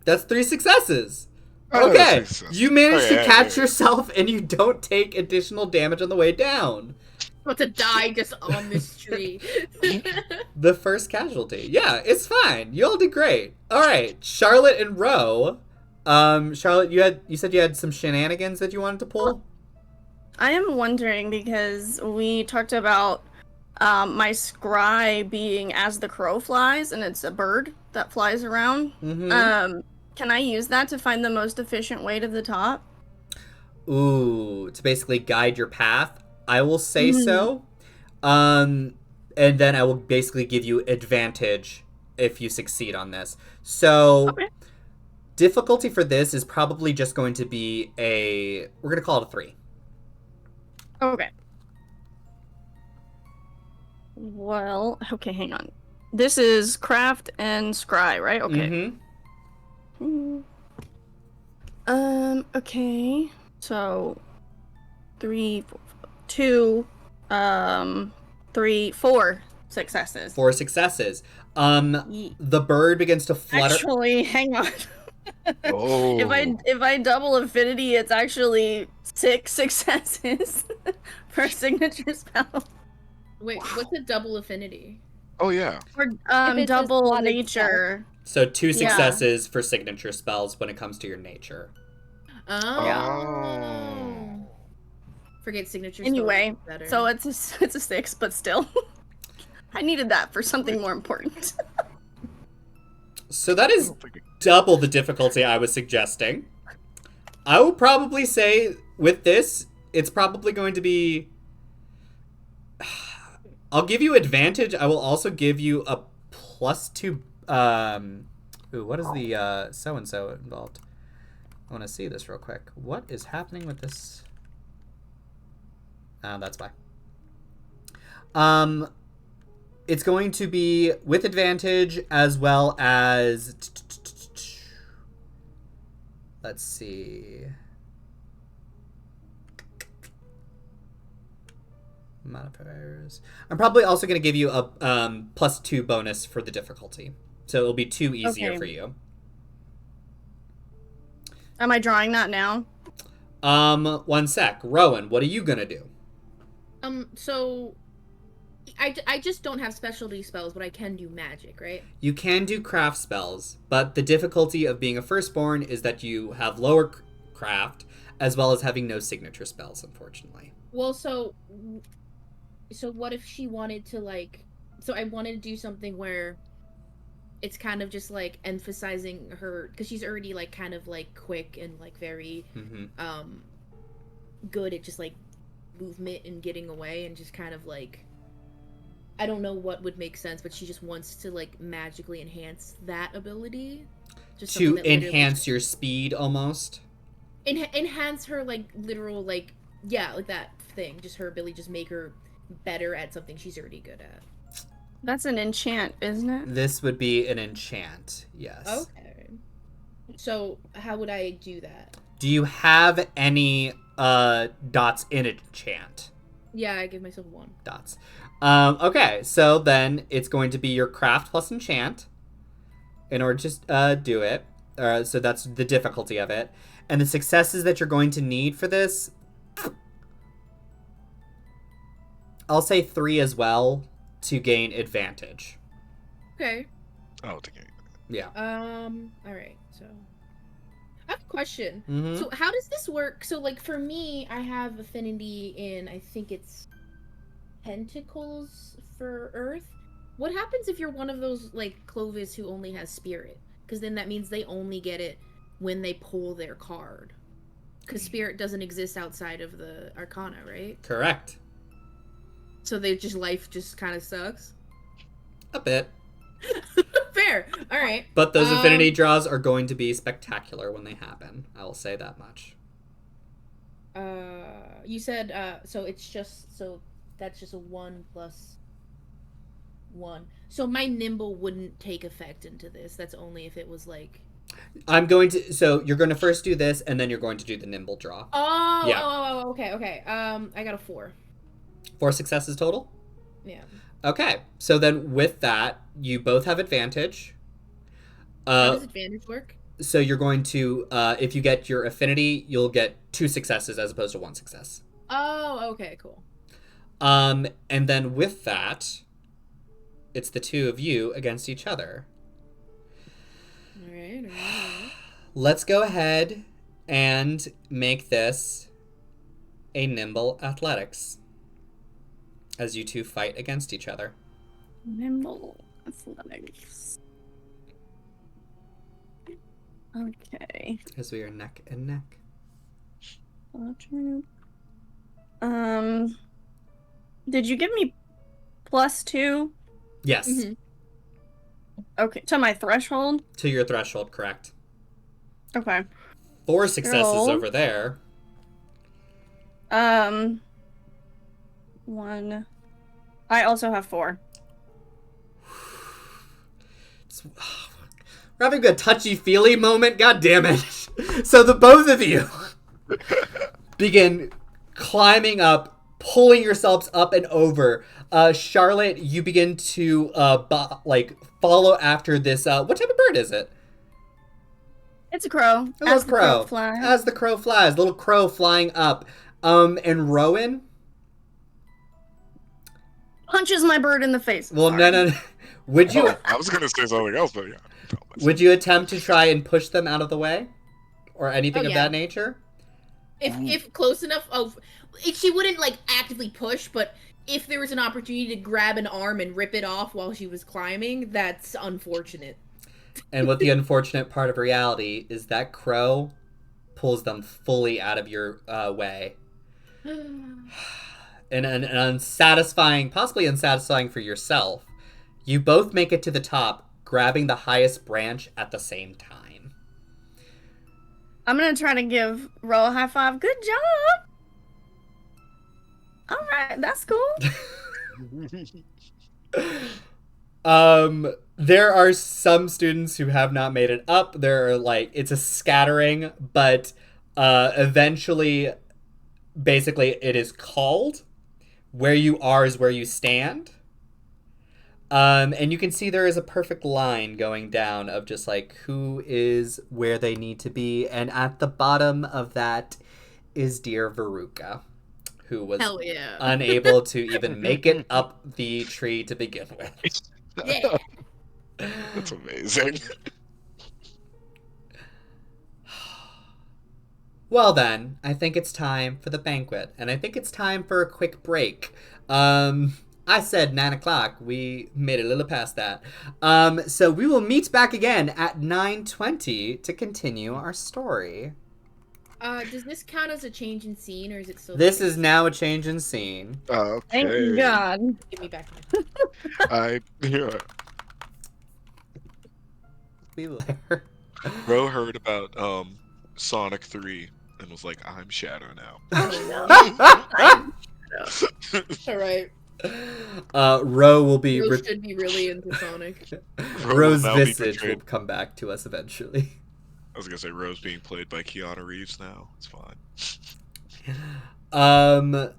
Speaker 1: That's 3 successes.
Speaker 5: Oh,
Speaker 1: Okay,
Speaker 5: that's 3 successes.
Speaker 1: you managed to
Speaker 5: Okay,
Speaker 1: catch
Speaker 5: okay.
Speaker 1: yourself, and you don't take additional damage on the way down.
Speaker 3: About to die just on this tree.
Speaker 1: The first casualty. Yeah, it's fine. You all did great. All right, Charlotte and Ro. Charlotte, you said you had some shenanigans that you wanted to pull.
Speaker 4: I am wondering because we talked about my scry being as the crow flies, and it's a bird that flies around.
Speaker 1: Mm-hmm.
Speaker 4: Can I use that to find the most efficient way to the top?
Speaker 1: Ooh, to basically guide your path. I will say so. And then I will basically give you advantage if you succeed on this. So,
Speaker 4: Okay.
Speaker 1: difficulty for this is probably just going to be we're going to call it a 3.
Speaker 4: Okay. Well, okay, hang on. This is craft and scry, right? Okay.
Speaker 1: Mm-hmm.
Speaker 4: Okay. So 3, 4, 2, 3, 4 successes.
Speaker 1: 4 successes. The bird begins to flutter.
Speaker 4: Actually, hang on.
Speaker 5: Oh.
Speaker 4: If I double affinity, it's actually 6 successes for signature spell.
Speaker 3: Wait, what's a double affinity?
Speaker 5: Oh yeah.
Speaker 4: Or
Speaker 2: it's a
Speaker 4: double
Speaker 2: slotted
Speaker 4: nature.
Speaker 1: So 2 successes for signature spells when it comes to your nature.
Speaker 3: Oh. Forget signature spells.
Speaker 4: Anyway,
Speaker 3: Better.
Speaker 4: so it's a 6, but still, I needed that for something more important.
Speaker 1: So that is double the difficulty I was suggesting. I will probably say with this, it's probably going to be... I'll give you advantage. I will also give you a +2... what is the so-and-so involved? I want to see this real quick. What is happening with this? That's why. It's going to be with advantage as well as... Let's see. Modifiers. I'm probably also going to give you a +2 bonus for the difficulty. So it'll be 2 easier
Speaker 4: Okay.
Speaker 1: for you.
Speaker 4: Am I drawing that now?
Speaker 1: One sec. Rowan, what are you gonna do?
Speaker 3: So I just don't have specialty spells, but I can do magic, right?
Speaker 1: You can do craft spells, but the difficulty of being a firstborn is that you have lower craft, as well as having no signature spells, unfortunately.
Speaker 3: Well, so what if she wanted to, like... So I wanted to do something where it's kind of just, like, emphasizing her... Because she's already, like, kind of, like, quick and, like, very, good at just, like, movement and getting away, and just kind of, like... I don't know what would make sense, but she just wants to, like, magically enhance that ability. Just
Speaker 1: to enhance your speed, almost?
Speaker 3: Enhance her, like, literal, like... Yeah, like that thing. Just her ability, just make her better at something she's already good at.
Speaker 4: That's an enchant, isn't it?
Speaker 1: This would be an enchant, yes.
Speaker 3: Okay. So, how would I do that?
Speaker 1: Do you have any dots in enchant?
Speaker 3: Yeah, I give myself 1.
Speaker 1: Dots. Okay, so then it's going to be your craft plus enchant in order to do it. So that's the difficulty of it. And the successes that you're going to need for this, I'll say 3 as well to gain advantage.
Speaker 3: Okay.
Speaker 5: Oh, to gain.
Speaker 1: Yeah.
Speaker 3: Alright, so... I have a question.
Speaker 1: Mm-hmm.
Speaker 3: So, how does this work? So, like, for me, I have affinity in, I think it's... Pentacles for Earth. What happens if you're one of those, like, Clovis who only has Spirit? Because then that means they only get it when they pull their card. Because Spirit doesn't exist outside of the Arcana, right?
Speaker 1: Correct.
Speaker 3: So life just kind of sucks?
Speaker 1: A bit.
Speaker 3: Fair. Alright.
Speaker 1: But those affinity draws are going to be spectacular when they happen. I will say that much.
Speaker 3: You said, so it's just, so that's just a 1 plus 1. So my nimble wouldn't take effect into this. That's only if it was like...
Speaker 1: So you're going to first do this, and then you're going to do the nimble draw.
Speaker 3: Oh,
Speaker 1: yeah.
Speaker 3: Okay. I got a 4.
Speaker 1: 4 successes total?
Speaker 3: Yeah.
Speaker 1: Okay, so then with that, you both have advantage.
Speaker 3: How does advantage work?
Speaker 1: So you're going to, if you get your affinity, you'll get 2 successes as opposed to 1 success.
Speaker 3: Oh, okay, cool.
Speaker 1: And then with that, it's the 2 of you against each other.
Speaker 3: All right.
Speaker 1: Let's go ahead and make this a nimble athletics as you 2 fight against each other.
Speaker 4: Nimble athletics. Okay.
Speaker 1: Because we are neck and neck.
Speaker 4: Did you give me +2?
Speaker 1: Yes.
Speaker 3: Mm-hmm.
Speaker 4: Okay, to my threshold?
Speaker 1: To your threshold, correct.
Speaker 4: Okay.
Speaker 1: 4 successes over there.
Speaker 4: 1. I also have 4.
Speaker 1: We're having a touchy-feely moment. God damn it. So the both of you begin climbing up, pulling yourselves up and over. Charlotte, you begin to follow after this. What type of bird is it?
Speaker 4: It's a crow.
Speaker 1: A little crow. As the crow flies. Little crow flying up. And Rowan?
Speaker 4: Punches my bird in the face.
Speaker 1: Well, no. Would you...
Speaker 5: I was going to say something else, but yeah.
Speaker 1: Would you attempt to try and push them out of the way? Or anything of that nature?
Speaker 3: If close enough... she wouldn't, like, actively push, but if there was an opportunity to grab an arm and rip it off while she was climbing, that's unfortunate.
Speaker 1: And what the unfortunate part of reality is that crow pulls them fully out of your way. And an unsatisfying, possibly unsatisfying for yourself, you both make it to the top, grabbing the highest branch at the same time.
Speaker 4: I'm gonna try to give Ro a high five. Good job! Alright, that's cool.
Speaker 1: There are some students who have not made it up. There are, it's a scattering, but eventually, basically, it is called. Where you are is where you stand. And you can see there is a perfect line going down of just like who is where they need to be. And at the bottom of that is dear Veruca, who was
Speaker 3: Hell yeah.
Speaker 1: unable to even make it up the tree to begin with.
Speaker 3: Yeah.
Speaker 5: That's amazing.
Speaker 1: Well then, I think it's time for the banquet, and I think it's time for a quick break. I said 9 o'clock. We made it a little past that. So we will meet back again at 9:20 to continue our story.
Speaker 3: Does this count as a change in scene, or is it still?
Speaker 1: This is now a change in scene.
Speaker 5: Okay.
Speaker 4: Thank God.
Speaker 3: Give me back.
Speaker 5: Yeah.
Speaker 1: We there.
Speaker 5: Ro heard about Sonic 3 and was like, I'm Shadow now.
Speaker 3: All right.
Speaker 1: Ro will be.
Speaker 3: Rose should be really into Sonic.
Speaker 1: Ro's
Speaker 5: now be
Speaker 1: visage will
Speaker 5: portrayed-
Speaker 1: come back to us eventually.
Speaker 5: I was gonna say Rose being played by Keanu Reeves now. It's fine.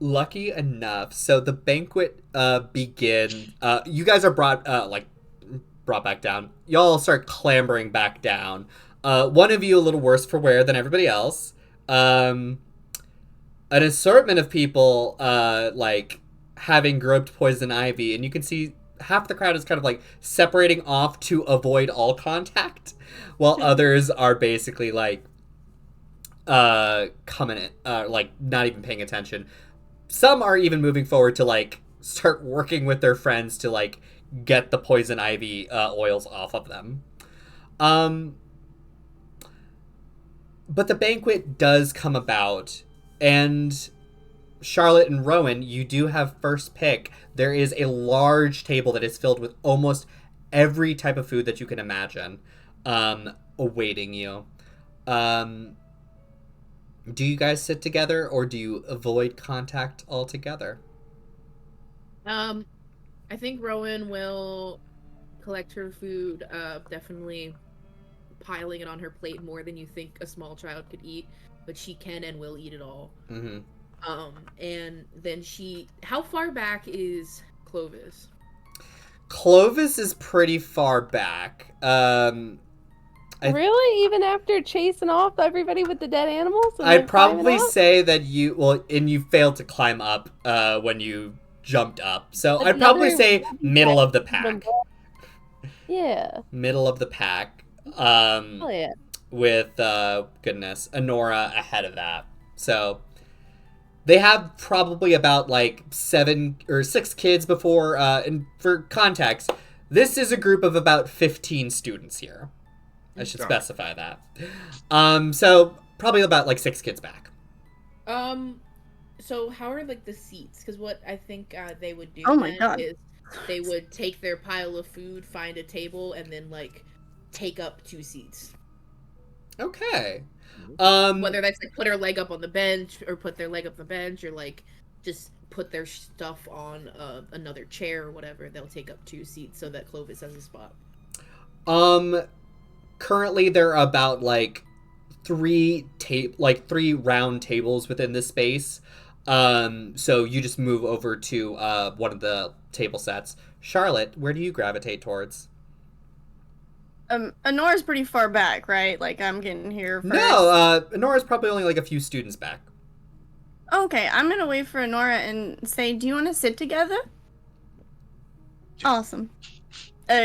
Speaker 1: Lucky enough, so the banquet begin. You guys are brought back down. Y'all start clambering back down. One of you a little worse for wear than everybody else. An assortment of people like having groped poison ivy, and you can see half the crowd is kind of like separating off to avoid all contact, while others are basically like coming in, like not even paying attention. Some are even moving forward to like start working with their friends to like get the poison ivy oils off of them. But the banquet does come about, and Charlotte and Rowan, you do have first pick. There is a large table that is filled with almost every type of food that you can imagine awaiting you. Do you guys sit together, or do you avoid contact altogether?
Speaker 3: I think Rowan will collect her food, definitely piling it on her plate more than you think a small child could eat, but she can and will eat it all.
Speaker 1: Mm-hmm.
Speaker 3: And then how far back is Clovis?
Speaker 1: Clovis is pretty far back.
Speaker 2: Really? Even after chasing off everybody with the dead animals? And
Speaker 1: I'd
Speaker 2: then climbing
Speaker 1: probably
Speaker 2: up?
Speaker 1: say that you failed to climb up when you jumped up. So I'd probably
Speaker 2: Another-
Speaker 1: say middle of the pack.
Speaker 2: Yeah.
Speaker 1: Middle of the pack.
Speaker 2: Oh yeah.
Speaker 1: With goodness, Honora ahead of that. So they have probably about like 7 or 6 kids before. And for context, this is a group of about 15 students here. I should specify that. So probably about like 6 kids back.
Speaker 3: So how are like the seats? Because what I think they would do
Speaker 4: Oh my God.
Speaker 3: is they would take their pile of food, find a table, and then like take up 2 seats.
Speaker 1: Okay.
Speaker 3: Whether that's like put her leg up on the bench, or put their leg up the bench, or like just put their stuff on another chair or whatever, they'll take up 2 seats so that Clovis has a spot.
Speaker 1: Currently there are about like 3 round tables within this space. So you just move over to one of the table sets. Charlotte, where do you gravitate towards?
Speaker 4: Honora's pretty far back, right? Like, I'm getting here first.
Speaker 1: No, Honora's probably only like a few students back.
Speaker 4: Okay, I'm gonna wait for Honora and say, do you want to sit together? Awesome.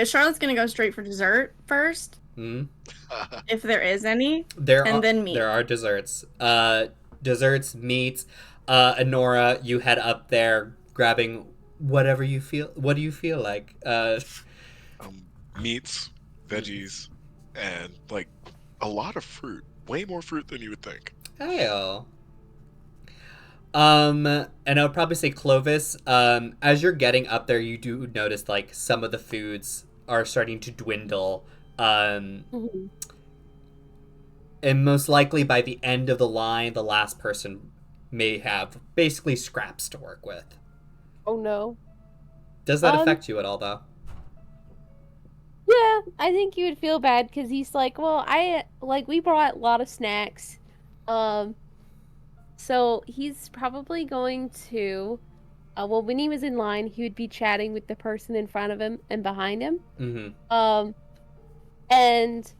Speaker 4: Charlotte's gonna go straight for dessert first, if there is any, then meat.
Speaker 1: There are desserts. Desserts, meats. Honora, you head up there grabbing whatever you feel. What do you feel like?
Speaker 5: Meats, veggies, and like a lot of fruit. Way more fruit than you would think.
Speaker 1: Hey-o. And I would probably say Clovis, as you're getting up there, you do notice like some of the foods are starting to dwindle. And most likely by the end of the line, the last person may have basically scraps to work with.
Speaker 2: Oh no.
Speaker 1: Does that affect you at all, though?
Speaker 2: Yeah, I think you would feel bad because he's like, well, we brought a lot of snacks. So he's probably going to well, when he was in line, he would be chatting with the person in front of him and behind him.
Speaker 1: Mm-hmm.
Speaker 2: And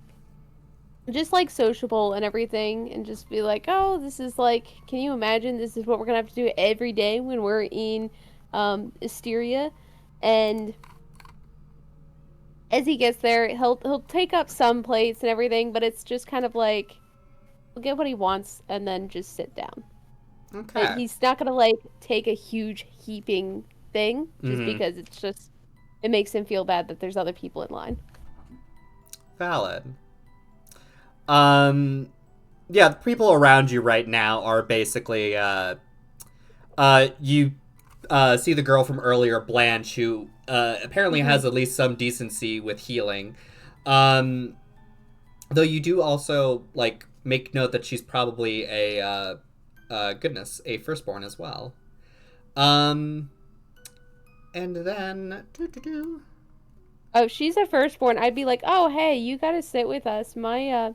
Speaker 2: just like sociable and everything, and just be like, oh, this is like, can you imagine this is what we're gonna have to do every day when we're in Aetheria? And as he gets there, he'll take up some plates and everything, but it's just kind of like he'll get what he wants and then just sit down.
Speaker 1: Okay.
Speaker 2: But he's not gonna like take a huge heaping thing just
Speaker 1: Mhm.
Speaker 2: because it makes him feel bad that there's other people in line.
Speaker 1: Valid. Yeah, the people around you right now are basically, you see the girl from earlier, Blanche, who apparently has at least some decency with healing. Though you do also, like, make note that she's probably a firstborn as well. And then...
Speaker 2: Oh, she's a firstborn. I'd be like, oh, hey, you gotta sit with us. I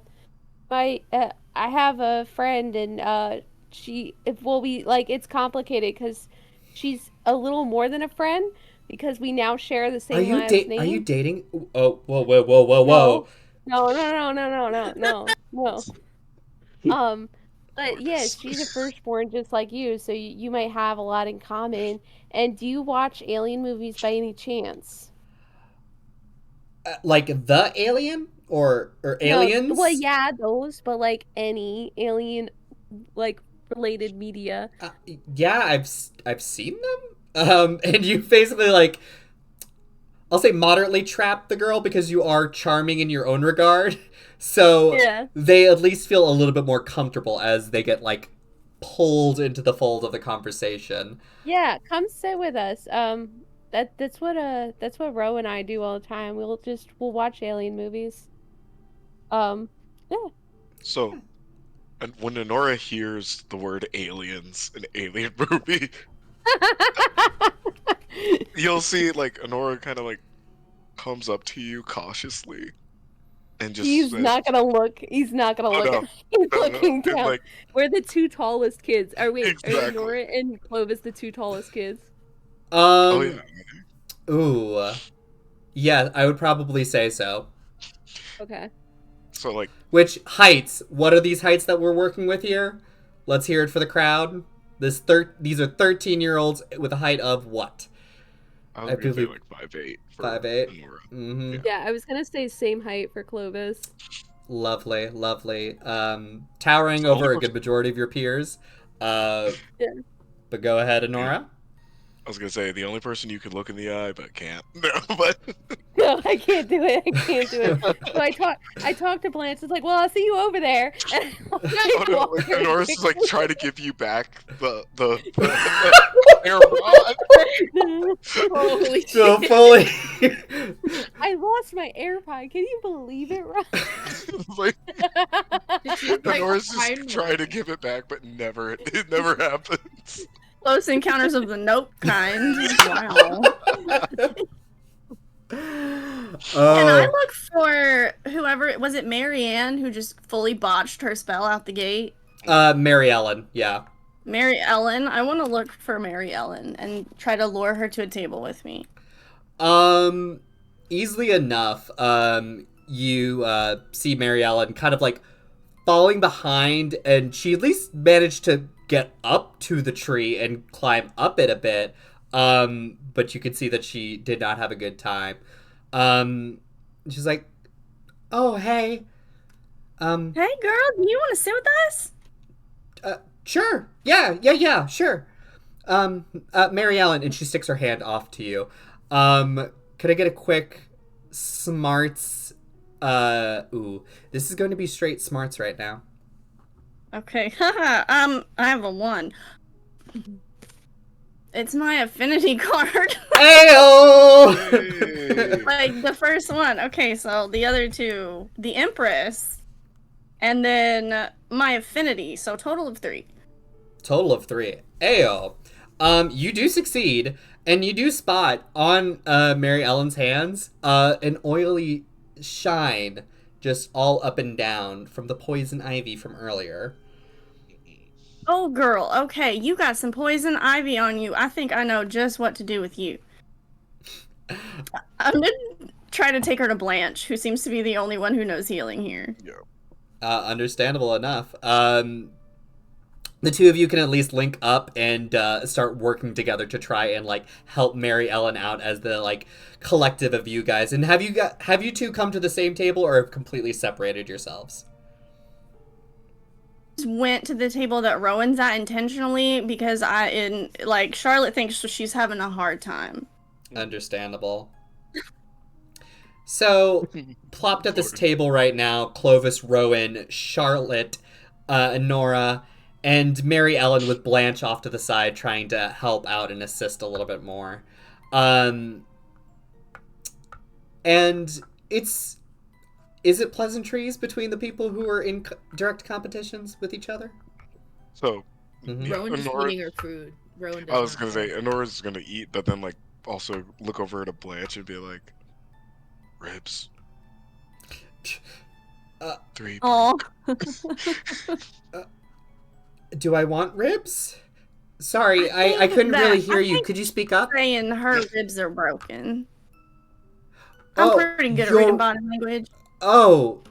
Speaker 2: have a friend, and it's complicated because she's a little more than a friend because we now share the same last name.
Speaker 1: Are you dating? Oh, whoa.
Speaker 2: No. But yes, she's a firstborn just like you, so you might have a lot in common. And do you watch alien movies by any chance?
Speaker 1: Like the Alien or Aliens?
Speaker 2: No, well, yeah, those, but like any alien, like related media.
Speaker 1: Yeah, I've seen them. And you basically, like, I'll say moderately trap the girl because you are charming in your own regard. So
Speaker 2: Yeah.
Speaker 1: they at least feel a little bit more comfortable as they get, like, pulled into the fold of the conversation.
Speaker 2: Yeah, come sit with us. That's what Ro and I do all the time. We'll watch alien movies. Yeah.
Speaker 5: So, and when Honora hears the word aliens, an alien movie, you'll see, like, Honora kind of, like, comes up to you cautiously and just
Speaker 2: He's
Speaker 5: says,
Speaker 2: not gonna look. He's not gonna look.
Speaker 5: no.
Speaker 2: He's
Speaker 5: No,
Speaker 2: looking
Speaker 5: and,
Speaker 2: down.
Speaker 5: like,
Speaker 2: We're the two tallest kids. Are
Speaker 5: Exactly.
Speaker 2: Nora and Clovis the two tallest kids?
Speaker 5: oh yeah.
Speaker 1: Ooh. Yeah, I would probably say so.
Speaker 2: Okay.
Speaker 5: So, like,
Speaker 1: Which heights? What are these heights that we're working with here? Let's hear it for the crowd. These are 13-year-olds with a height of what?
Speaker 5: I was gonna say,
Speaker 1: believe-
Speaker 5: like, 5'8".
Speaker 1: 5'8".
Speaker 5: Honora.
Speaker 1: Mm-hmm.
Speaker 2: Yeah, I was gonna say same height for Clovis.
Speaker 1: Lovely. Towering
Speaker 5: So
Speaker 1: over
Speaker 5: only
Speaker 1: a good majority of your peers.
Speaker 2: Yeah.
Speaker 1: But go ahead, Honora.
Speaker 5: I was gonna say the only person you could look in the eye but can't. No, but
Speaker 2: No, I can't do it. So I talked to Blanche. It's like, well, I'll see you over there. And
Speaker 5: oh no,
Speaker 2: walk
Speaker 5: like,
Speaker 2: very
Speaker 5: Honora's is like
Speaker 2: quickly.
Speaker 5: trying to give you back the air rod.
Speaker 3: Holy
Speaker 1: So
Speaker 3: shit.
Speaker 1: fully.
Speaker 2: I lost my AirPod. Can you believe it, Rob?
Speaker 5: Like,
Speaker 3: She's like,
Speaker 5: Honora's
Speaker 3: "I'm
Speaker 5: just trying to give it back, but it never happens.
Speaker 4: Close Encounters of the Nope kind. Wow. Can I look for whoever was it? Marianne who just fully botched her spell out the gate.
Speaker 1: Mary Ellen, yeah.
Speaker 4: Mary Ellen. I want to look for Mary Ellen and try to lure her to a table with me.
Speaker 1: Easily enough, you see Mary Ellen kind of like falling behind, and she at least managed to get up to the tree and climb up it a bit. But you can see that she did not have a good time. She's like, "Oh, hey.
Speaker 4: Hey, girl, do you want to sit with us?
Speaker 1: Sure. Yeah, sure. Mary Ellen," and she sticks her hand off to you. Could I get a quick smarts? This is going to be straight smarts right now.
Speaker 4: Okay, haha. I have a 1. It's my affinity card.
Speaker 1: Ayo!
Speaker 5: Hey.
Speaker 4: Like the first one. Okay, so the other two, the Empress, and then my affinity. So total of 3.
Speaker 1: Total of 3. Ayo. You do succeed, and you do spot on Mary Ellen's hands an oily shine just all up and down from the poison ivy from earlier.
Speaker 4: Oh, girl, okay, you got some poison ivy on you. I think I know just what to do with you. I'm gonna try to take her to Blanche, who seems to be the only one who knows healing here.
Speaker 5: Yeah.
Speaker 1: Understandable enough. The two of you can at least link up and start working together to try and like help Mary Ellen out as the like collective of you guys. And have you two come to the same table or have completely separated yourselves?
Speaker 4: Just went to the table that Rowan's at intentionally because Charlotte thinks she's having a hard time.
Speaker 1: Understandable. So, plopped at this table right now, Clovis, Rowan, Charlotte, Nora, and Mary Ellen with Blanche off to the side trying to help out and assist a little bit more. And is it pleasantries between the people who are in direct competitions with each other?
Speaker 5: So,
Speaker 3: Rowan just
Speaker 5: Honora,
Speaker 3: eating her food. Rowan
Speaker 5: I was gonna say Honora's gonna eat, but then like also look over at Blanche and be like, ribs. 3.
Speaker 4: Oh,
Speaker 1: Do I want ribs? Sorry, I couldn't really hear you. Could you speak up?
Speaker 4: saying her ribs are broken. I'm pretty good at reading body language.
Speaker 1: Oh,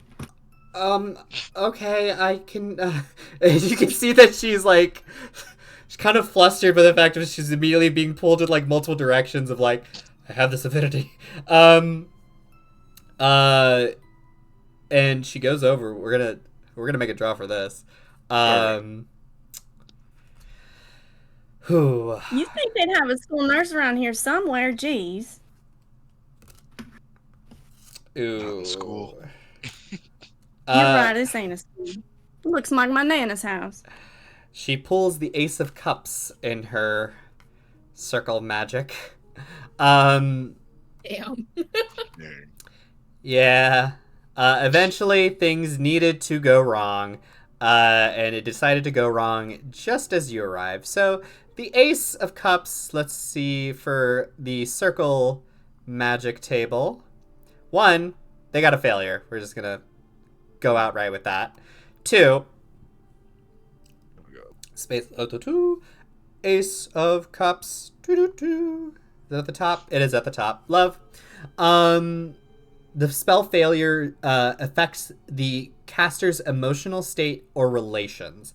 Speaker 1: okay, I can, you can see that she's kind of flustered by the fact that she's immediately being pulled in, like, multiple directions of, like, I have this avidity. And she goes over, we're gonna make a draw for this. Whew.
Speaker 4: You think they'd have a school nurse around here somewhere? Jeez.
Speaker 1: Ooh.
Speaker 5: School.
Speaker 4: You're right, this ain't a school. Looks like my Nana's house.
Speaker 1: She pulls the Ace of Cups in her circle of magic.
Speaker 3: Damn.
Speaker 1: Yeah. Eventually, things needed to go wrong. And it decided to go wrong just as you arrived. So, the Ace of Cups, let's see, for the circle magic table. 1, they got a failure. We're just gonna go outright with that. 2, space 2, Ace of Cups. Is it at the top? It is at the top. Love. The spell failure affects the caster's emotional state or relations.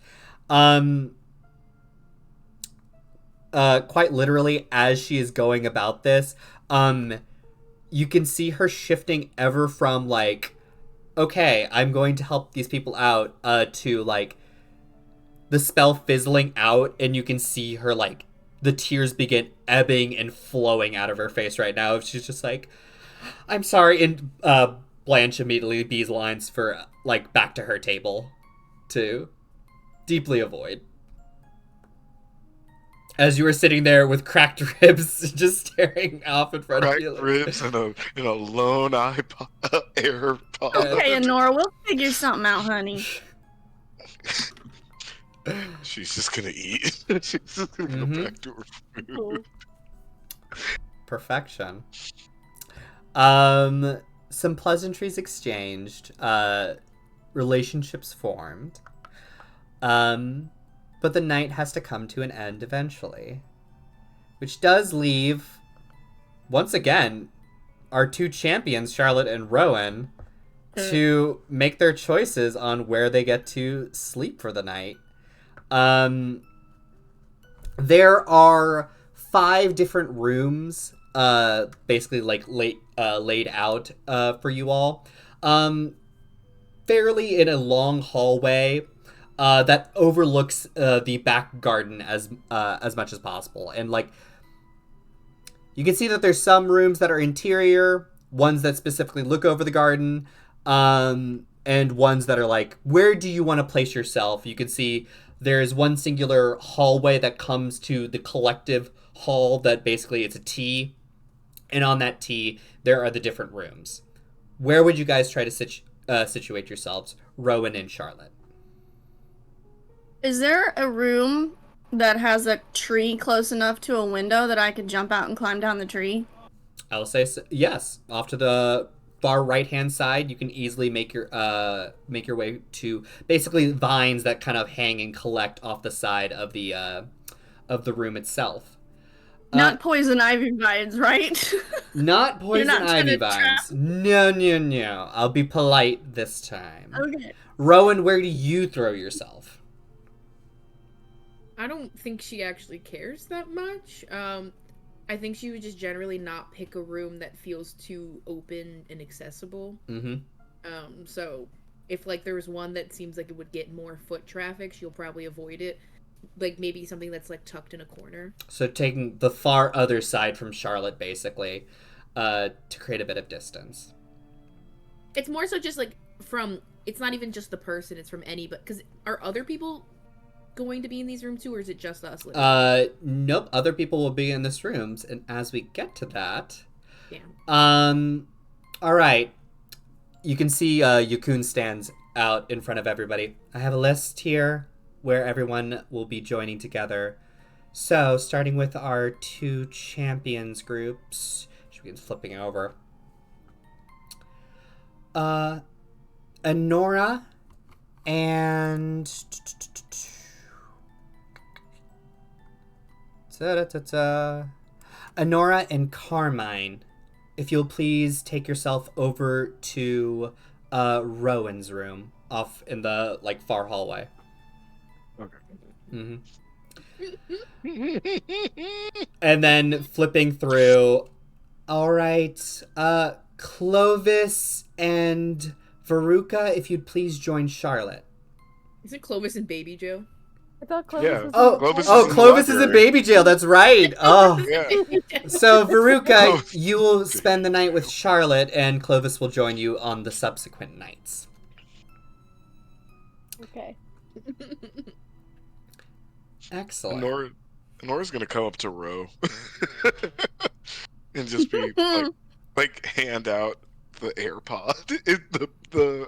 Speaker 1: Quite literally, as she is going about this, you can see her shifting ever from, like, okay, I'm going to help these people out, to, like, the spell fizzling out, and you can see her, like, the tears begin ebbing and flowing out of her face right now. She's just like, I'm sorry, and Blanche immediately beelines for, like, back to her table to deeply avoid. As you were sitting there with cracked ribs, just staring off in front of you.
Speaker 5: Cracked ribs and a lone AirPod.
Speaker 4: Okay, Nora, we'll figure something out, honey.
Speaker 5: She's just gonna eat. She's just gonna go back to her food.
Speaker 1: Perfection. Some pleasantries exchanged, relationships formed, but the night has to come to an end eventually, which does leave, once again, our two champions, Charlotte and Rowan, to make their choices on where they get to sleep for the night. There are 5 different rooms, basically like laid out for you all, fairly in a long hallway that overlooks the back garden as much as possible. And like, you can see that there's some rooms that are interior, ones that specifically look over the garden, and ones that are like, where do you want to place yourself? You can see there's one singular hallway that comes to the collective hall that basically it's a T, and on that T there are the different rooms. Where would you guys try to situate yourselves, Rowan and Charlotte?
Speaker 4: Is there a room that has a tree close enough to a window that I could jump out and climb down the tree?
Speaker 1: I'll say yes. Off to the far right-hand side, you can easily make your way to basically vines that kind of hang and collect off the side of the room itself.
Speaker 4: Not poison ivy vines, right?
Speaker 1: Not poison
Speaker 4: not
Speaker 1: ivy
Speaker 4: trying to trap-
Speaker 1: vines. No, no, no. I'll be polite this time.
Speaker 4: Okay.
Speaker 1: Rowan, where do you throw yourself?
Speaker 3: I don't think she actually cares that much. I think she would just generally not pick a room that feels too open and accessible.
Speaker 1: Mm-hmm.
Speaker 3: So if like there was one that seems like it would get more foot traffic, she'll probably avoid it. Like maybe something that's like tucked in a corner.
Speaker 1: So taking the far other side from Charlotte, basically, to create a bit of distance.
Speaker 3: It's more so just like from. It's not even just the person. It's from any. But because are other people going to be in these rooms too, or is it just us?
Speaker 1: Nope. Other people will be in this rooms, and as we get to that,
Speaker 3: yeah.
Speaker 1: All right. You can see Yukun stands out in front of everybody. I have a list here where everyone will be joining together. So, starting with our 2 champions groups. Should begin flipping over. Anora and... Anora and Carmine. If you'll please take yourself over to Rowan's room off in the far hallway.
Speaker 5: Okay.
Speaker 1: Mm-hmm. And then flipping through. All right, Clovis and Veruca, if you'd please join Charlotte.
Speaker 3: Is it Clovis and Baby Joe?
Speaker 2: I thought Clovis
Speaker 5: Yeah.
Speaker 2: was
Speaker 5: Clovis
Speaker 1: Clovis is in baby jail. That's right. Oh,
Speaker 5: Yeah.
Speaker 1: so Veruca,
Speaker 5: Oh.
Speaker 1: you will spend the night with Charlotte, and Clovis will join you on the subsequent nights.
Speaker 2: Okay.
Speaker 1: Excellent.
Speaker 5: Nora's gonna come up to Ro and just be like hand out the AirPod. The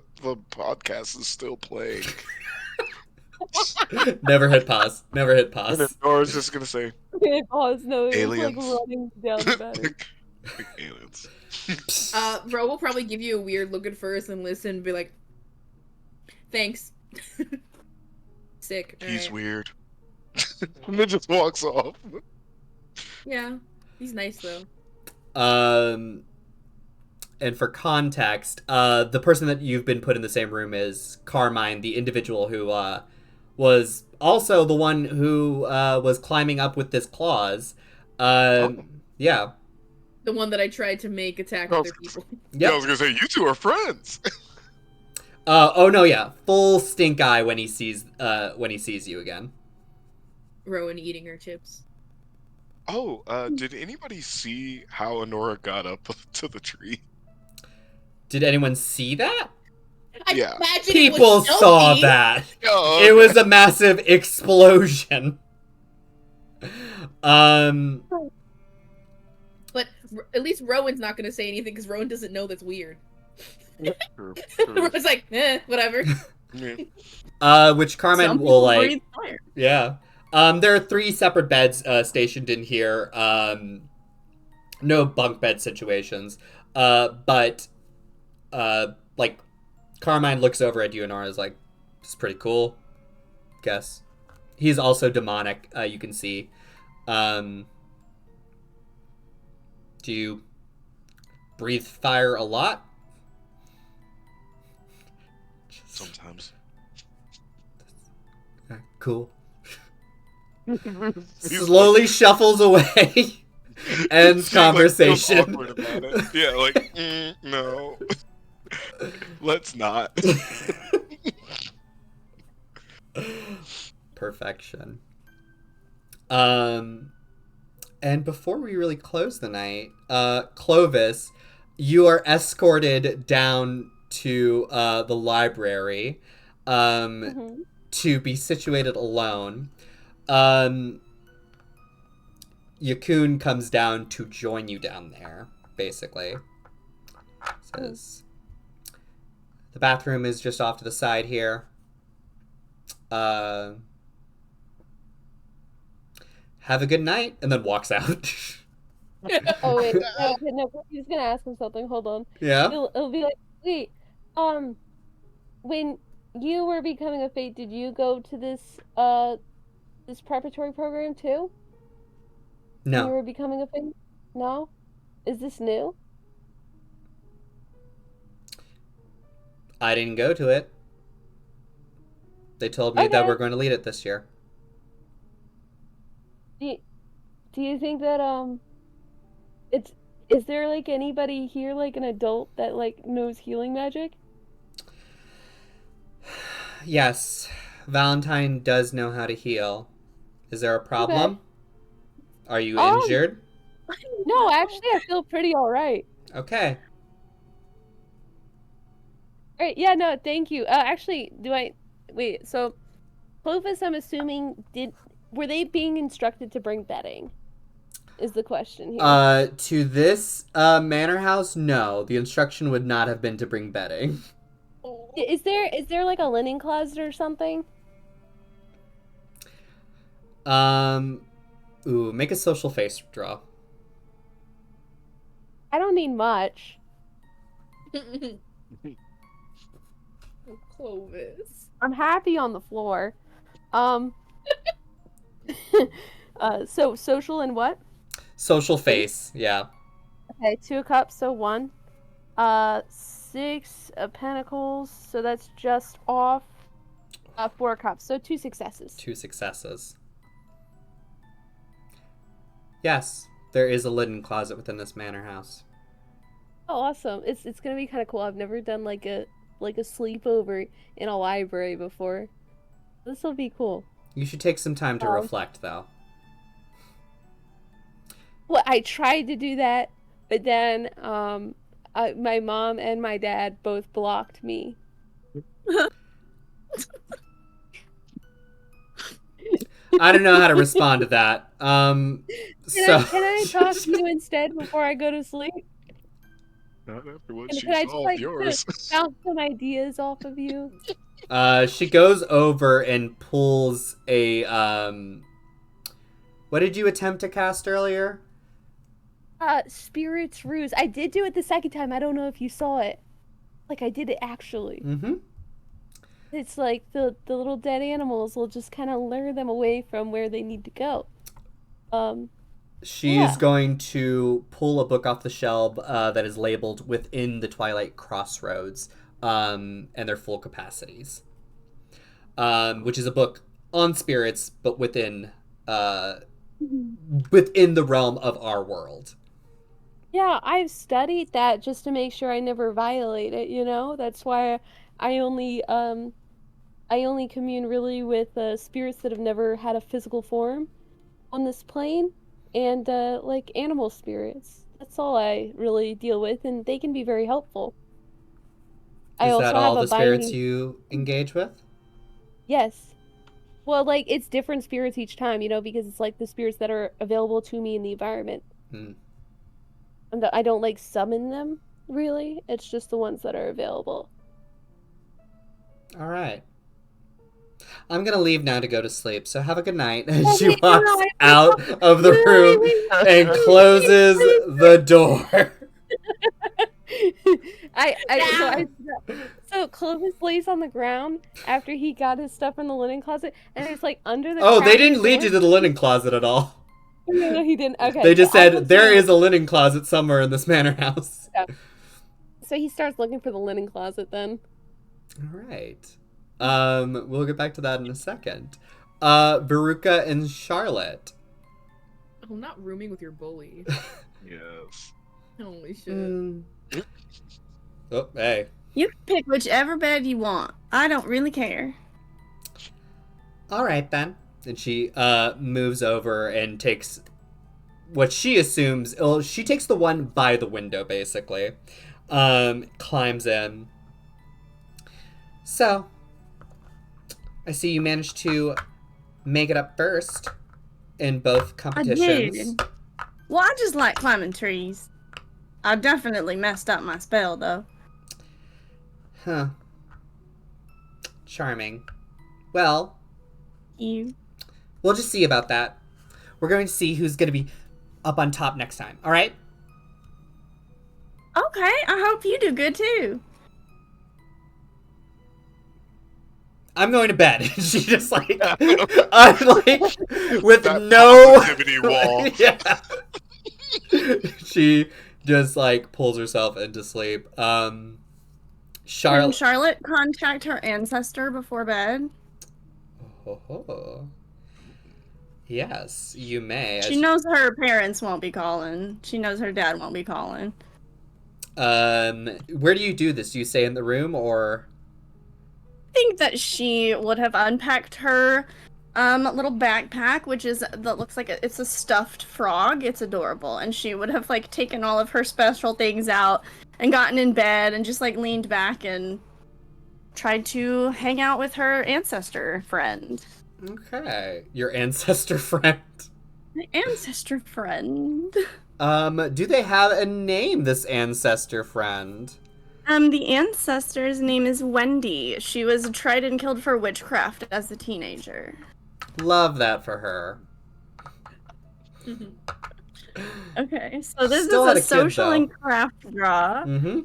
Speaker 5: podcast is still playing.
Speaker 1: Never hit pause. Never hit
Speaker 5: And then
Speaker 1: pause.
Speaker 5: Nora's just gonna say
Speaker 2: Okay, pause. No, it was like
Speaker 5: aliens.
Speaker 2: running down the battery.
Speaker 5: Like aliens.
Speaker 3: Ro will probably give you a weird look at first and listen and be like, thanks. Sick.
Speaker 5: He's
Speaker 3: Alright.
Speaker 5: weird. And then just walks off.
Speaker 3: Yeah. He's nice though.
Speaker 1: And for context, the person that you've been put in the same room is Carmine, the individual who was also the one who was climbing up with this claws. Yeah.
Speaker 3: The one that I tried to make attack other people.
Speaker 5: Yeah, I
Speaker 1: Yep.
Speaker 5: was gonna say you two are friends.
Speaker 1: Oh no, yeah. Full stink eye when he sees you again.
Speaker 3: Rowan eating her chips.
Speaker 5: Oh, did anybody see how Honora got up to the tree?
Speaker 1: Did anyone see that?
Speaker 3: I
Speaker 5: Yeah.
Speaker 3: imagine
Speaker 1: People
Speaker 3: it was
Speaker 1: saw
Speaker 3: stealthy.
Speaker 1: that.
Speaker 5: Oh,
Speaker 1: It was a massive explosion.
Speaker 3: But at least Rowan's not going to say anything because Rowan doesn't know that's weird.
Speaker 5: True.
Speaker 3: Rowan's like, whatever.
Speaker 5: Yeah.
Speaker 1: Which Carmen
Speaker 4: Some
Speaker 1: will
Speaker 4: people breathe fire.
Speaker 1: yeah. There are 3 separate beds stationed in here. No bunk bed situations. But Carmine looks over at you and is like, "This is pretty cool." Guess. He's also demonic. You can see. Do you breathe fire a lot?
Speaker 5: Sometimes.
Speaker 1: Cool.
Speaker 5: He's
Speaker 1: Slowly shuffles away. Ends
Speaker 5: She, like, feels
Speaker 1: conversation.
Speaker 5: awkward about it. Yeah, like, no. Let's not.
Speaker 1: Perfection. And before we really close the night, Clovis, you are escorted down to the library to be situated alone. Yukun comes down to join you down there, basically. Says, the bathroom is just off to the side here. Have a good night, and then walks out.
Speaker 2: Oh wait, no, he's gonna ask him something. Hold on.
Speaker 1: Yeah?
Speaker 2: It'll be like, wait, when you were becoming a fate, did you go to this preparatory program too? When you
Speaker 1: No.
Speaker 2: were becoming a fate? No? Is this new?
Speaker 1: I didn't go to it. They told me that
Speaker 2: Okay.
Speaker 1: we're going to lead it this year.
Speaker 2: Do you think that it's is there like anybody here like an adult that like knows healing magic?
Speaker 1: Yes, Valentine does know how to heal. Is there a problem? Are you injured?
Speaker 2: No, actually I feel pretty alright.
Speaker 1: Okay.
Speaker 2: Alright, yeah, no, thank you. Actually, wait, so Clovis, I'm assuming, were they being instructed to bring bedding? Is the question here.
Speaker 1: To this manor house, no. The instruction would not have been to bring bedding.
Speaker 2: Is there like a linen closet or something?
Speaker 1: Ooh, make a social face draw.
Speaker 2: I don't need much.
Speaker 3: Clovis.
Speaker 2: I'm happy on the floor. So social and what?
Speaker 1: Social face, yeah.
Speaker 2: Okay, 2 of cups, so 1. 6 of pentacles, so that's just off. 4 cups, so 2 successes.
Speaker 1: 2 successes. Yes, there is a linen closet within this manor house.
Speaker 2: Oh, awesome! It's gonna be kind of cool. I've never done like a sleepover in a library before. This will be cool.
Speaker 1: You should take some time to reflect, though.
Speaker 2: Well, I tried to do that, but then my mom and my dad both blocked me.
Speaker 1: I don't know how to respond to that.
Speaker 2: Can I talk to you instead before I go to sleep?
Speaker 5: Not after what
Speaker 2: Can
Speaker 5: she
Speaker 2: I
Speaker 5: saw
Speaker 2: just
Speaker 5: of
Speaker 2: like
Speaker 5: yours.
Speaker 2: bounce some ideas off of you?
Speaker 1: She goes over and pulls a what did you attempt to cast earlier?
Speaker 2: Spirit's Ruse. I did do it the second time. I don't know if you saw it. Like I did it actually.
Speaker 1: Mm-hmm.
Speaker 2: It's like the little dead animals will just kind of lure them away from where they need to go.
Speaker 1: She's going to pull a book off the shelf that is labeled Within the Twilight Crossroads, and their full capacities, which is a book on spirits, but within the realm of our world.
Speaker 2: Yeah, I've studied that just to make sure I never violate it, you know? That's why I only commune really with spirits that have never had a physical form on this plane, and like animal spirits. That's all I really deal with, and they can be very helpful. I
Speaker 1: Is
Speaker 2: also
Speaker 1: that
Speaker 2: have
Speaker 1: all
Speaker 2: a
Speaker 1: the spirits
Speaker 2: binding.
Speaker 1: you engage with?
Speaker 2: Yes. Well, like it's different spirits each time, you know, because it's like the spirits that are available to me in the environment.
Speaker 1: Hmm.
Speaker 2: And I don't like summon them, really. It's just the ones that are available.
Speaker 1: All right. I'm gonna leave now to go to sleep, so have a good night. And
Speaker 2: Oh,
Speaker 1: she
Speaker 2: wait,
Speaker 1: walks
Speaker 2: no,
Speaker 1: out of the room and closes the door.
Speaker 2: So Clovis lays on the ground after he got his stuff in the linen closet, and it's like under the.
Speaker 1: Oh, they
Speaker 2: crack
Speaker 1: didn't
Speaker 2: door.
Speaker 1: lead you to the linen closet at all.
Speaker 2: No, he didn't. Okay.
Speaker 1: They just
Speaker 2: so I'll
Speaker 1: said
Speaker 2: put
Speaker 1: there
Speaker 2: some-
Speaker 1: is a linen closet somewhere in this manor house.
Speaker 2: Yeah. So he starts looking for the linen closet then.
Speaker 1: All right. We'll get back to that in a second. Veruca and Charlotte.
Speaker 3: Oh, not rooming with your bully.
Speaker 5: Yes.
Speaker 3: Holy shit.
Speaker 1: Oh, hey.
Speaker 4: You can pick whichever bed you want. I don't really care.
Speaker 1: All right, then. And she moves over and takes what she assumes. She takes the one by the window, basically. Climbs in. So, I see you managed to make it up first in both competitions.
Speaker 4: I did. Well, I just like climbing trees. I definitely messed up my spell, though.
Speaker 1: Huh. Charming. Well,
Speaker 4: You.
Speaker 1: we'll just see about that. We're going to see who's going to be up on top next time, all right?
Speaker 4: Okay, I hope you do good too.
Speaker 1: I'm going to bed. She just like, I'm like, with
Speaker 5: That
Speaker 1: no
Speaker 5: positivity wall.
Speaker 1: Yeah. She just like pulls herself into sleep.
Speaker 4: Can
Speaker 1: Charlotte.
Speaker 4: Charlotte contact her ancestor before bed?
Speaker 1: Oh. Yes, you may.
Speaker 4: She knows her parents won't be calling. She knows her dad won't be calling.
Speaker 1: Where do you do this? Do you stay in the room or?
Speaker 4: I think that she would have unpacked her little backpack, which is that looks like it's a stuffed frog. It's adorable, and she would have like taken all of her special things out and gotten in bed and just like leaned back and tried to hang out with her ancestor friend.
Speaker 1: Okay, your ancestor friend.
Speaker 4: My ancestor friend.
Speaker 1: Do they have a name, this ancestor friend?
Speaker 4: The ancestor's name is Wendy. She was tried and killed for witchcraft as a teenager.
Speaker 1: Love that for her.
Speaker 4: Okay, so this
Speaker 1: Still
Speaker 4: is
Speaker 1: had
Speaker 4: a
Speaker 1: a kid,
Speaker 4: social
Speaker 1: though.
Speaker 4: and craft draw.
Speaker 1: Mm-hmm.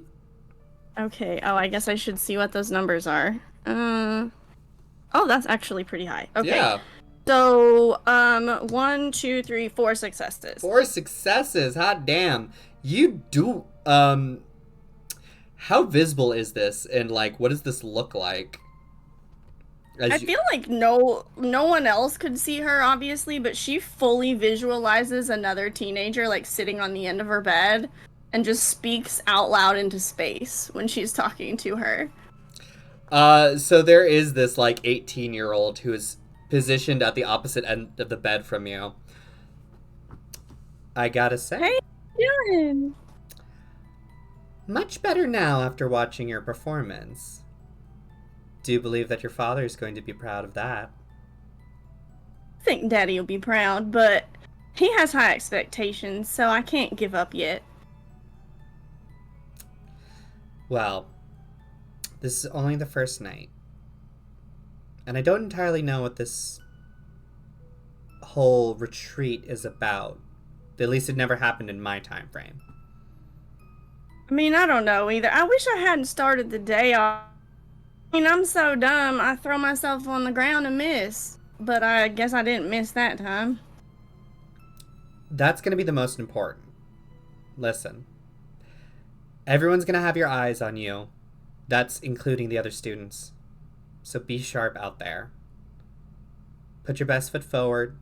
Speaker 4: Okay, oh, I guess I should see what those numbers are. Oh, that's actually pretty high. Okay.
Speaker 1: Yeah.
Speaker 4: So, 1, 2, 3, 4 successes.
Speaker 1: 4 successes. Hot damn. You do, how visible is this? And, like, what does this look like?
Speaker 4: I feel like no one else could see her, obviously, but she fully visualizes another teenager, like, sitting on the end of her bed and just speaks out loud into space when she's talking to her.
Speaker 1: So there is this, like, 18-year-old who is positioned at the opposite end of the bed from you. I gotta say.
Speaker 4: Hey, Dylan.
Speaker 1: Much better now after watching your performance. Do believe that your father is going to be proud of that.
Speaker 4: I think Daddy will be proud, but he has high expectations, so I can't give up yet.
Speaker 1: Well, this is only the first night. And I don't entirely know what this whole retreat is about. At least it never happened in my time frame.
Speaker 4: I mean, I don't know either. I wish I hadn't started the day off. I mean, I'm so dumb, I throw myself on the ground and miss. But I guess I didn't miss that time.
Speaker 1: That's going to be the most important. Listen. Everyone's going to have your eyes on you. That's including the other students. So be sharp out there. Put your best foot forward.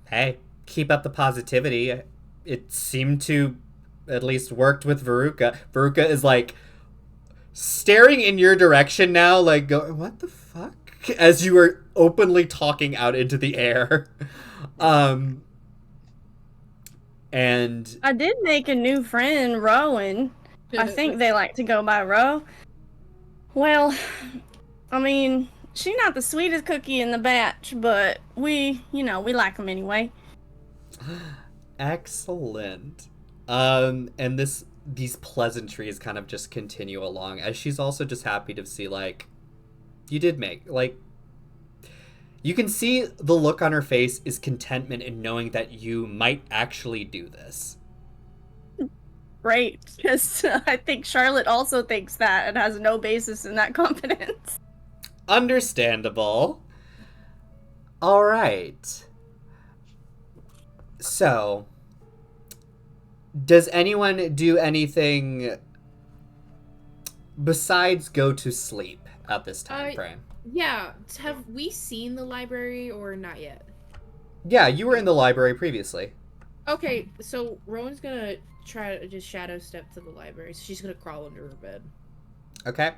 Speaker 1: Hey, keep up the positivity. It seemed to at least worked with Veruca. Veruca is like staring in your direction now, like going, what the fuck? As you are openly talking out into the air. And
Speaker 4: I did make a new friend, Rowan. I think they like to go by Ro. Well, I mean, she's not the sweetest cookie in the batch, but we like them anyway.
Speaker 1: excellent. And these pleasantries kind of just continue along as she's also just happy to see, like, you did make, like, you can see the look on her face is contentment in knowing that you might actually do this.
Speaker 4: Great, because I think Charlotte also thinks that and has no basis in that confidence.
Speaker 1: Understandable. All right. So, does anyone do anything besides go to sleep at this time frame?
Speaker 3: Yeah, have we seen the library or not yet?
Speaker 1: Yeah, you were in the library previously.
Speaker 3: Okay, so Rowan's gonna try to just shadow step to the library, so she's gonna crawl under her bed.
Speaker 1: Okay.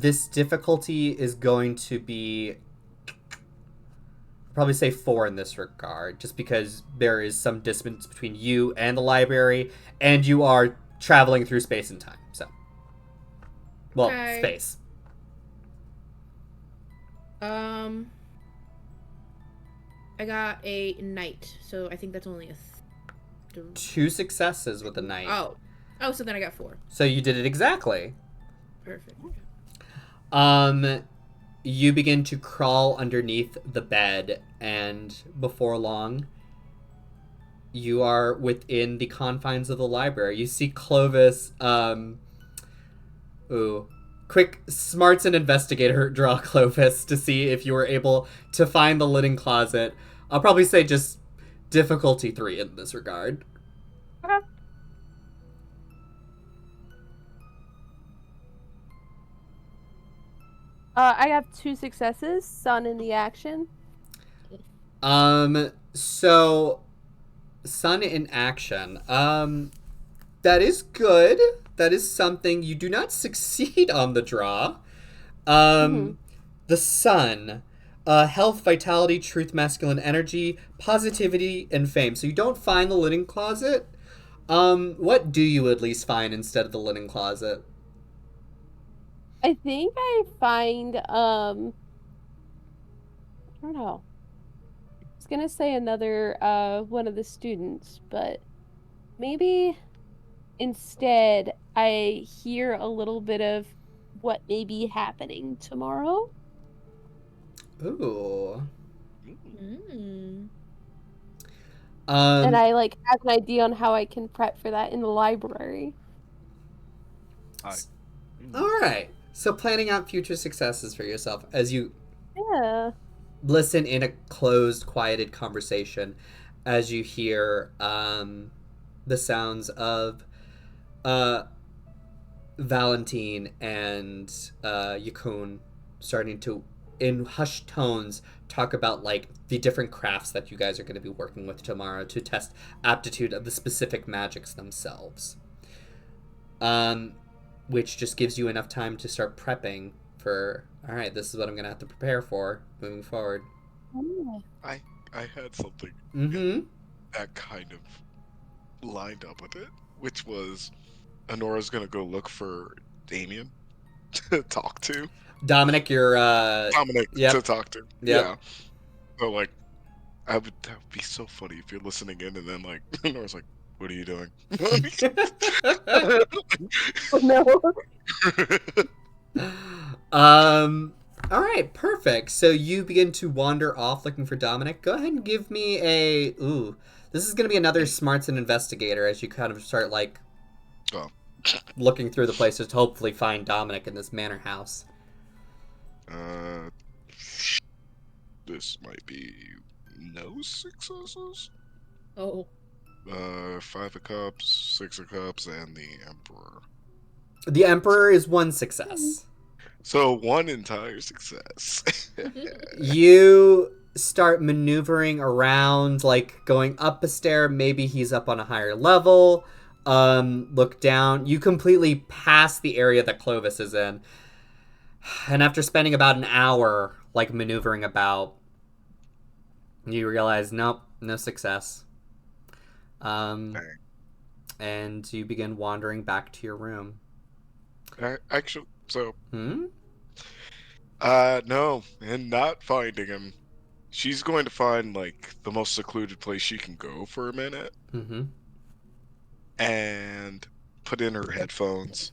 Speaker 1: This difficulty is going to be, probably say 4 in this regard, just because there is some distance between you and the library, and you are traveling through space and time, so. Well,
Speaker 3: Okay.
Speaker 1: space.
Speaker 3: I got a knight, so I think that's only a
Speaker 1: 2 successes with the knight.
Speaker 3: Oh, so then I got 4.
Speaker 1: So you did it exactly.
Speaker 3: Perfect.
Speaker 1: You begin to crawl underneath the bed, and before long, you are within the confines of the library. You see Clovis, quick smarts and investigator draw Clovis to see if you were able to find the linen closet. I'll probably say just difficulty 3 in this regard.
Speaker 2: Okay. I have 2 successes, Sun in the action.
Speaker 1: So Sun in action. That is good. That is something. You do not succeed on the draw. The Sun. Health, vitality, truth, masculine energy, positivity, and fame. So you don't find the linen closet. What do you at least find instead of the linen closet?
Speaker 2: I think I find, I don't know. I was gonna say another, one of the students, but maybe instead I hear a little bit of what may be happening tomorrow.
Speaker 1: Ooh.
Speaker 3: Mm.
Speaker 2: And I, like, have an idea on how I can prep for that in the library.
Speaker 1: Alright. So planning out future successes for yourself as you listen in a closed, quieted conversation as you hear the sounds of Valentine and Yakun starting to, in hushed tones, talk about like the different crafts that you guys are going to be working with tomorrow to test aptitude of the specific magics themselves. Which just gives you enough time to start prepping for, all right, this is what I'm going to have to prepare for moving forward.
Speaker 5: I had something that kind of lined up with it, which was Honora's going to go look for Damien to talk to.
Speaker 1: Dominic, you're
Speaker 5: Dominic to talk to.
Speaker 1: Yep.
Speaker 5: Yeah. So like, that would be so funny if you're listening in and then like Honora's like, "What are you doing?"
Speaker 2: Oh no.
Speaker 1: All right, perfect. So you begin to wander off looking for Dominic. Go ahead and give me a this is going to be another smarts and investigator as you kind of start like looking through the places to hopefully find Dominic in this manor house.
Speaker 5: This might be no successes.
Speaker 3: Oh.
Speaker 5: 5 of Cups, 6 of Cups, and the Emperor.
Speaker 1: The Emperor is 1 success.
Speaker 5: So 1 entire success.
Speaker 1: You start maneuvering around, like going up a stair. Maybe he's up on a higher level. Look down. You completely pass the area that Clovis is in. And after spending about an hour, like maneuvering about, you realize, nope, no success. And you begin wandering back to your room.
Speaker 5: Actually, so...
Speaker 1: Hmm?
Speaker 5: No, and not finding him. She's going to find, like, the most secluded place she can go for a minute.
Speaker 1: Mm-hmm.
Speaker 5: And put in her headphones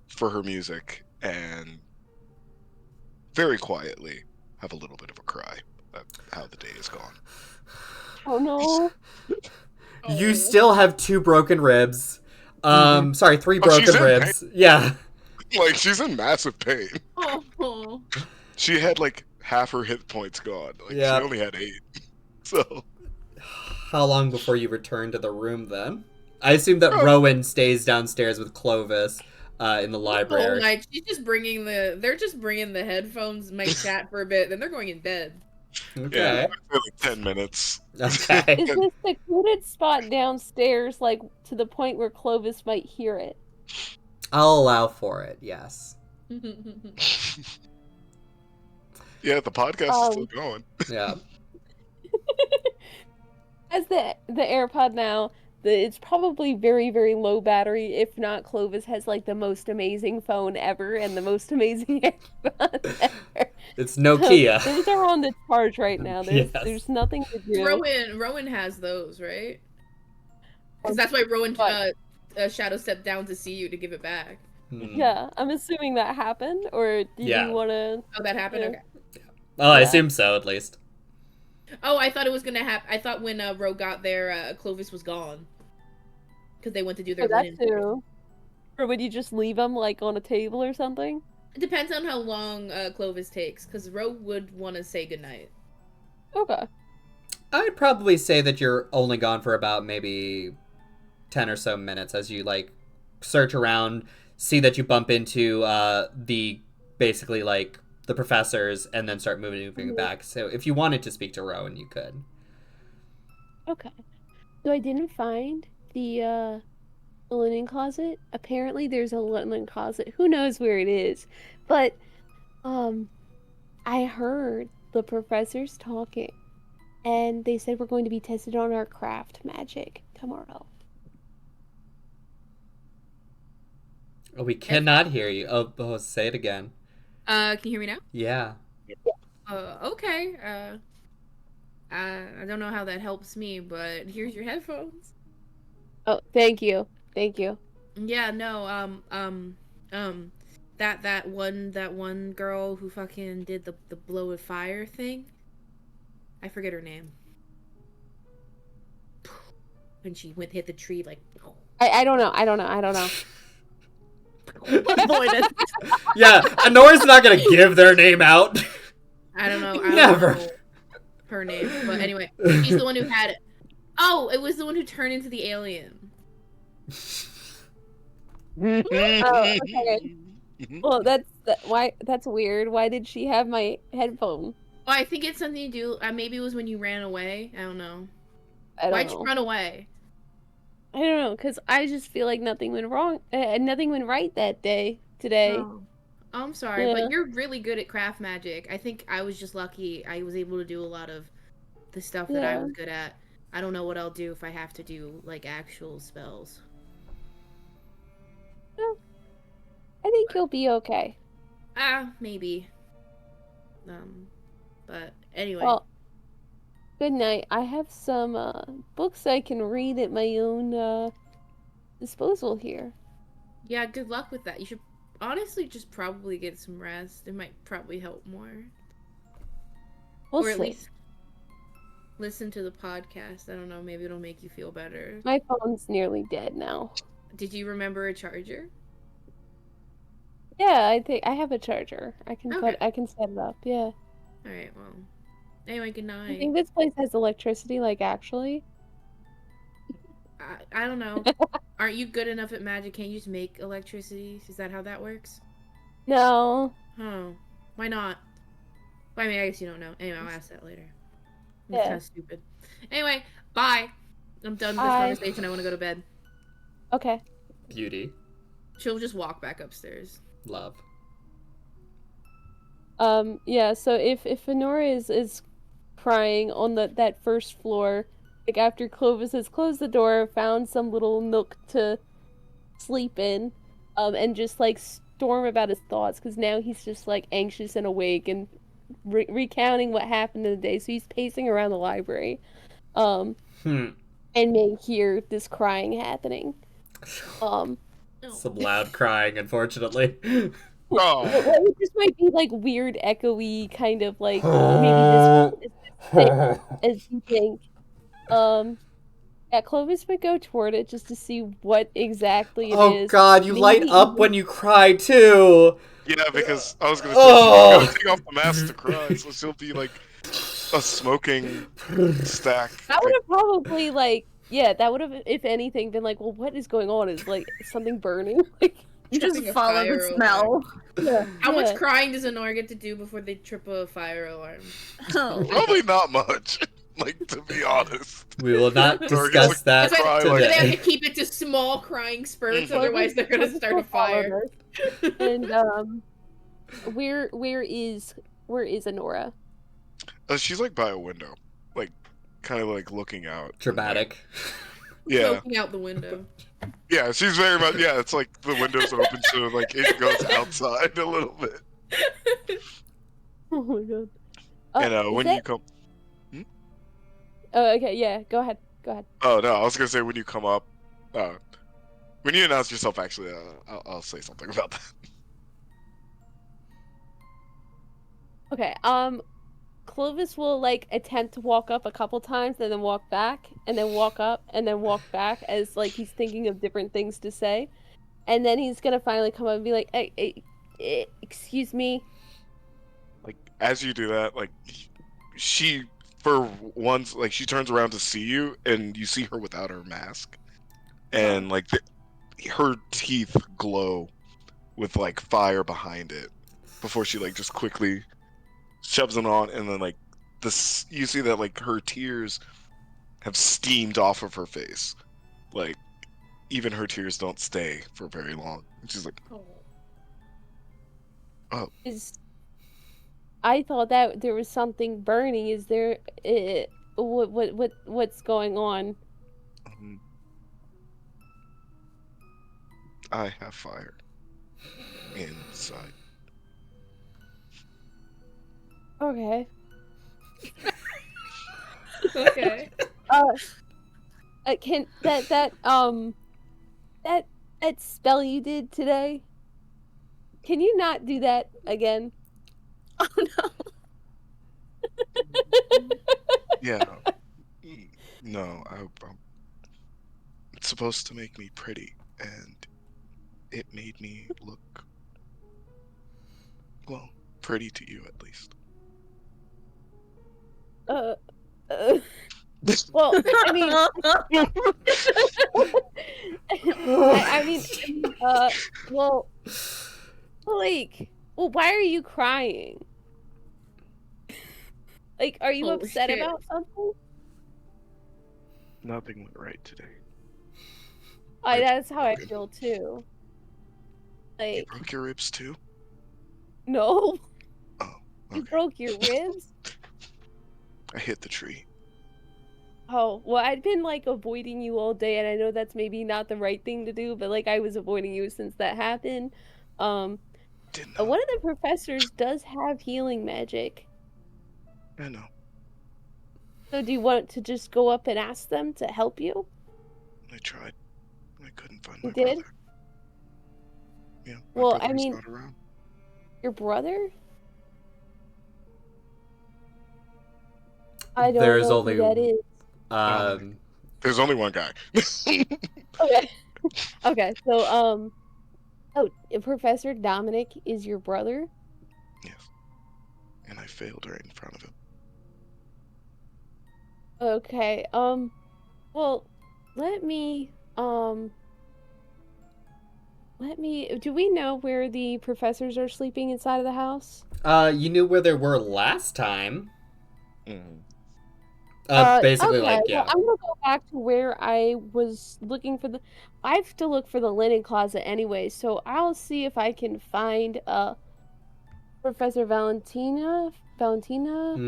Speaker 5: for her music and very quietly have a little bit of a cry at how the day is gone.
Speaker 2: Oh no.
Speaker 1: You still have 2 broken ribs. Sorry, 3 broken ribs. Yeah.
Speaker 5: Like, she's in massive pain.
Speaker 3: Oh.
Speaker 5: She had, like, half her hit points gone. Like, she only had 8. So.
Speaker 1: How long before you return to the room, then? I assume that Rowan stays downstairs with Clovis in the library.
Speaker 3: The whole night. They're just bringing the headphones, might chat for a bit, then they're going in bed.
Speaker 1: Okay.
Speaker 5: Yeah, like 10 minutes.
Speaker 1: Okay.
Speaker 2: Is this secluded spot downstairs, like, to the point where Clovis might hear it?
Speaker 1: I'll allow for it, yes.
Speaker 5: Yeah, the podcast is still going.
Speaker 1: Yeah.
Speaker 2: As the AirPod now, it's probably very, very low battery. If not, Clovis has, like, the most amazing phone ever and the most amazing AirPods ever.
Speaker 1: It's Nokia.
Speaker 2: Those are on the charge right now. There's nothing to do.
Speaker 3: Rowan has those, right? Because that's why Rowan Shadow stepped down to see you to give it back.
Speaker 2: Yeah, I'm assuming that happened, or did you want to...
Speaker 3: Oh, that happened? Okay.
Speaker 1: Oh, I assume so, at least.
Speaker 3: Oh, I thought it was gonna happen. I thought when Ro got there, Clovis was gone because they went to do their
Speaker 2: Oh, that
Speaker 3: linen.
Speaker 2: too. Or would you just leave them like on a table or something?
Speaker 3: It depends on how long Clovis takes, because Ro would want to say goodnight.
Speaker 2: Okay.
Speaker 1: I'd probably say that you're only gone for about maybe 10 or so minutes as you like search around, see that you bump into the basically like the professors, and then start moving back. So if you wanted to speak to Rowan, you could.
Speaker 2: Okay. So I didn't find the linen closet. Apparently there's a linen closet. Who knows where it is? But I heard the professors talking, and they said we're going to be tested on our craft magic tomorrow.
Speaker 1: Oh, we cannot hear you. Oh, say it again.
Speaker 3: Can you hear me now?
Speaker 1: Yeah.
Speaker 3: Okay. I don't know how that helps me, but here's your headphones.
Speaker 2: Oh, thank you. Thank you.
Speaker 3: Yeah, no, that one girl who fucking did the blow with fire thing. I forget her name. When she hit the tree, like.
Speaker 2: I don't know. I don't know.
Speaker 4: Avoided.
Speaker 1: Yeah, Honora's not gonna give their name out.
Speaker 3: I don't know.
Speaker 1: Never.
Speaker 3: Know her name, but anyway, she's the one who had it. Oh, it was the one who turned into the alien.
Speaker 2: Oh, okay. Well, that's weird. Why did she have my headphone?
Speaker 3: Oh, I think it's something to do. Maybe it was when you ran away. I don't know. Why'd you run away?
Speaker 2: I don't know, because I just feel like nothing went wrong, nothing went right that day, today.
Speaker 3: Oh, I'm sorry,
Speaker 2: Yeah.
Speaker 3: but you're really good at craft magic. I think I was just lucky. I was able to do a lot of the stuff that I was good at. I don't know what I'll do if I have to do, like, actual spells.
Speaker 2: Well, I think you'll be okay.
Speaker 3: Maybe. But anyway.
Speaker 2: Well, good night. I have some books I can read at my own disposal here.
Speaker 3: Yeah, good luck with that. You should honestly just probably get some rest. It might probably help more.
Speaker 2: We'll
Speaker 3: or at
Speaker 2: see.
Speaker 3: least listen to the podcast. I don't know, maybe it'll make you feel better.
Speaker 2: My phone's nearly dead now.
Speaker 3: Did you remember a charger?
Speaker 2: Yeah, I think I have a charger. I can
Speaker 3: Okay.
Speaker 2: I can set it up. Yeah.
Speaker 3: Alright, well. Anyway, good night.
Speaker 2: I think this place has electricity, like, actually.
Speaker 3: I don't know. Aren't you good enough at magic? Can't you just make electricity? Is that how that works?
Speaker 2: No.
Speaker 3: Oh. Why not? Well, I mean, I guess you don't know. Anyway, I'll ask that later. It's
Speaker 2: Yeah.
Speaker 3: kind of stupid. Anyway, bye. I'm done with this
Speaker 2: Bye.
Speaker 3: conversation. I want to go to bed.
Speaker 2: Okay.
Speaker 1: Beauty.
Speaker 3: She'll just walk back upstairs.
Speaker 1: Love.
Speaker 2: Yeah, so if Honora is crying on that first floor, like after Clovis has closed the door, found some little nook to sleep in, and just like storm about his thoughts, because now he's just like anxious and awake and recounting what happened in the day. So he's pacing around the library, and may hear this crying happening.
Speaker 1: Some loud crying, unfortunately.
Speaker 5: Oh.
Speaker 2: It just might be like weird, echoey kind of like maybe this thick as you think. Yeah, Clovis would go toward it just to see what exactly it is.
Speaker 1: Oh God, you
Speaker 2: Maybe
Speaker 1: light up when you cry too.
Speaker 5: Yeah, because I was gonna say she's gotta take off the mask to cry, so she'll be like a smoking stack.
Speaker 2: That would have probably that would have, if anything, been like, well, what is going on? Is like something burning? Like
Speaker 4: You just
Speaker 3: Tripping a
Speaker 4: follow
Speaker 3: fire
Speaker 4: the smell.
Speaker 2: yeah.
Speaker 3: How much crying does Honora get to do before they trip a fire alarm?
Speaker 4: Oh.
Speaker 5: Probably not much. Like, to be honest.
Speaker 1: We will not
Speaker 5: Or
Speaker 1: discuss
Speaker 5: just,
Speaker 1: that
Speaker 3: That's why
Speaker 5: cry
Speaker 3: they have
Speaker 1: today.
Speaker 3: to keep it to small crying spurts,
Speaker 5: Mhm.
Speaker 3: otherwise they're gonna start a fire.
Speaker 2: And where is Honora?
Speaker 5: She's like by a window, like kind of like looking out.
Speaker 1: Dramatic.
Speaker 5: Yeah,
Speaker 3: Poking out the window.
Speaker 5: yeah. She's very much. Yeah, it's like the window's open, so like it goes outside a little bit.
Speaker 2: Oh my god.
Speaker 5: And when you come,
Speaker 2: Oh, okay, yeah. Go ahead.
Speaker 5: oh no, I was gonna say when you come up, when you announce yourself, actually, I'll say something about that.
Speaker 2: Okay. Clovis will like attempt to walk up a couple times and then walk back and then walk up and then walk back as like he's thinking of different things to say. And then he's gonna finally come up and be like, excuse me.
Speaker 5: Like as you do that, like she for once like she turns around to see you and you see her without her mask. And like her teeth glow with like fire behind it before she like just quickly shoves it on, and then like this you see that like her tears have steamed off of her face. Like even her tears don't stay for very long. And she's like, oh.
Speaker 2: I thought that there was something burning. Is there what's going on?
Speaker 5: I have fire inside.
Speaker 2: Okay.
Speaker 3: Okay.
Speaker 2: Can that spell you did today? Can you not do that again?
Speaker 4: Oh no.
Speaker 5: Yeah. No, it's supposed to make me pretty, and it made me look, well, pretty to you at least.
Speaker 2: Well, I mean, well, like, well, why are you crying? Like, are you
Speaker 3: Holy
Speaker 2: upset
Speaker 3: shit.
Speaker 2: about something?
Speaker 5: Nothing went right today.
Speaker 2: That's how I
Speaker 5: Okay.
Speaker 2: feel too.
Speaker 5: You
Speaker 2: Like,
Speaker 5: broke your ribs too?
Speaker 2: no,
Speaker 5: Oh,
Speaker 2: you
Speaker 5: okay.
Speaker 2: broke your ribs?
Speaker 5: I hit the tree.
Speaker 2: Oh, well, I'd been like avoiding you all day, and I know that's maybe not the right thing to do, but like I was avoiding you since that happened.
Speaker 5: Didn't know.
Speaker 2: One of the professors does have healing magic.
Speaker 5: I know.
Speaker 2: So do you want to just go up and ask them to help you?
Speaker 5: I tried. I couldn't find
Speaker 2: You
Speaker 5: my
Speaker 2: did?
Speaker 5: brother. Yeah. My
Speaker 2: Well, I
Speaker 5: brother's
Speaker 2: mean,
Speaker 5: not around.
Speaker 2: your brother? I don't
Speaker 1: There's
Speaker 2: know
Speaker 1: only
Speaker 2: who that is.
Speaker 5: There's only one guy.
Speaker 2: Okay. Okay, so, Professor Dominic is your brother?
Speaker 5: Yes. And I failed right in front of him.
Speaker 2: Okay, well, let me, do we know where the professors are sleeping inside of the house?
Speaker 1: You knew where they were last time.
Speaker 5: Mm.
Speaker 1: Basically,
Speaker 2: Okay,
Speaker 1: like,
Speaker 2: well,
Speaker 1: yeah.
Speaker 2: I'm gonna go back to where I was looking for I have to look for the linen closet anyway, so I'll see if I can find, Professor
Speaker 1: Mhm.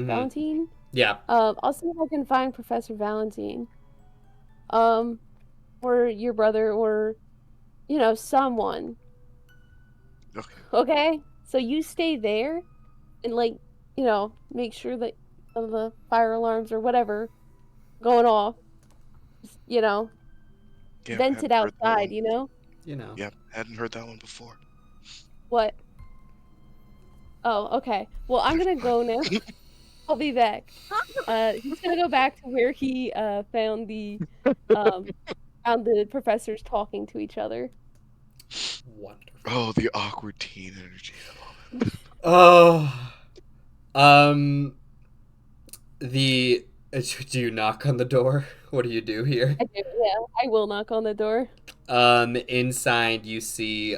Speaker 2: Valentine?
Speaker 1: Yeah.
Speaker 2: I'll see if I can find Professor Valentine. Or your brother, or, someone.
Speaker 5: Okay.
Speaker 2: Okay? So you stay there, and, like, make sure that the fire alarms or whatever going off, just,
Speaker 5: Yeah,
Speaker 2: vent it
Speaker 5: hadn't heard that
Speaker 2: outside,
Speaker 5: one.
Speaker 2: you know?
Speaker 5: Yep, hadn't heard that one before.
Speaker 2: What? Oh, okay. Well, I'm gonna go now. I'll be back. He's gonna go back to where he found the professors talking to each other.
Speaker 1: Wonderful.
Speaker 5: Oh, the awkward teen energy. I love it.
Speaker 1: Oh. Do you knock on the door? What do you do here?
Speaker 2: I do, yeah. I will knock on the door.
Speaker 1: Inside you see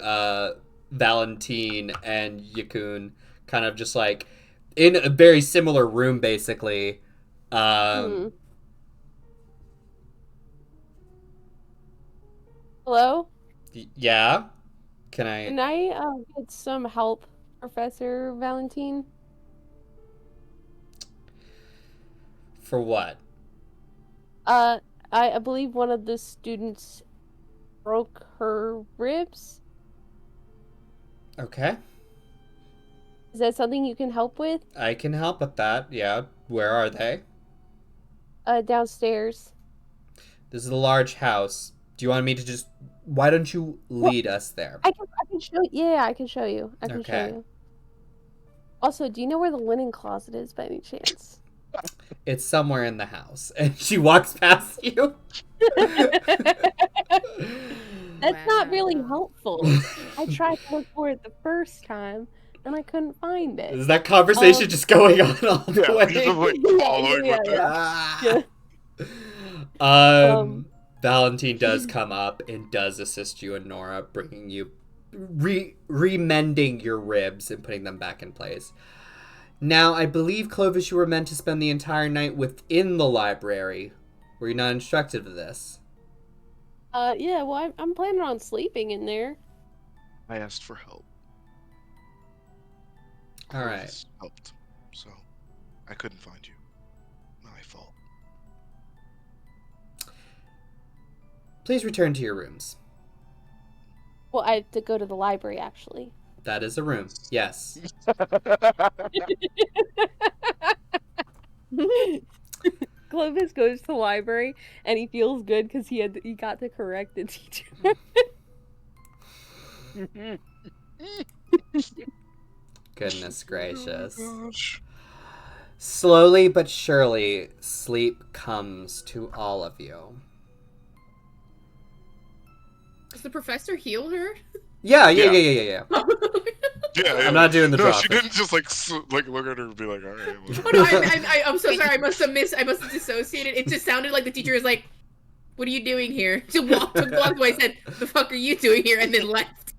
Speaker 1: Valentine and Yakun kind of just like in a very similar room, basically.
Speaker 2: Hello?
Speaker 1: Yeah. Can I?
Speaker 2: Can I get some help, Professor Valentine?
Speaker 1: For what?
Speaker 2: I believe one of the students broke her ribs.
Speaker 1: Okay.
Speaker 2: Is that something you can help with?
Speaker 1: I can help with that. Yeah. Where are they?
Speaker 2: Downstairs.
Speaker 1: This is a large house. Do you want me to just? Why don't you lead us there?
Speaker 2: I can show. Yeah, I can show you. I can show
Speaker 1: Okay.
Speaker 2: you. Also, do you know where the linen closet is by any chance?
Speaker 1: It's somewhere in the house. And she walks past you.
Speaker 2: That's not really
Speaker 3: Wow.
Speaker 2: helpful. I tried to look for it the first time, and I couldn't find it.
Speaker 1: Is that conversation just going on all the
Speaker 5: Yeah,
Speaker 1: way?
Speaker 5: he's just like following with it.
Speaker 1: Ah.
Speaker 2: Um,
Speaker 1: Valentine does come up and does assist you and Nora, bringing you remending your ribs and putting them back in place. Now, I believe, Clovis, you were meant to spend the entire night within the library. Were you not instructed of this?
Speaker 2: Yeah, well, I'm planning on sleeping in there.
Speaker 5: I asked for help.
Speaker 1: All right.
Speaker 5: Clovis helped, so I couldn't find you. My fault.
Speaker 1: Please return to your rooms.
Speaker 2: Well, I have to go to the library, actually.
Speaker 1: That is a room. Yes.
Speaker 2: Clovis goes to the library, and he feels good because he got to correct the teacher.
Speaker 1: Goodness gracious.
Speaker 5: Oh, gosh.
Speaker 1: Slowly but surely, sleep comes to all of you.
Speaker 3: Does the professor heal her?
Speaker 1: Yeah.
Speaker 5: Yeah,
Speaker 1: I'm not doing the
Speaker 5: No,
Speaker 1: drop.
Speaker 5: she didn't just like look at her and be like, all right.
Speaker 3: Oh, no, I'm so sorry. I must have dissociated. It just sounded like the teacher was like, "What are you doing here?" She walked away, said, "The fuck are you doing here?" and then left.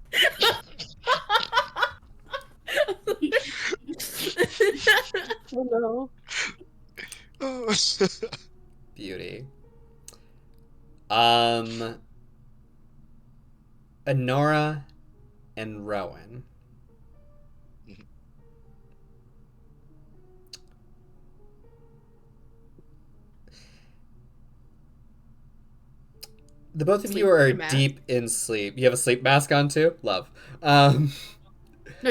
Speaker 2: Oh no.
Speaker 5: Oh.
Speaker 1: Beauty. Honora and Rowan. The both of
Speaker 3: Sleep
Speaker 1: you
Speaker 3: with
Speaker 1: are
Speaker 3: your mask?
Speaker 1: deep in sleep. You have a sleep mask on too? Love.
Speaker 3: No,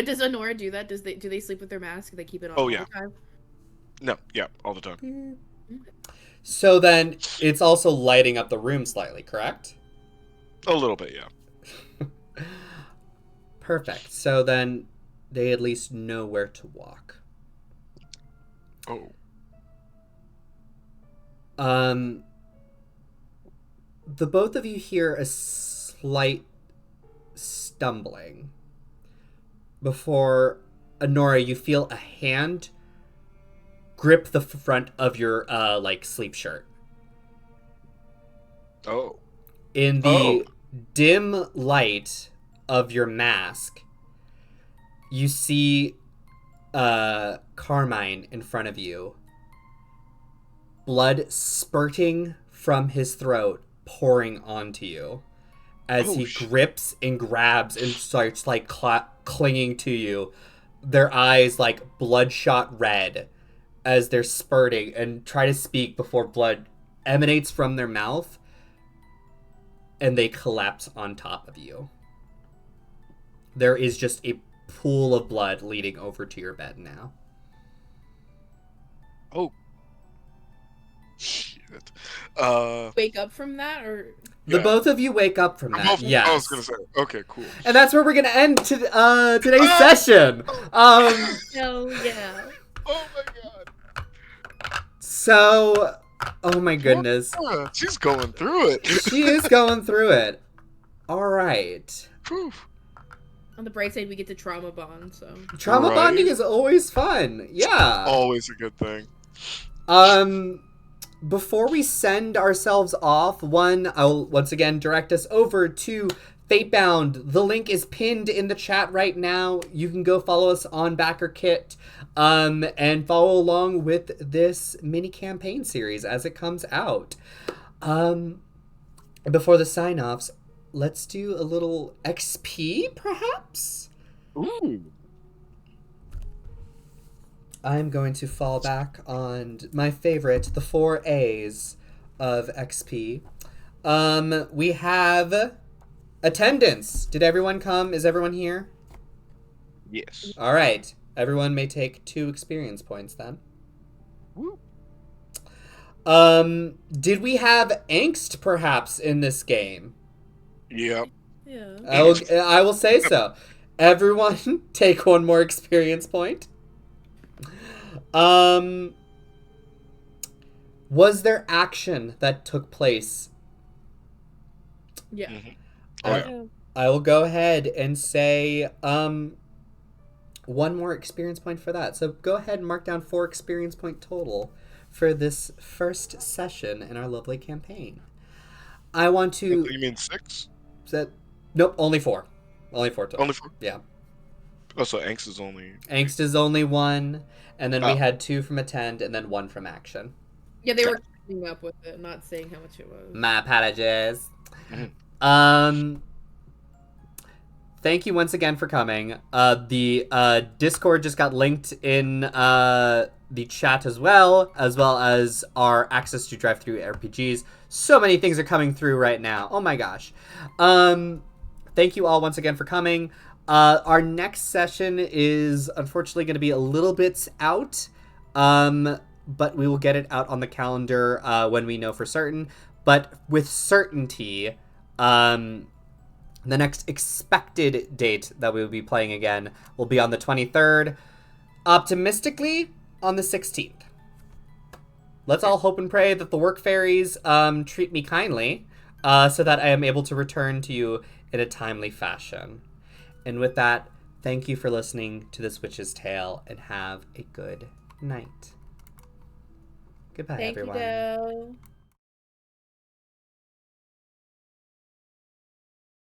Speaker 3: does Honora do that? Do they sleep with their mask? Do they keep it on
Speaker 5: Oh,
Speaker 3: all
Speaker 5: yeah.
Speaker 3: the time?
Speaker 5: No, yeah, all the time.
Speaker 1: So then it's also lighting up the room slightly, correct?
Speaker 5: A little bit, yeah.
Speaker 1: Perfect. So then they at least know where to walk.
Speaker 5: Oh.
Speaker 1: The both of you hear a slight stumbling. Before, Honora, you feel a hand grip the front of your sleep shirt.
Speaker 5: Oh.
Speaker 1: In the dim light of your mask, you see Carmine in front of you. Blood spurting from his throat, pouring onto you. As he grips and grabs and starts clinging to you. Their eyes bloodshot red as they're spurting and try to speak before blood emanates from their mouth. And they collapse on top of you. There is just a pool of blood leading over to your bed now.
Speaker 5: Oh. Shit.
Speaker 3: Wake up from that, or
Speaker 1: The
Speaker 5: Yeah.
Speaker 1: both of you wake up from that. Yes.
Speaker 5: I was gonna say, okay, cool.
Speaker 1: And that's where we're gonna end today's session.
Speaker 3: hell yeah.
Speaker 5: Oh my god.
Speaker 1: So, oh my goodness,
Speaker 5: She's going through it.
Speaker 1: she is going through it. All right.
Speaker 5: Whew.
Speaker 3: On the bright side, we get to trauma bond. So
Speaker 1: Trauma
Speaker 5: Right.
Speaker 1: bonding is always fun. Yeah.
Speaker 5: Always a good thing.
Speaker 1: Before we send ourselves off, I'll once again direct us over to Fatebound. The link is pinned in the chat right now. You can go follow us on BackerKit, and follow along with this mini campaign series as it comes out. Before the sign-offs, let's do a little XP, perhaps?
Speaker 5: Ooh.
Speaker 1: I'm going to fall back on my favorite, the 4 A's of XP. We have attendance. Did everyone come? Is everyone here?
Speaker 5: Yes.
Speaker 1: All right. Everyone may take 2 experience points then.
Speaker 5: Woo.
Speaker 1: Did we have angst perhaps in this game?
Speaker 5: Yep.
Speaker 3: yeah.
Speaker 1: I will say so. Everyone take 1 more experience point. Was there action that took place?
Speaker 3: Yeah.
Speaker 5: Mhm. Oh yeah.
Speaker 2: Yeah.
Speaker 1: I will go ahead and say one more experience point for that. So go ahead and mark down 4 experience point total for this first session in our lovely campaign. I want to
Speaker 5: You mean 6?
Speaker 1: set. Nope, only 4. Only 4 total.
Speaker 5: Only 4?
Speaker 1: Yeah.
Speaker 5: Oh, so angst is only.
Speaker 1: Angst is only 1, and then we
Speaker 5: Oh.
Speaker 1: had 2 from attend, and then 1 from action.
Speaker 3: Yeah, they were keeping up with it, not saying how much it was.
Speaker 1: My apologies.
Speaker 5: Mhm.
Speaker 1: Thank you once again for coming. The Discord just got linked in the chat as well as our access to drive-through RPGs. So many things are coming through right now. Oh my gosh. Thank you all once again for coming. Our next session is unfortunately going to be a little bit out, but we will get it out on the calendar when we know for certain. But with certainty, the next expected date that we will be playing again will be on the 23rd, optimistically on the 16th. Let's all hope and pray that the work fairies treat me kindly, so that I am able to return to you in a timely fashion. And with that, thank you for listening to This Witch's Tale, and have a good night. Goodbye,
Speaker 2: Thank
Speaker 1: everyone.
Speaker 2: you, Doe.